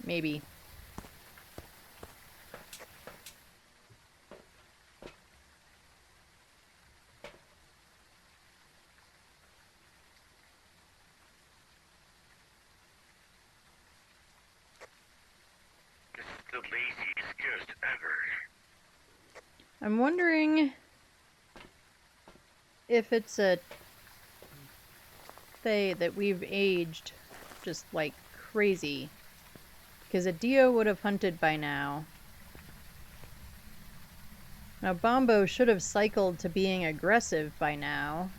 Maybe. This is the laziest ghost ever. I'm wondering if it's a Fae that we've aged just like crazy. Because a Dio would have hunted by now. Now Bombo should have cycled to being aggressive by now.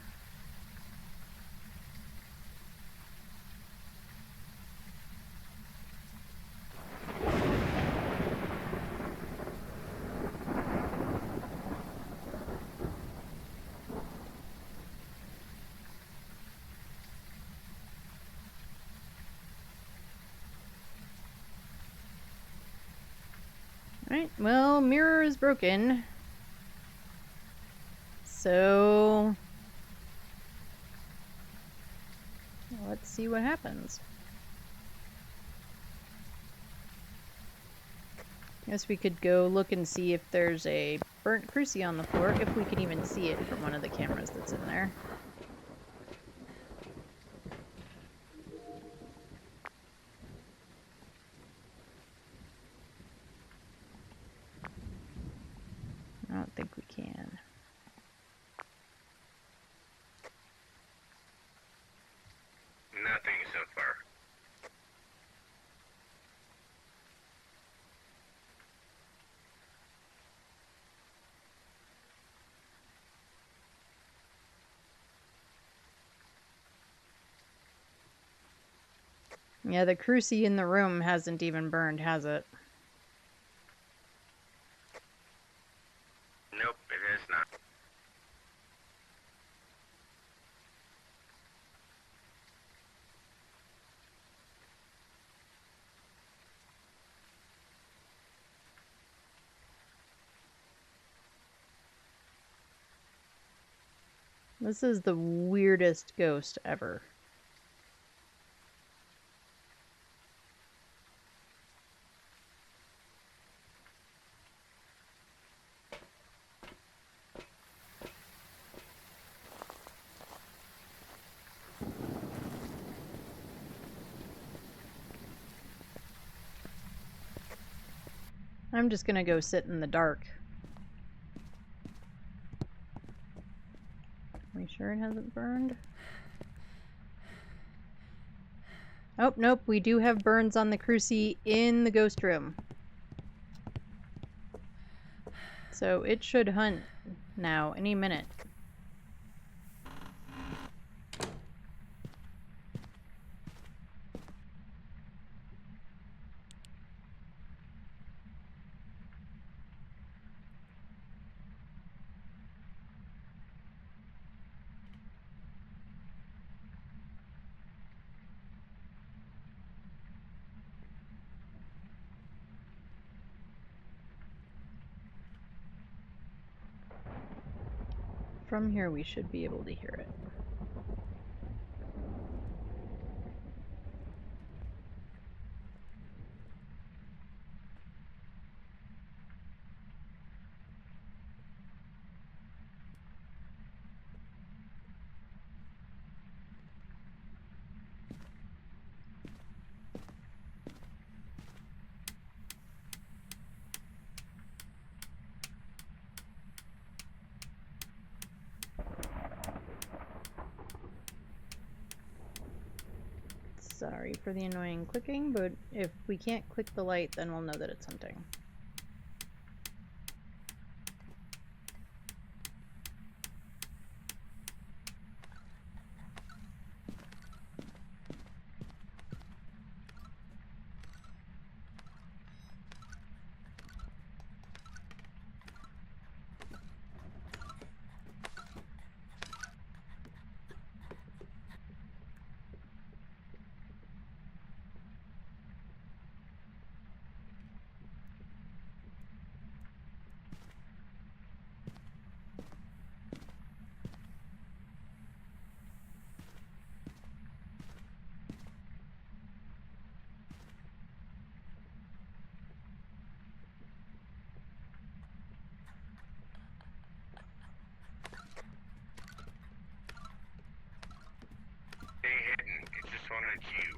Alright, well, mirror is broken. So let's see what happens. Guess we could go look and see if there's a burnt cruci on the floor, if we can even see it from one of the cameras that's in there. I don't think we can. Nothing so far. Yeah, the cruci in the room hasn't even burned, has it? Nope, it is not. This is the weirdest ghost ever. I'm just gonna go sit in the dark. Are we sure it hasn't burned? Oh, nope, we do have burns on the cruci in the ghost room. So it should hunt now, any minute. From here we should be able to hear it. Sorry for the annoying clicking, but if we can't click the light, then we'll know that it's hunting. at you.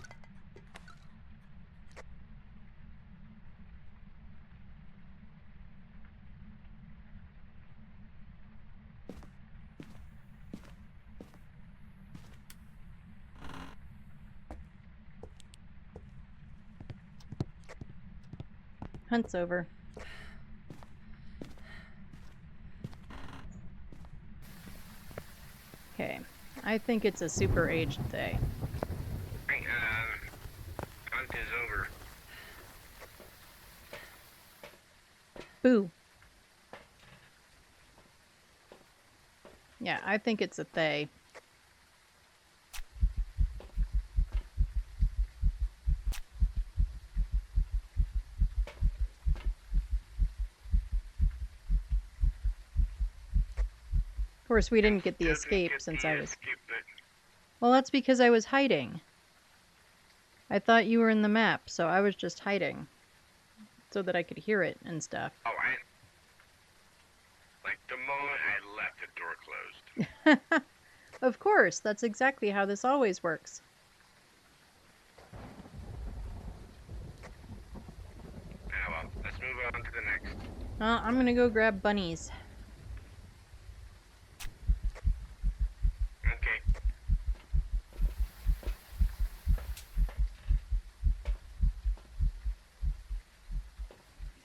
Hunt's over. Okay. I think it's a super aged day. Hey, hunt is over. Boo. Yeah, I think it's a they. Of course, we didn't get the Doesn't escape get since the I was... escape, but Well, that's because I was hiding. I thought you were in the map, so I was just hiding. So that I could hear it and stuff. oh, like the moment I left, the door closed. Of course, that's exactly how this always works. Ah, well, let's move on to the next. Well, I'm gonna go grab bunnies. Okay.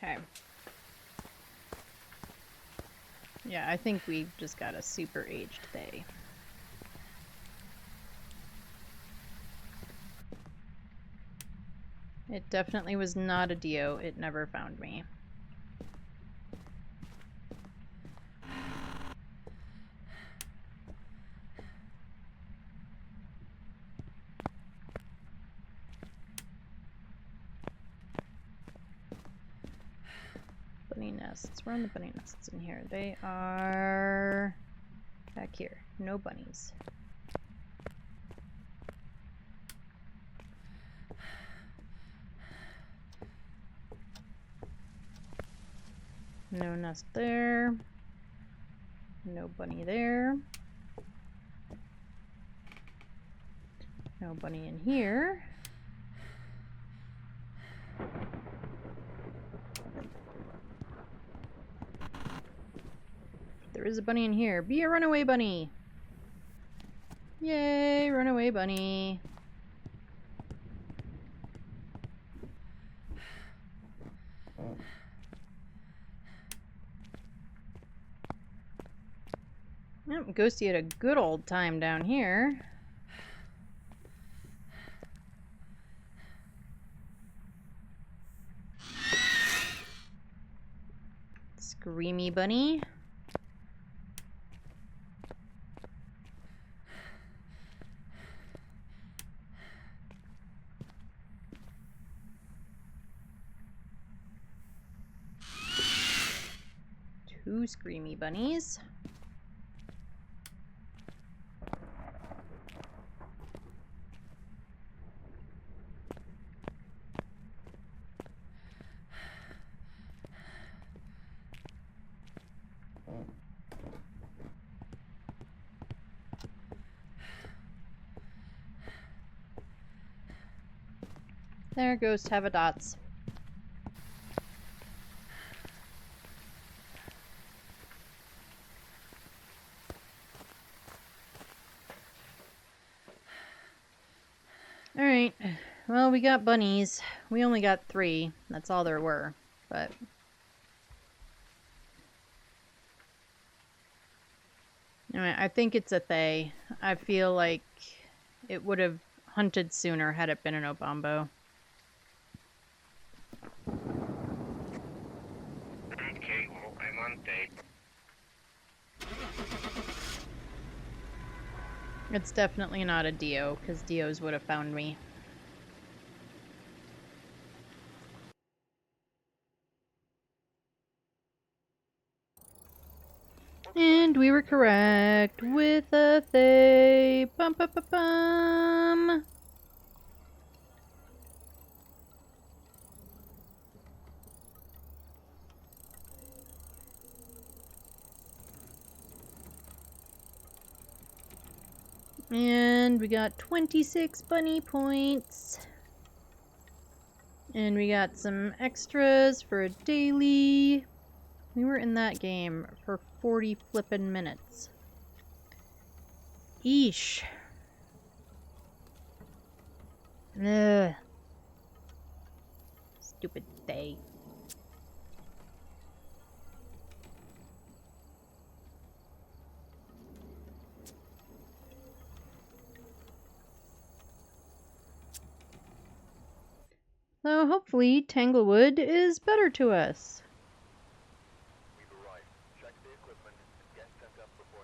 Okay. Yeah, I think we just got a super aged they. It definitely was not a Dio. It never found me. Bunny nests. Where are the bunny nests in here? They are back here. No bunnies. No nest there. No bunny there. No bunny in here. There is a bunny in here. Be a runaway bunny! Yay, runaway bunny. Yep, Ghosty had a good old time down here. Screamy bunny. Two screamy bunnies. There goes Tavadots. Alright, well, we got bunnies. We only got 3. That's all there were, but... Anyway, I think it's a they. I feel like it would have hunted sooner had it been an Obombo. Okay, well, I'm on day. It's definitely not a Dio, because Dios would have found me. And we were correct with a they. Bum bum bum bum. And And we got 26 bunny points. And we got some extras for a daily. We were in that game for 40 flippin' minutes. Eesh. Ugh. Stupid day. So hopefully Tanglewood is better to us. We've arrived. Check the equipment and get set up before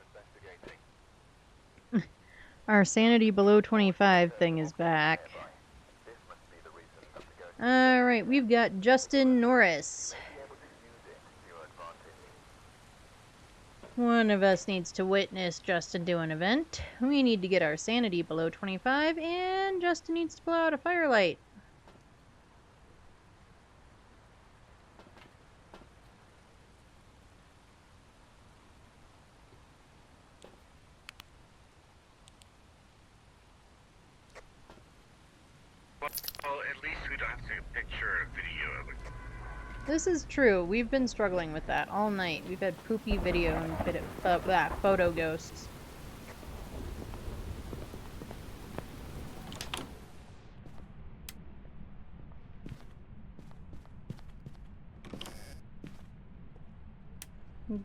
investigating. Our sanity below 25 thing is back. This must be the reason that the ghost Alright, we've got Justin Norris. be able to use it to your advantage. One of us needs to witness Justin do an event. We need to get our sanity below 25, and Justin needs to blow out a firelight. Well, at least we don't have to take a picture or a video of it. This is true. We've been struggling with that all night. We've had poopy video and photo ghosts.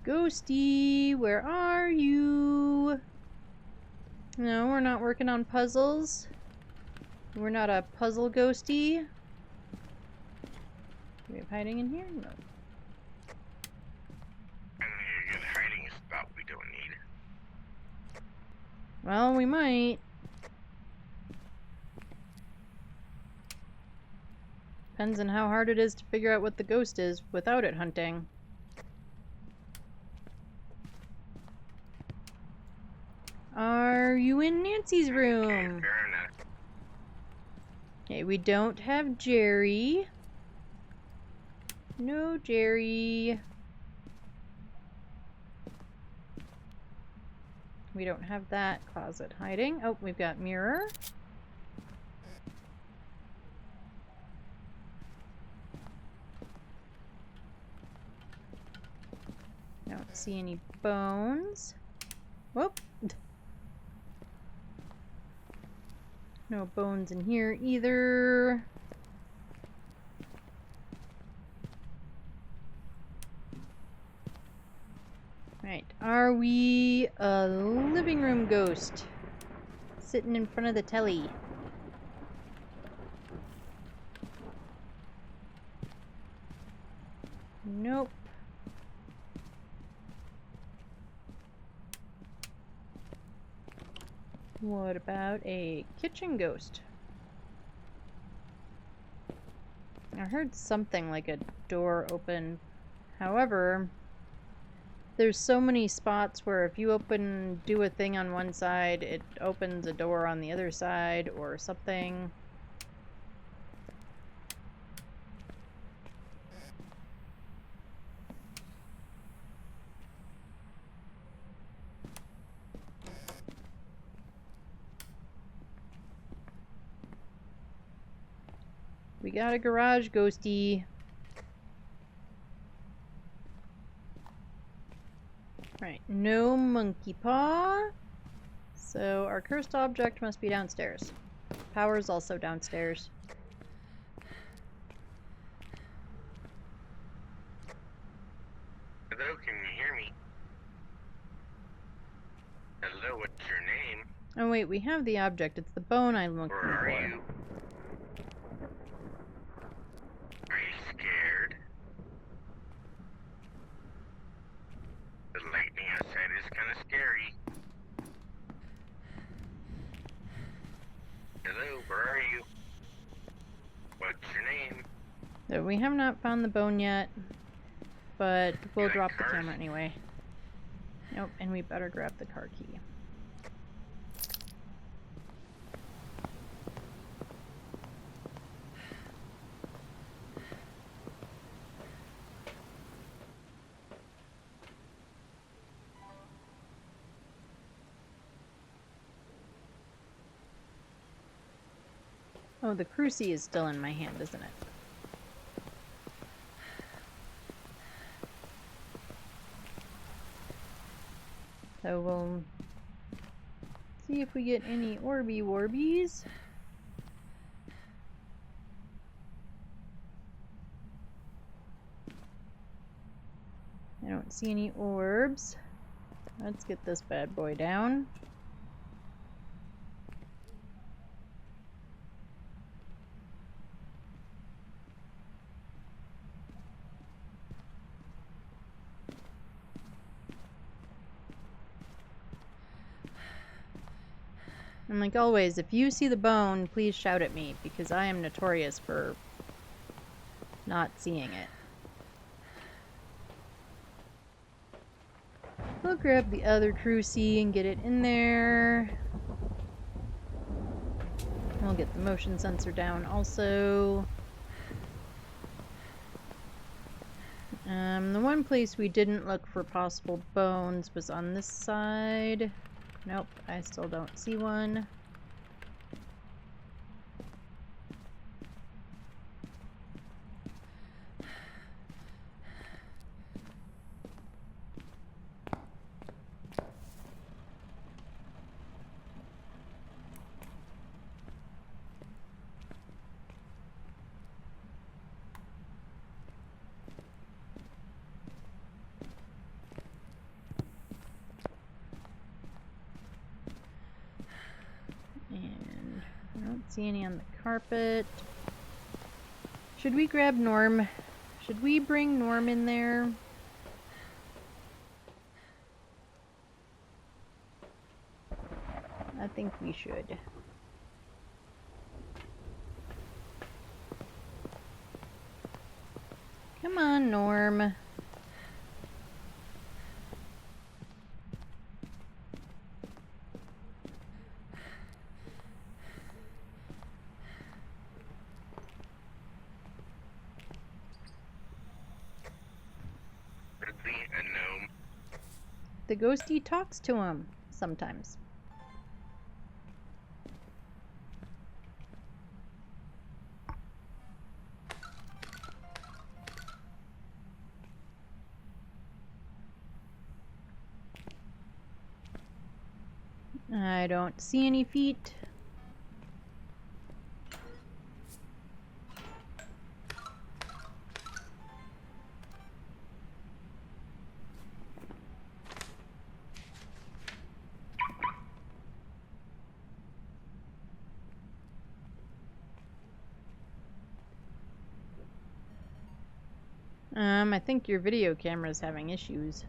Ghosty, where are you? No, we're not working on puzzles. We're not a puzzle ghosty. Do we have hiding in here? No. And you're hiding a spot we don't need. Well, we might. Depends on how hard it is to figure out what the ghost is without it hunting. Are you in Nancy's room? Okay, fair enough. Okay, we don't have Jerry. No Jerry. We don't have that closet hiding. Oh, we've got mirror. Don't see any bones. Whoop. No bones in here either. Right, are we a living room ghost? Sitting in front of the telly. Nope. What about a kitchen ghost? I heard something like a door open. However, there's so many spots where if you do a thing on one side, it opens a door on the other side or something. We got a garage ghosty. Right, no monkey paw. So our cursed object must be downstairs. Power's also downstairs. Hello, can you hear me? Hello, what's your name? Oh wait, we have the object. It's the bone I'm looking Where are for. you? Are you scared? The lightning outside is kind of scary. Hello, where are you? What's your name? So we have not found the bone yet, but we'll like drop the cars? camera anyway. Nope, and we better grab the car key. Oh, the crucie is still in my hand, isn't it? So we'll see if we get any Orby Warbies. I don't see any orbs. Let's get this bad boy down. And like always, if you see the bone, please shout at me, because I am notorious for not seeing it. We'll grab the other crucie and get it in there. We'll get the motion sensor down also. The one place we didn't look for possible bones was on this side. Nope, I still don't see one. And I don't see any on the carpet. Should we grab Norm? Should we bring Norm in there? I think we should. Come on, Norm. A gnome. The ghosty talks to him sometimes. I don't see any feet. I think your video camera is having issues.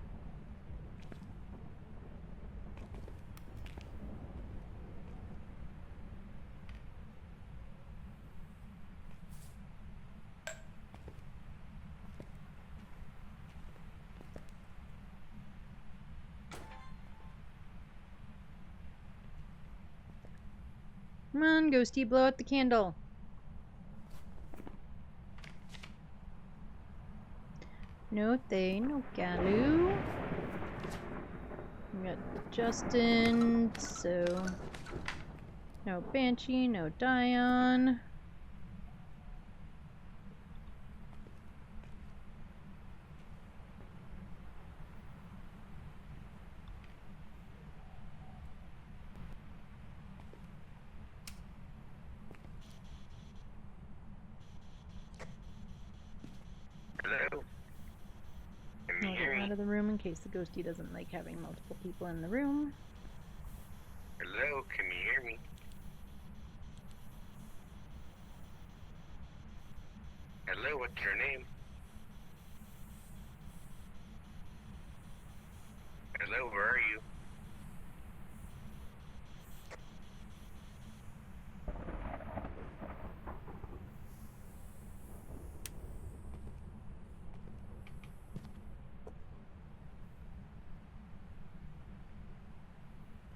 Come on, Ghosty, blow out the candle. No they, no Galu. We got Justin, so no Banshee, no Dion. Hello? Can you I'll hear get me? out of the room in case the ghosty doesn't like having multiple people in the room. Hello? Can you hear me? Hello? What's your name? Hello? Where are you?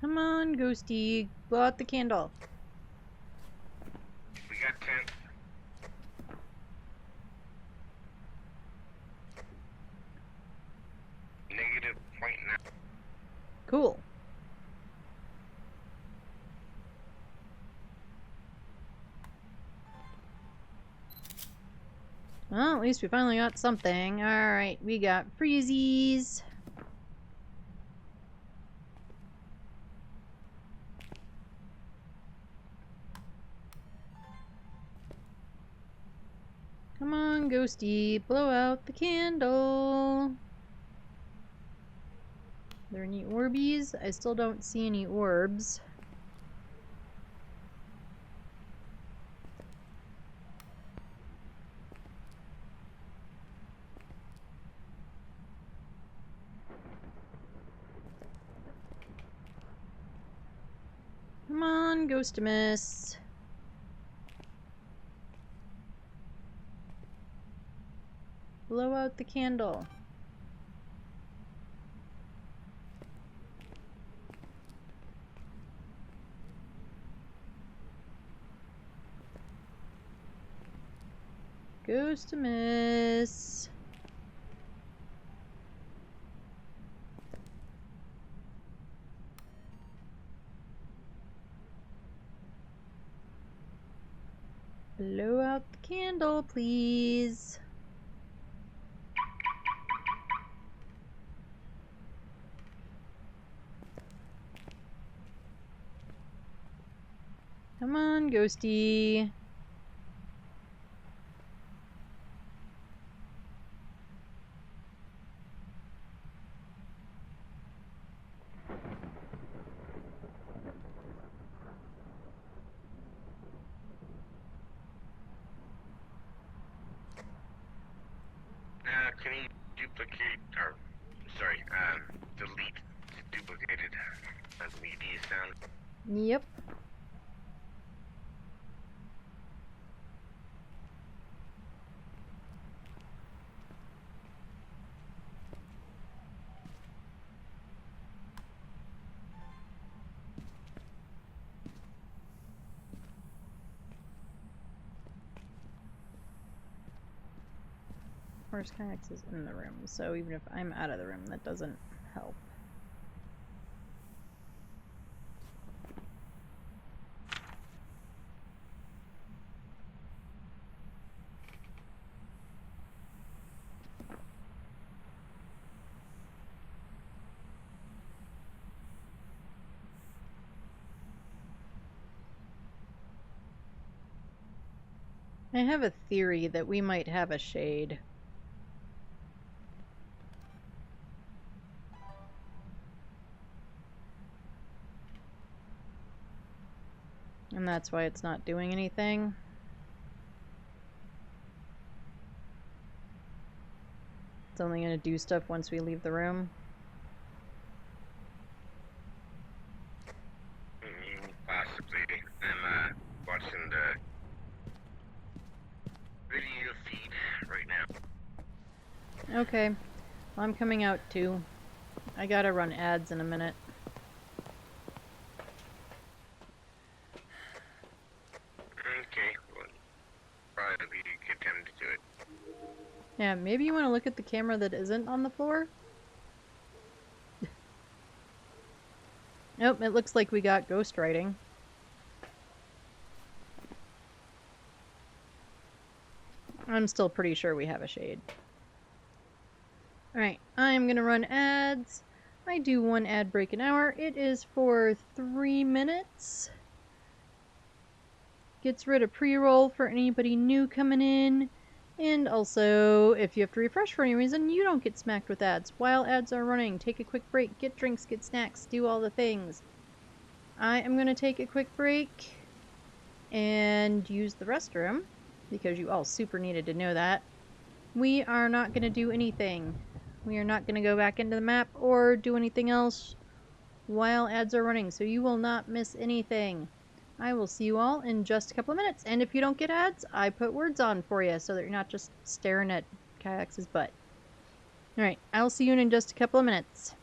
Come on, Ghosty, blow out the candle. We got 10. Negative point now. Cool. Well, at least we finally got something. Alright, we got freezies. Come on, Ghosty, blow out the candle. Are there any Orbeez? I still don't see any orbs. Come on, Ghostimus. Blow out the candle. Ghostimus. Blow out the candle, please. Come on, Ghosty. Can you duplicate, or, sorry, delete the duplicated media sound? Yep. Of course, Kayaks is in the room, so even if I'm out of the room, that doesn't help. I have a theory that we might have a shade. And that's why it's not doing anything. It's only going to do stuff once we leave the room. Possibly. I'm watching the video feed right now. Okay. Well, I'm coming out too. I gotta run ads in a minute. Okay, well, probably be a good time to do it. Yeah, maybe you want to look at the camera that isn't on the floor? Nope, it looks like we got ghost writing. I'm still pretty sure we have a shade. Alright, I'm gonna run ads. I do one ad break an hour. It is for 3 minutes. Gets rid of pre-roll for anybody new coming in. And also, if you have to refresh for any reason, you don't get smacked with ads. While ads are running, take a quick break, get drinks, get snacks, do all the things. I am going to take a quick break and use the restroom, because you all super needed to know that. We are not going to do anything. We are not going to go back into the map or do anything else while ads are running, so you will not miss anything. I will see you all in just a couple of minutes, and if you don't get ads, I put words on for you so that you're not just staring at Kayaks' butt. Alright, I'll see you in just a couple of minutes.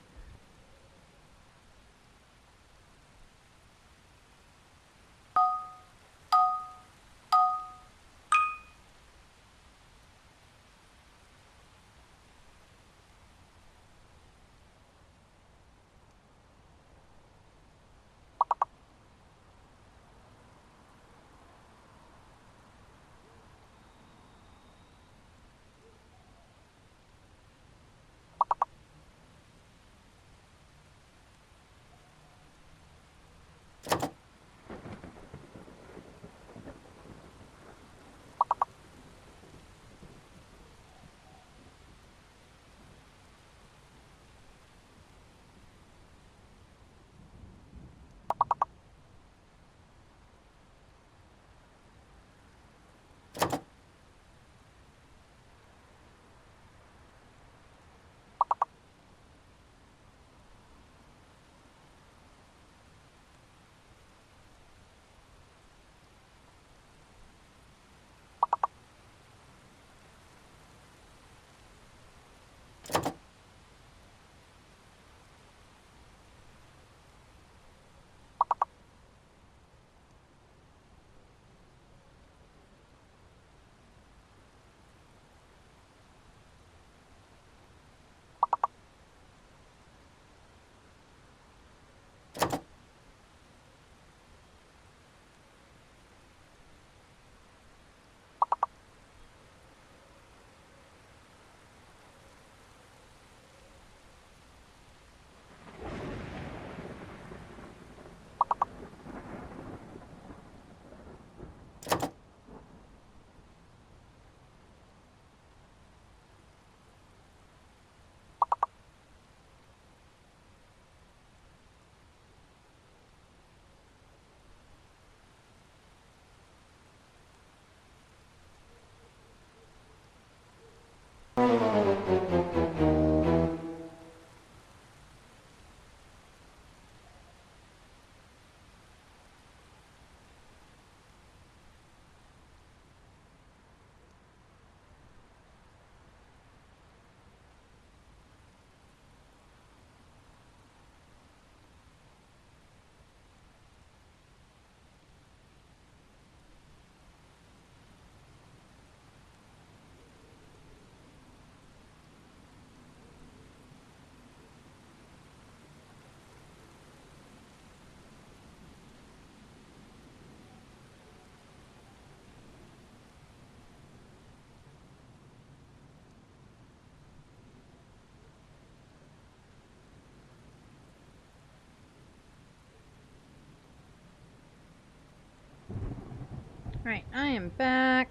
Alright, I am back.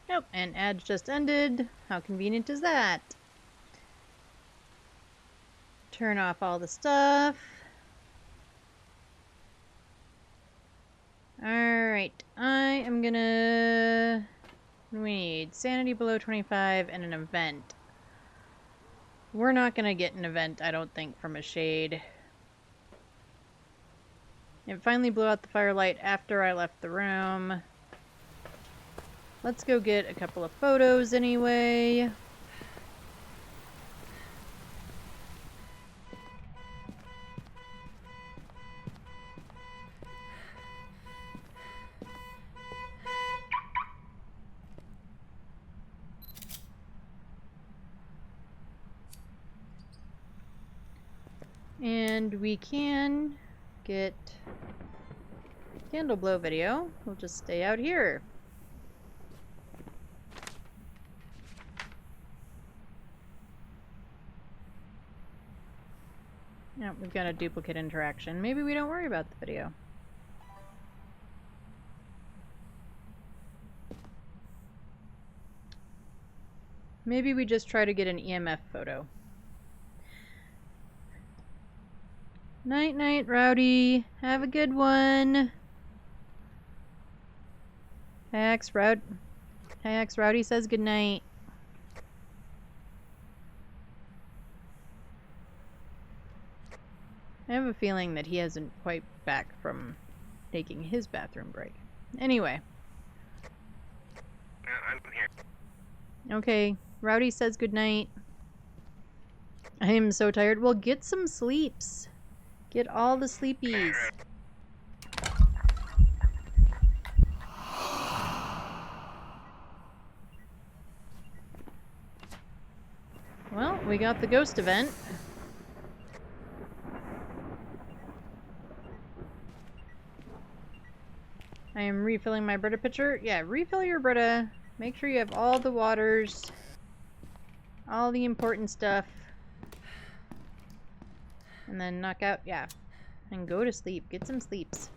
Nope, and ads just ended. How convenient is that? Turn off all the stuff. Alright, I am gonna... What do we need? Sanity below 25 and an event. We're not gonna get an event, I don't think, from a shade. It finally blew out the firelight after I left the room. Let's go get a couple of photos anyway. And we can get candle blow video. We'll just stay out here. Now we've got a duplicate interaction. Maybe we don't worry about the video. Maybe we just try to get an EMF photo. Night night, Rowdy. Have a good one. Hax, Rowdy says good night. I have a feeling that he isn't quite back from taking his bathroom break. Anyway. I'm here. Okay, Rowdy says good night. I am so tired. Well, get some sleeps. Get all the sleepies. Well, we got the ghost event. I am refilling my Brita pitcher. Yeah, refill your Brita. Make sure you have all the waters. All the important stuff. And then knock out, yeah. And go to sleep. Get some sleeps.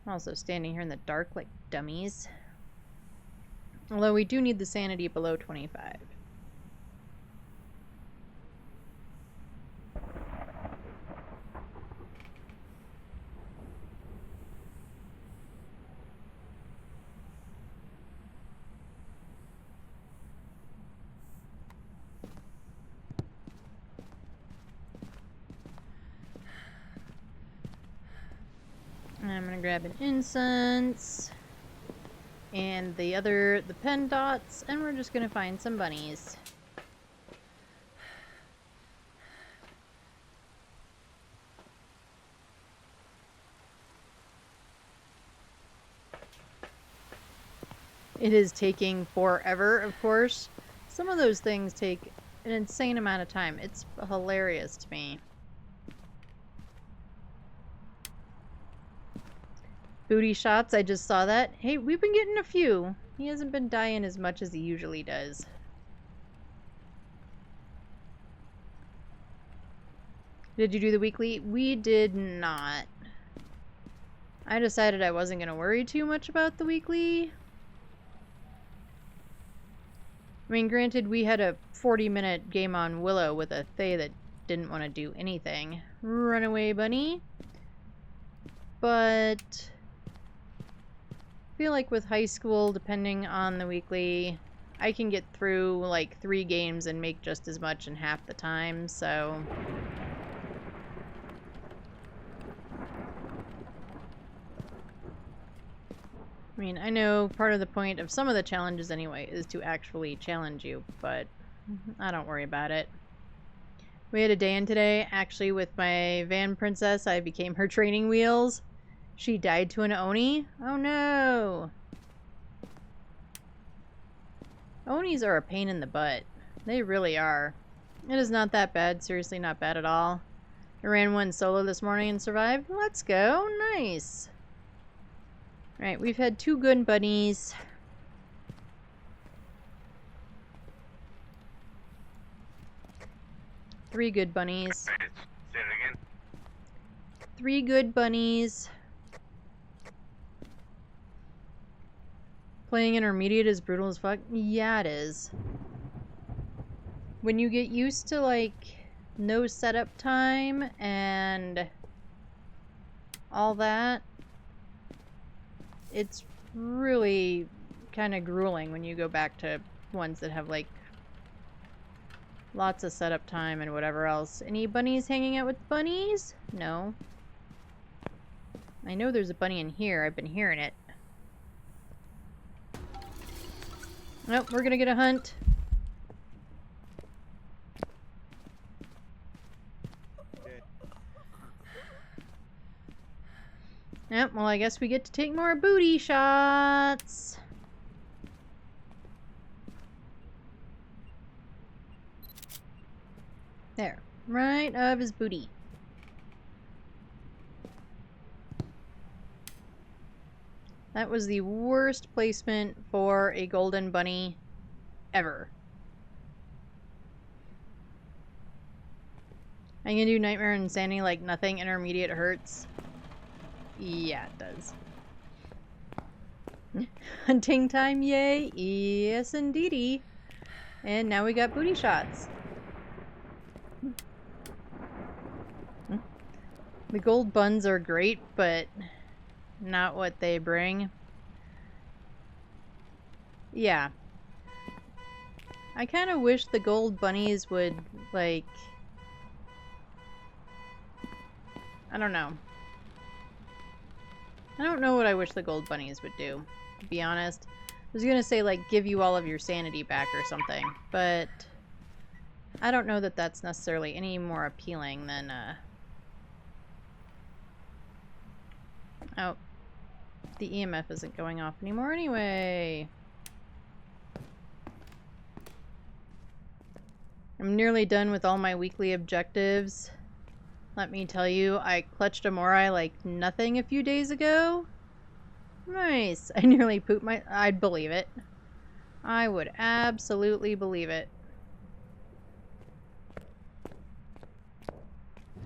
Also standing here in the dark like dummies. Although we do need the sanity below 25. I'm gonna grab an incense and the pen dots, and we're just gonna find some bunnies. It is taking forever, of course. Some of those things take an insane amount of time. It's hilarious to me. Booty shots, I just saw that. Hey, we've been getting a few. He hasn't been dying as much as he usually does. Did you do the weekly? We did not. I decided I wasn't going to worry too much about the weekly. I mean, granted, we had a 40-minute game on Willow with a Fae that didn't want to do anything. Runaway bunny. But I feel like with high school, depending on the weekly, I can get through like 3 games and make just as much in half the time, so... I mean, I know part of the point of some of the challenges anyway is to actually challenge you, but I don't worry about it. We had a day in today, actually, with my van princess. I became her training wheels. She died to an Oni? Oh no! Onis are a pain in the butt. They really are. It is not that bad. Seriously, not bad at all. I ran one solo this morning and survived. Let's go. Nice. Right, we've had 2 good bunnies. 3 good bunnies. Say it again. 3 good bunnies. Playing intermediate is brutal as fuck. Yeah, it is. When you get used to, like, no setup time and all that, it's really kind of grueling when you go back to ones that have, like, lots of setup time and whatever else. Any bunnies hanging out with bunnies? No. I know there's a bunny in here. I've been hearing it. Nope, we're gonna get a hunt. Okay. Yep, well, I guess we get to take more booty shots. There. Right of his booty. That was the worst placement for a golden bunny ever. I'm gonna do Nightmare and Insanity like nothing. Intermediate hurts. Yeah, it does. Hunting time, yay! Yes, indeedy. And now we got booty shots. The gold buns are great, but not what they bring. Yeah. I kind of wish the gold bunnies would, like... I don't know. I don't know what I wish the gold bunnies would do, to be honest. I was gonna say, like, give you all of your sanity back or something, but... I don't know that that's necessarily any more appealing than, Oh. The EMF isn't going off anymore anyway. I'm nearly done with all my weekly objectives. Let me tell you, I clutched a Morai like nothing a few days ago. Nice. I nearly pooped my... I'd believe it. I would absolutely believe it.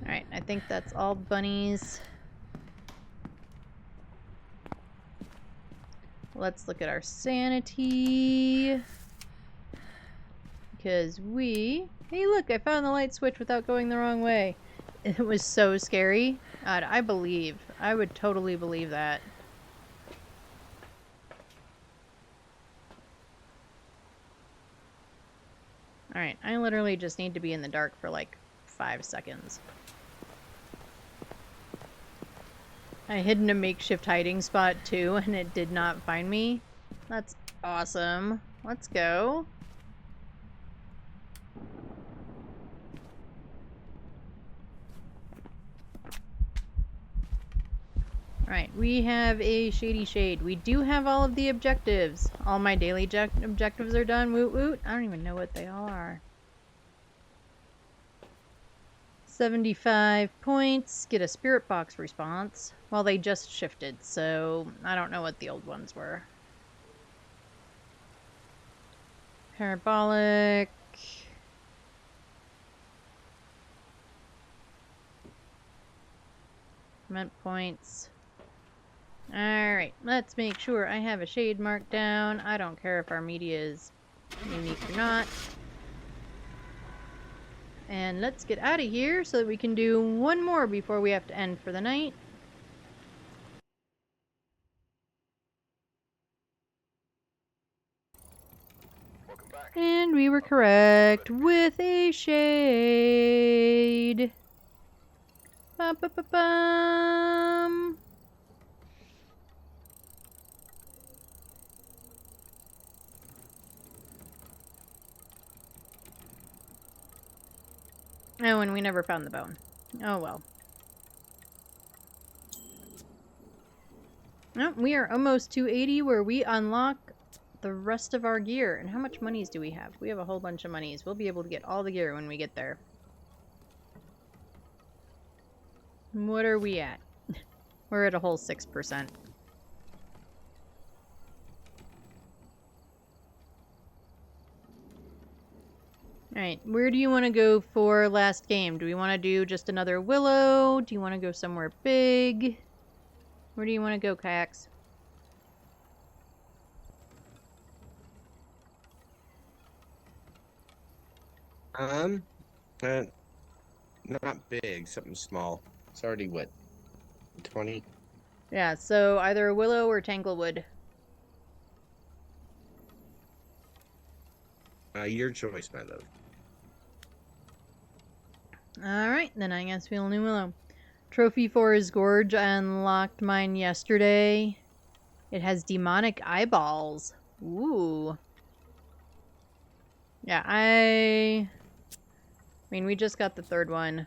Alright, I think that's all bunnies. Let's look at our sanity. Because we... Hey look, I found the light switch without going the wrong way. It was so scary. God, I believe. I would totally believe that. Alright, I literally just need to be in the dark for like 5 seconds. I hid in a makeshift hiding spot too, and it did not find me. That's awesome. Let's go. Alright, we have a shady shade. We do have all of the objectives. All my daily objectives are done. Woot woot. I don't even know what they all are. 75 points. Get a spirit box response. Well, they just shifted, so I don't know what the old ones were. Parabolic. Meant points. Alright, let's make sure I have a shade marked down. I don't care if our media is unique or not. And let's get out of here so that we can do one more before we have to end for the night. Welcome back. And we were correct with a shade. Ba-ba-ba-bum. Oh, and we never found the bone. Oh well. Oh, we are almost 280 where we unlock the rest of our gear. And how much monies do we have? We have a whole bunch of monies. We'll be able to get all the gear when we get there. What are we at? We're at a whole 6%. Alright, where do you want to go for last game? Do we want to do just another willow? Do you want to go somewhere big? Where do you want to go, Kayaks? Uh, not big, something small. It's already what, 20? Yeah, so either a willow or tanglewood. Your choice, my love. Alright, then I guess we'll do willow. Trophy for his gorge. I unlocked mine yesterday. It has demonic eyeballs. Ooh. Yeah, I mean, we just got the third one.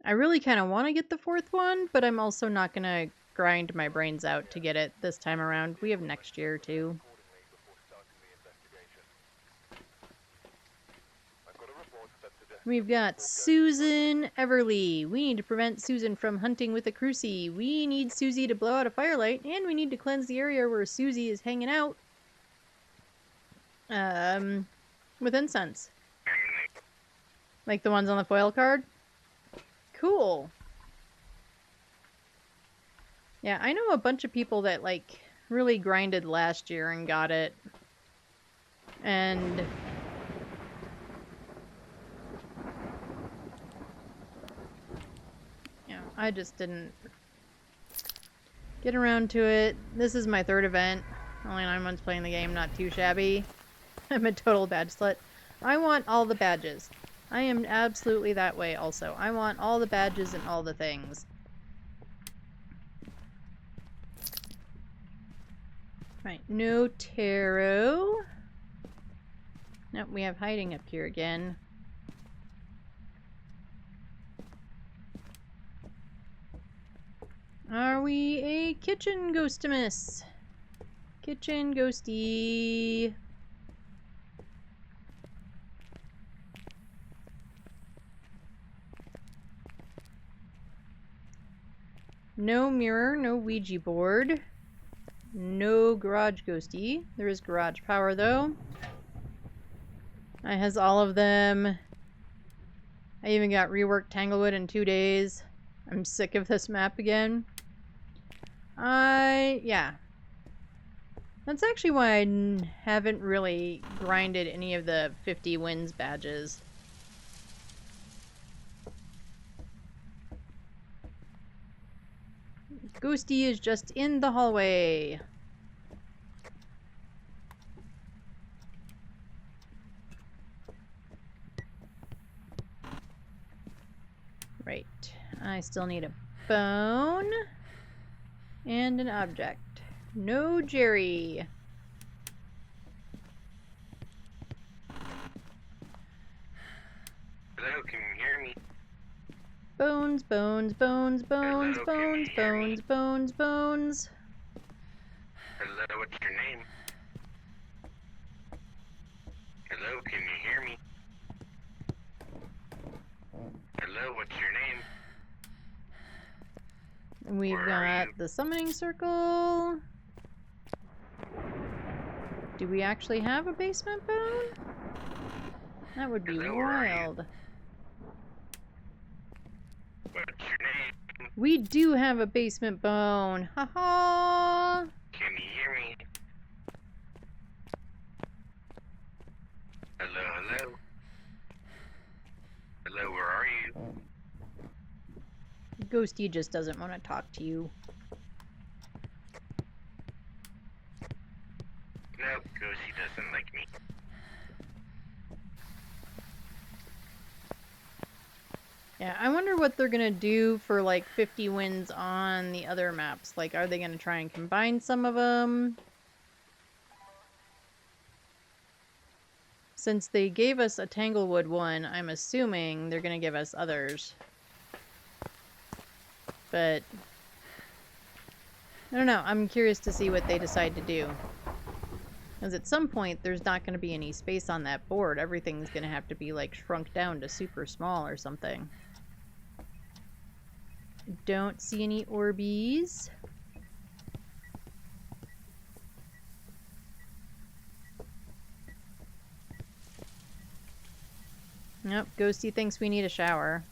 I really kind of want to get the fourth one, but I'm also not going to grind my brains out to get it this time around. We have next year, too. We've got Susan Everly. We need to prevent Susan from hunting with a Crucie. We need Susie to blow out a firelight, and we need to cleanse the area where Susie is hanging out. With incense. Like the ones on the foil card? Cool. Yeah, I know a bunch of people that, like, really grinded last year and got it. And yeah, I just didn't get around to it. This is my third event. Only 9 months playing the game, not too shabby. I'm a total badge slut. I want all the badges. I am absolutely that way also. I want all the badges and all the things. Right, no tarot. Nope, we have hiding up here again. Are we a kitchen ghostimus? Kitchen ghosty. No mirror, no Ouija board. No garage ghosty. There is garage power though. I has all of them. I even got reworked Tanglewood in 2 days. I'm sick of this map again. Yeah. That's actually why I haven't really grinded any of the 50 wins badges. Ghosty is just in the hallway. Right. I still need a bone and an object. No Jerry. Hello, can you hear me? Bones, bones, bones, bones, Hello, can bones, you hear me? bones, bones, bones. Hello, what's your name? Hello, can you hear me? Hello, what's your name? We've Where are got you? the summoning circle. Do we actually have a basement bone? That would be Hello, where are you? wild. What's your name? We do have a basement bone. Ha ha! Can you hear me? Hello, hello? Hello, where are you? Ghosty just doesn't want to talk to you. No, Ghosty doesn't like me. Yeah, I wonder what they're gonna do for like 50 wins on the other maps. Like, are they gonna try and combine some of them? Since they gave us a Tanglewood one, I'm assuming they're gonna give us others. But I don't know, I'm curious to see what they decide to do. Because at some point, there's not going to be any space on that board. Everything's going to have to be, like, shrunk down to super small or something. Don't see any Orbeez. Nope, Ghosty thinks we need a shower.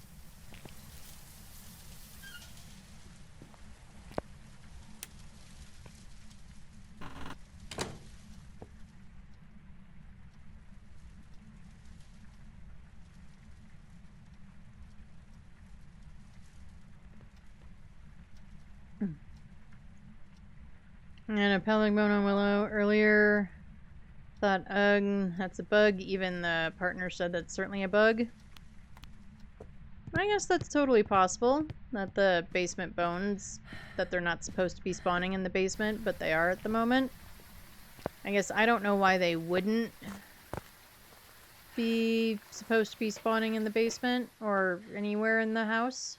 And a pelvic bone on Willow earlier. Thought, ugh, that's a bug. Even the partner said that's certainly a bug. I guess that's totally possible. That the basement bones, that they're not supposed to be spawning in the basement, but they are at the moment. I guess I don't know why they wouldn't be supposed to be spawning in the basement or anywhere in the house.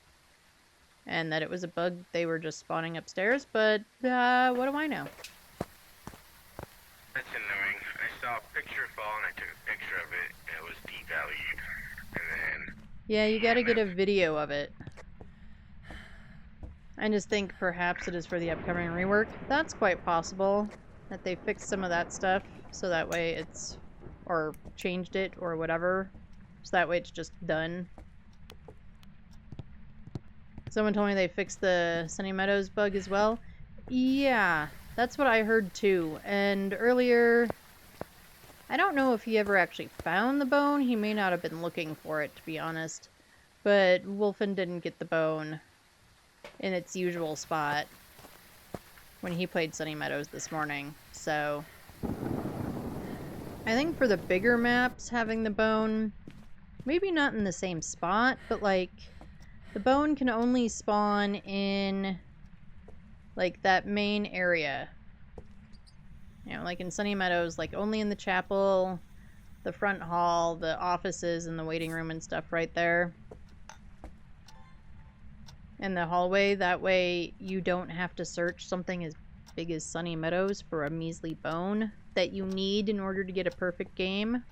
And that it was a bug, they were just spawning upstairs, but what do I know? That's annoying. I saw a picture fall and I took a picture of it and it was devalued. And then... Yeah, you gotta get a video of it. I just think perhaps it is for the upcoming rework. That's quite possible. That they fixed some of that stuff, so that way it's... or changed it, or whatever. So that way it's just done. Someone told me they fixed the Sunny Meadows bug as well. Yeah, that's what I heard too. And earlier... I don't know if he ever actually found the bone. He may not have been looking for it, to be honest. But Wolfen didn't get the bone in its usual spot when he played Sunny Meadows this morning. So I think for the bigger maps, having the bone, maybe not in the same spot, but like the bone can only spawn in like that main area. You know, like in Sunny Meadows, like only in the chapel, the front hall, the offices, and the waiting room and stuff right there. In the hallway, that way you don't have to search something as big as Sunny Meadows for a measly bone that you need in order to get a perfect game.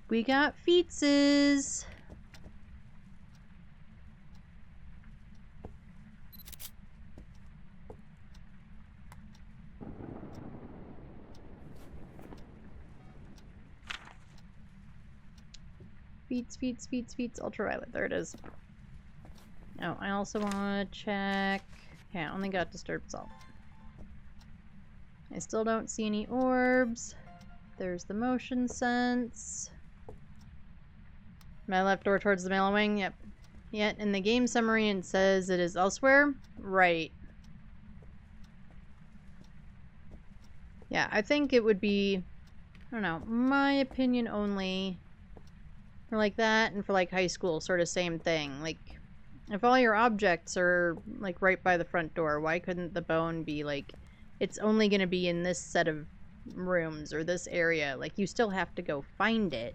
We got feetses! Feets, ultraviolet. There it is. Oh, I also want to check... Yeah, I only got disturbed salt. I still don't see any orbs. There's the motion sense. My left door towards the mail wing, yep. Yet in the game summary it says it is elsewhere. Right. Yeah, I think it would be... I don't know, my opinion only... For like that, and for like high school, sort of same thing. Like, if all your objects are like right by the front door, why couldn't the bone be like, it's only going to be in this set of rooms or this area? Like, you still have to go find it.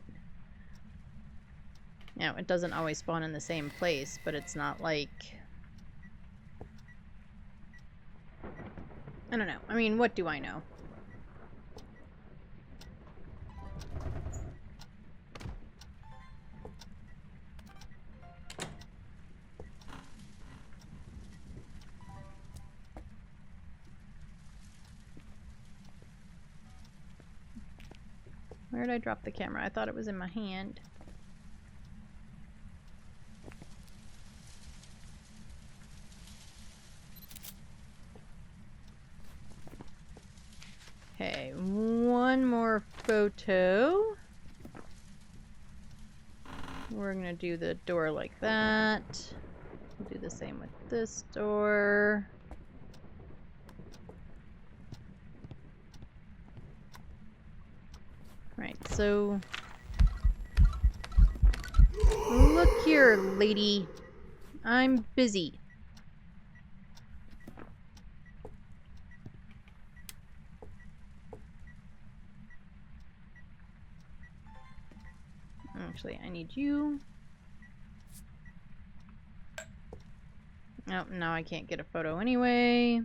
You know, it doesn't always spawn in the same place, but it's not like... I don't know. I mean, what do I know? Where did I drop the camera? I thought it was in my hand. Okay, one more photo. We're gonna do the door like that. We'll do the same with this door. Right, so... Look here, lady. I'm busy. Actually, I need you. Oh, now I can't get a photo anyway.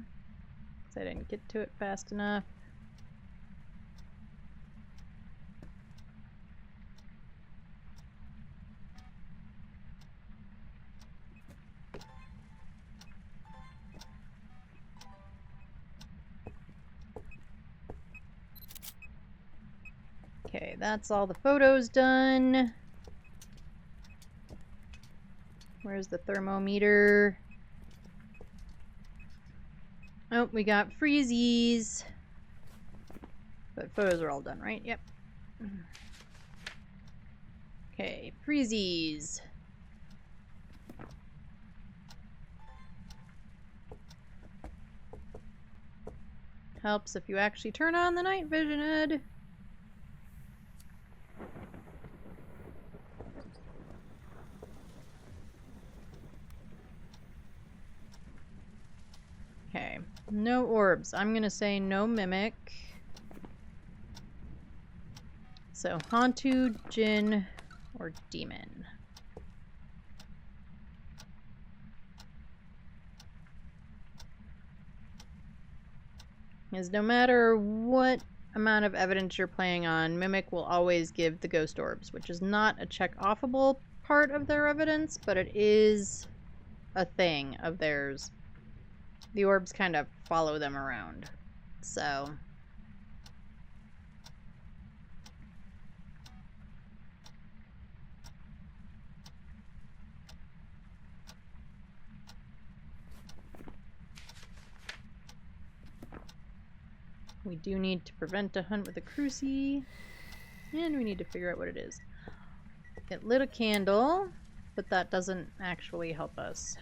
Because I didn't get to it fast enough. Okay, that's all the photos done. Where's the thermometer? Oh, we got freezies. But photos are all done, right? Yep. Okay, freezies. Helps if you actually turn on the night vision, Ed. Okay, no orbs. I'm gonna say no mimic. So Hantu, Jinn, or Demon. Because no matter what amount of evidence you're playing on, Mimic will always give the ghost orbs, which is not a check-offable part of their evidence, but it is a thing of theirs. The orbs kind of follow them around. So we do need to prevent a hunt with a cruci, and we need to figure out what it is. It lit a candle, but that doesn't actually help us.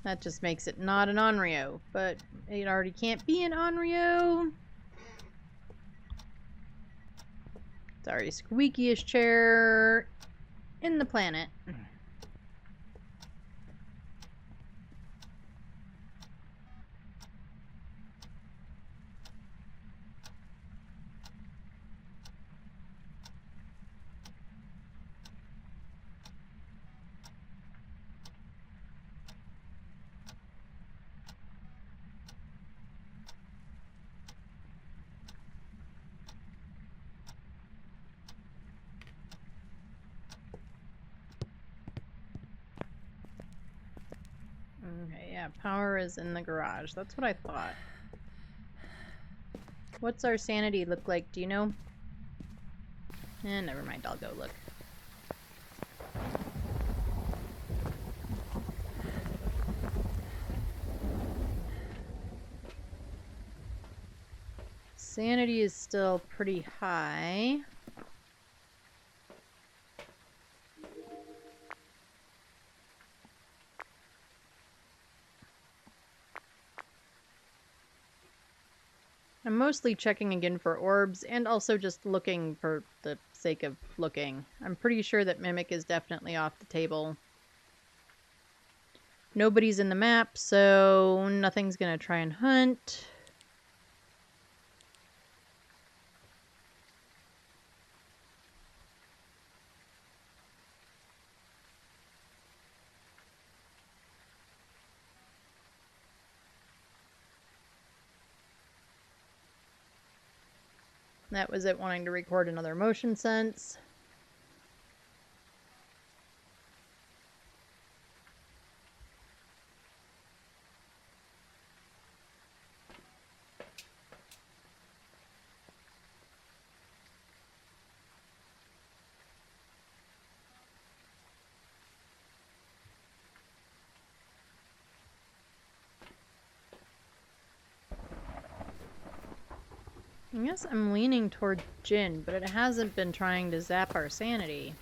That just makes it not an Onryo, but it already can't be an Onryo. Sorry, squeakiest chair in the planet. Okay, yeah, power is in the garage. That's what I thought. What's our sanity look like? Do you know? Never mind. I'll go look. Sanity is still pretty high. I'm mostly checking again for orbs and also just looking for the sake of looking. I'm pretty sure that Mimic is definitely off the table. Nobody's in the map, so nothing's gonna try and hunt. That was it wanting to record another motion sense. I guess I'm leaning toward Jinn, but it hasn't been trying to zap our sanity.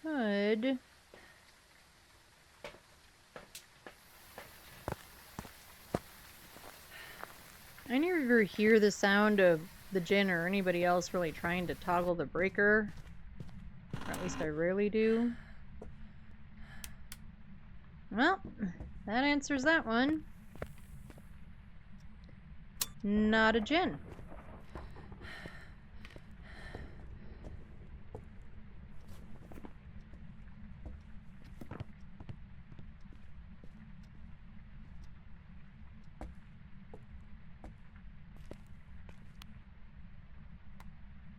Could. I never hear the sound of the Jinn or anybody else really trying to toggle the breaker. Or at least I rarely do. Well, that answers that one. Not a Jinn.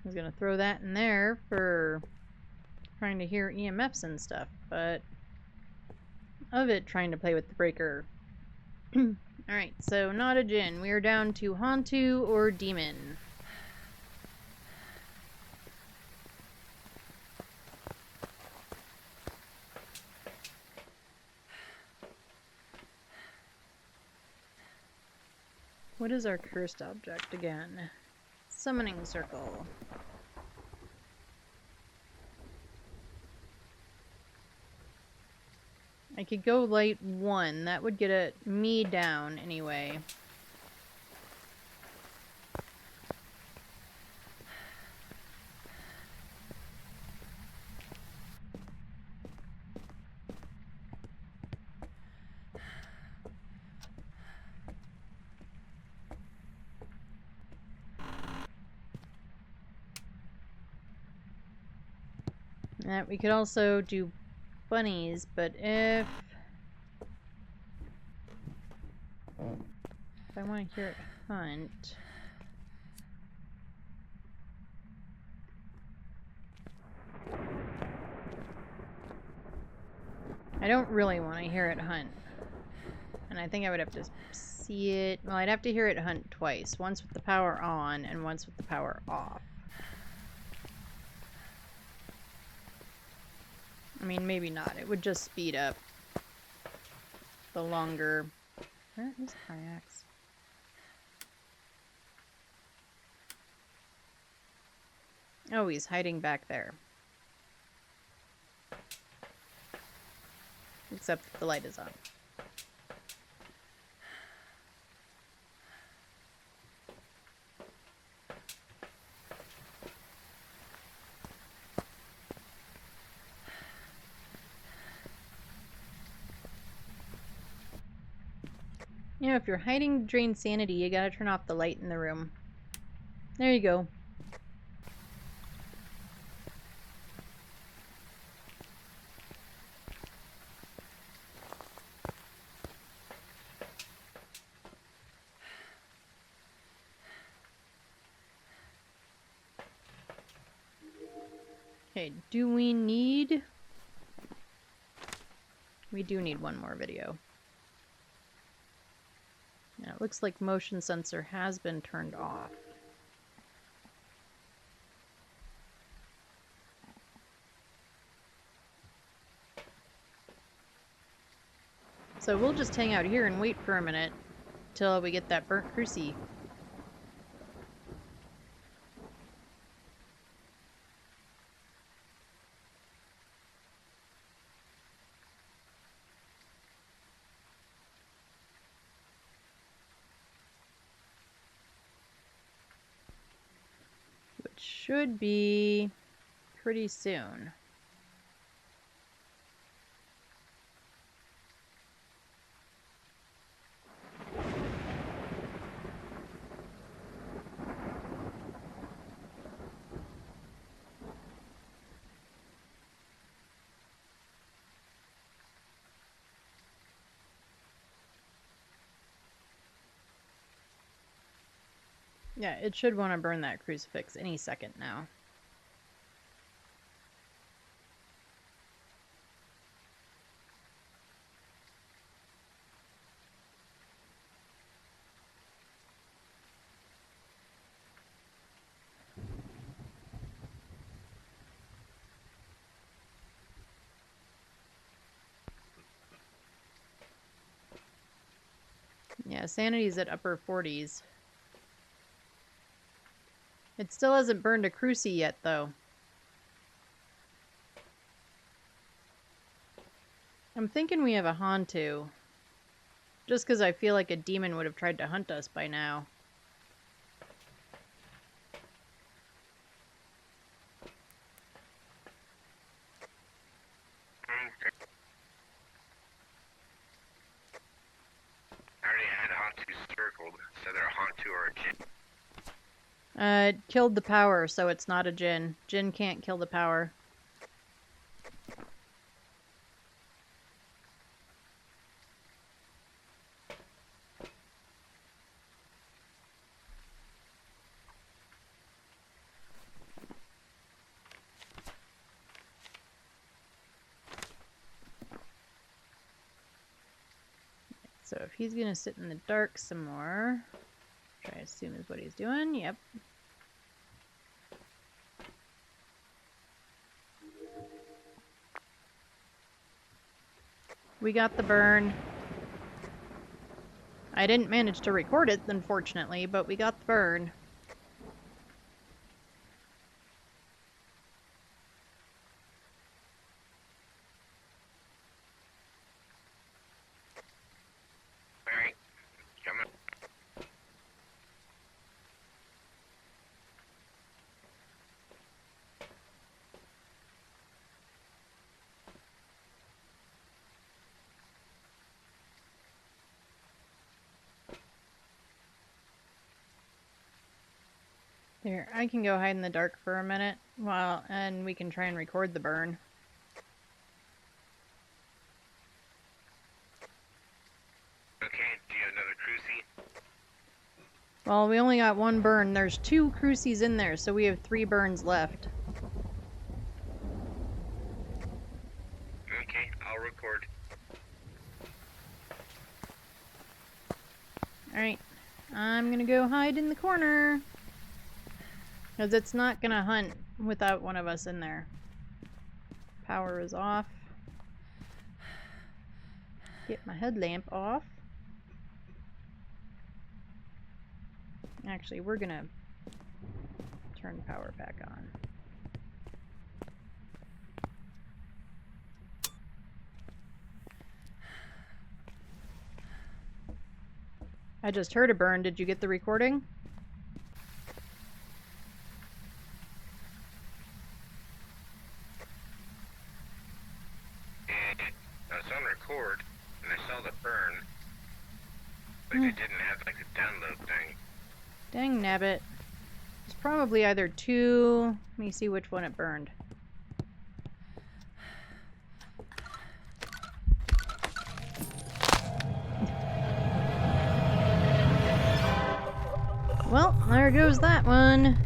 I was gonna throw that in there for trying to hear EMFs and stuff, but of it trying to play with the breaker. Alright, so not a djinn. We are down to Hantu or Demon. What is our cursed object again? Summoning circle. I could go light 1. That would get me down anyway. We could also do bunnies, but if I want to hear it hunt. I don't really want to hear it hunt. And I think I would have to see it. Well, I'd have to hear it hunt twice. Once with the power on and once with the power off. I mean, maybe not. It would just speed up the longer... Where is Kayaks? Oh, he's hiding back there. Except the light is on. You know, if you're hiding to drain sanity, you gotta turn off the light in the room. There you go. Okay, do we need... We do need one more video. Yeah, it looks like motion sensor has been turned off. So we'll just hang out here and wait for a minute till we get that burnt cruci. Which should be pretty soon. Yeah, it should want to burn that crucifix any second now. Yeah, sanity's at upper 40s. It still hasn't burned a cruci yet, though. I'm thinking we have a Hantu. Just because I feel like a demon would have tried to hunt us by now. Okay. I already had Hantu circled, so they're a Hantu or a Jinn. It killed the power, so it's not a Jinn. Jinn can't kill the power. So if he's gonna sit in the dark some more, which I assume is what he's doing, yep. We got the burn. I didn't manage to record it, unfortunately, but we got the burn. Alright, coming. Here, I can go hide in the dark for a minute, and we can try and record the burn. Okay, do you have another crucie? Well, we only got one burn. There's 2 crucies in there, so we have 3 burns left. Okay, I'll record. Alright, I'm gonna go hide in the corner. Because it's not gonna hunt without one of us in there. Power is off. Get my headlamp off. Actually, we're gonna turn power back on. I just heard a burn. Did you get the recording? I was on record, and I saw the burn, but it didn't have like a download thing. Dang nabbit. It's probably either 2... Let me see which one it burned. Well, there goes that one.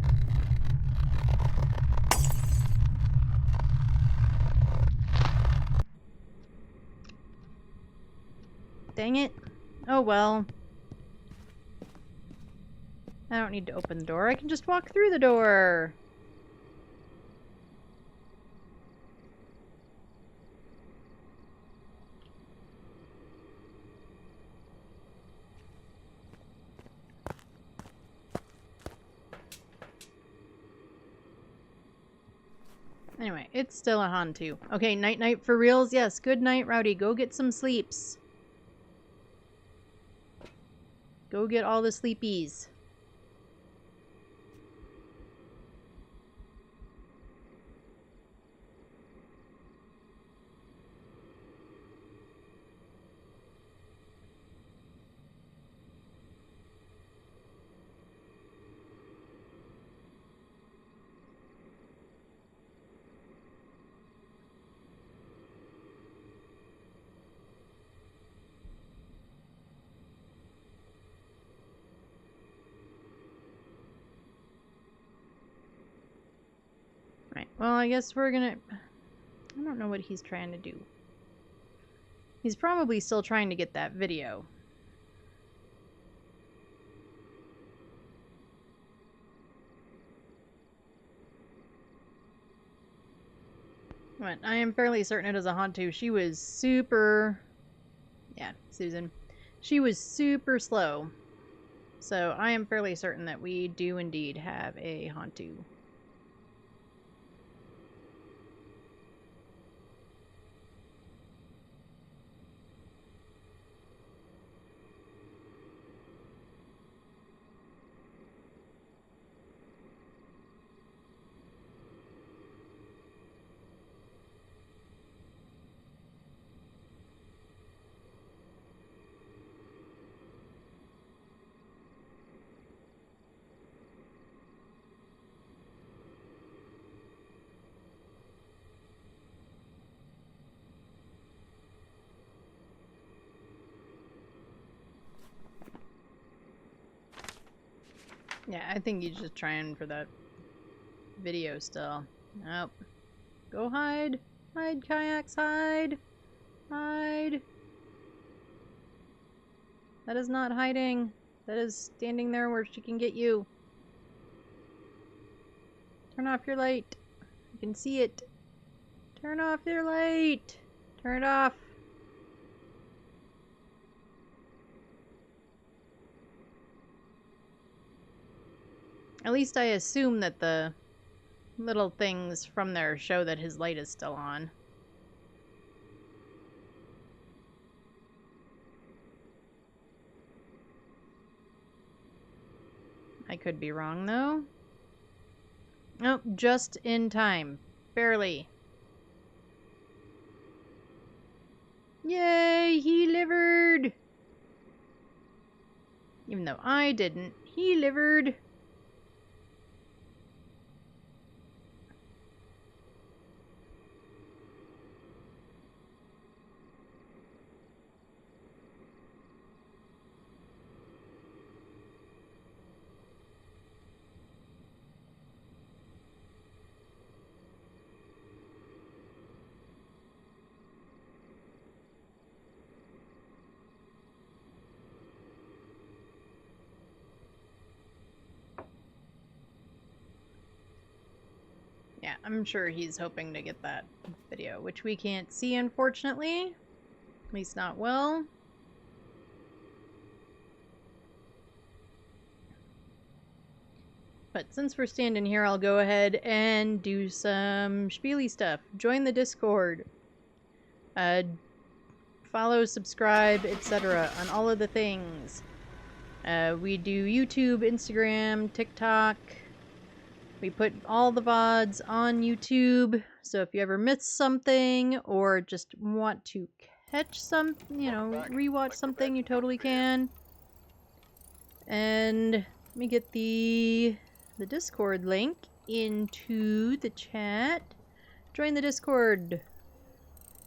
Dang it. Oh well. I don't need to open the door. I can just walk through the door. Anyway, it's still a Hantu. Okay, night-night for reals? Yes, good night, Rowdy. Go get some sleeps. Go get all the sleepies. Right, well, I guess we're gonna... I don't know what he's trying to do. He's probably still trying to get that video. But I am fairly certain it is a Hantu. She was super... Yeah, Susan. She was super slow. So I am fairly certain that we do indeed have a Hantu. Yeah, I think he's just trying for that video still. Nope. Go hide. Hide, kayaks, hide. Hide. That is not hiding. That is standing there where she can get you. Turn off your light. You can see it. Turn off your light. Turn it off. At least I assume that the little things from there show that his light is still on. I could be wrong, though. Oh, just in time. Barely. Yay, he livered! Even though I didn't, he livered. Yeah, I'm sure he's hoping to get that video, which we can't see, unfortunately. At least not well. But since we're standing here, I'll go ahead and do some spiely stuff. Join the Discord. Follow, subscribe, etc. on all of the things. We do YouTube, Instagram, TikTok. We put all the VODs on YouTube, so if you ever miss something or just want to catch some, rewatch something, you totally can. And let me get the Discord link into the chat. Join the Discord.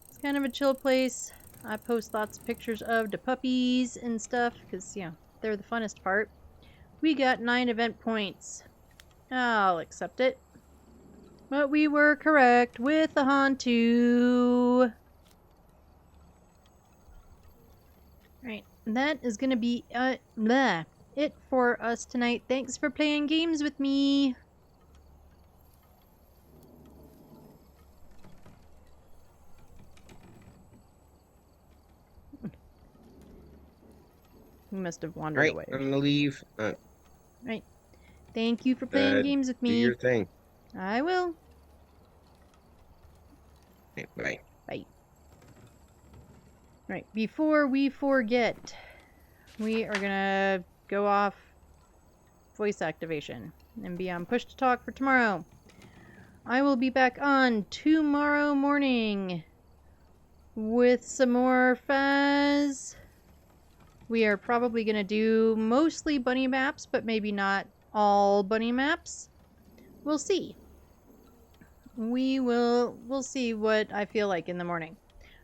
It's kind of a chill place. I post lots of pictures of the puppies and stuff, because, they're the funnest part. We got 9 event points. I'll accept it. But we were correct with the Hantu. Right, that is gonna be it for us tonight. Thanks for playing games with me. He must have wandered away. I'm gonna leave. Right. Thank you for playing games with me. Do your thing. I will. Okay, bye. Bye. Right, before we forget, we are gonna go off voice activation and be on push to talk for tomorrow. I will be back on tomorrow morning with some more Phas. We are probably gonna do mostly bunny maps, but maybe not all bunny maps. We'll see. We'll see what I feel like in the morning.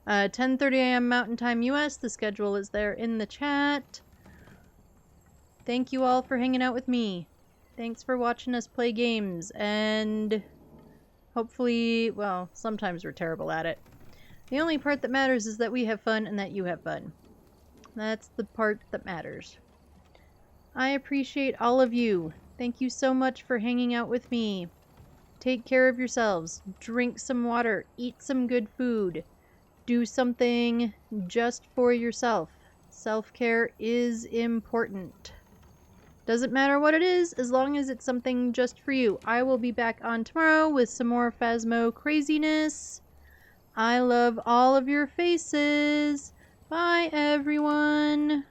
10:30 a.m. Mountain Time US. The schedule is there in the chat. Thank you all for hanging out with me. Thanks for watching us play games, and hopefully, well, sometimes we're terrible at it. The only part that matters is that we have fun and that you have fun. That's the part that matters. I appreciate all of you. Thank you so much for hanging out with me. Take care of yourselves. Drink some water. Eat some good food. Do something just for yourself. Self-care is important. Doesn't matter what it is, as long as it's something just for you. I will be back on tomorrow with some more Phasmo craziness. I love all of your faces. Bye, everyone.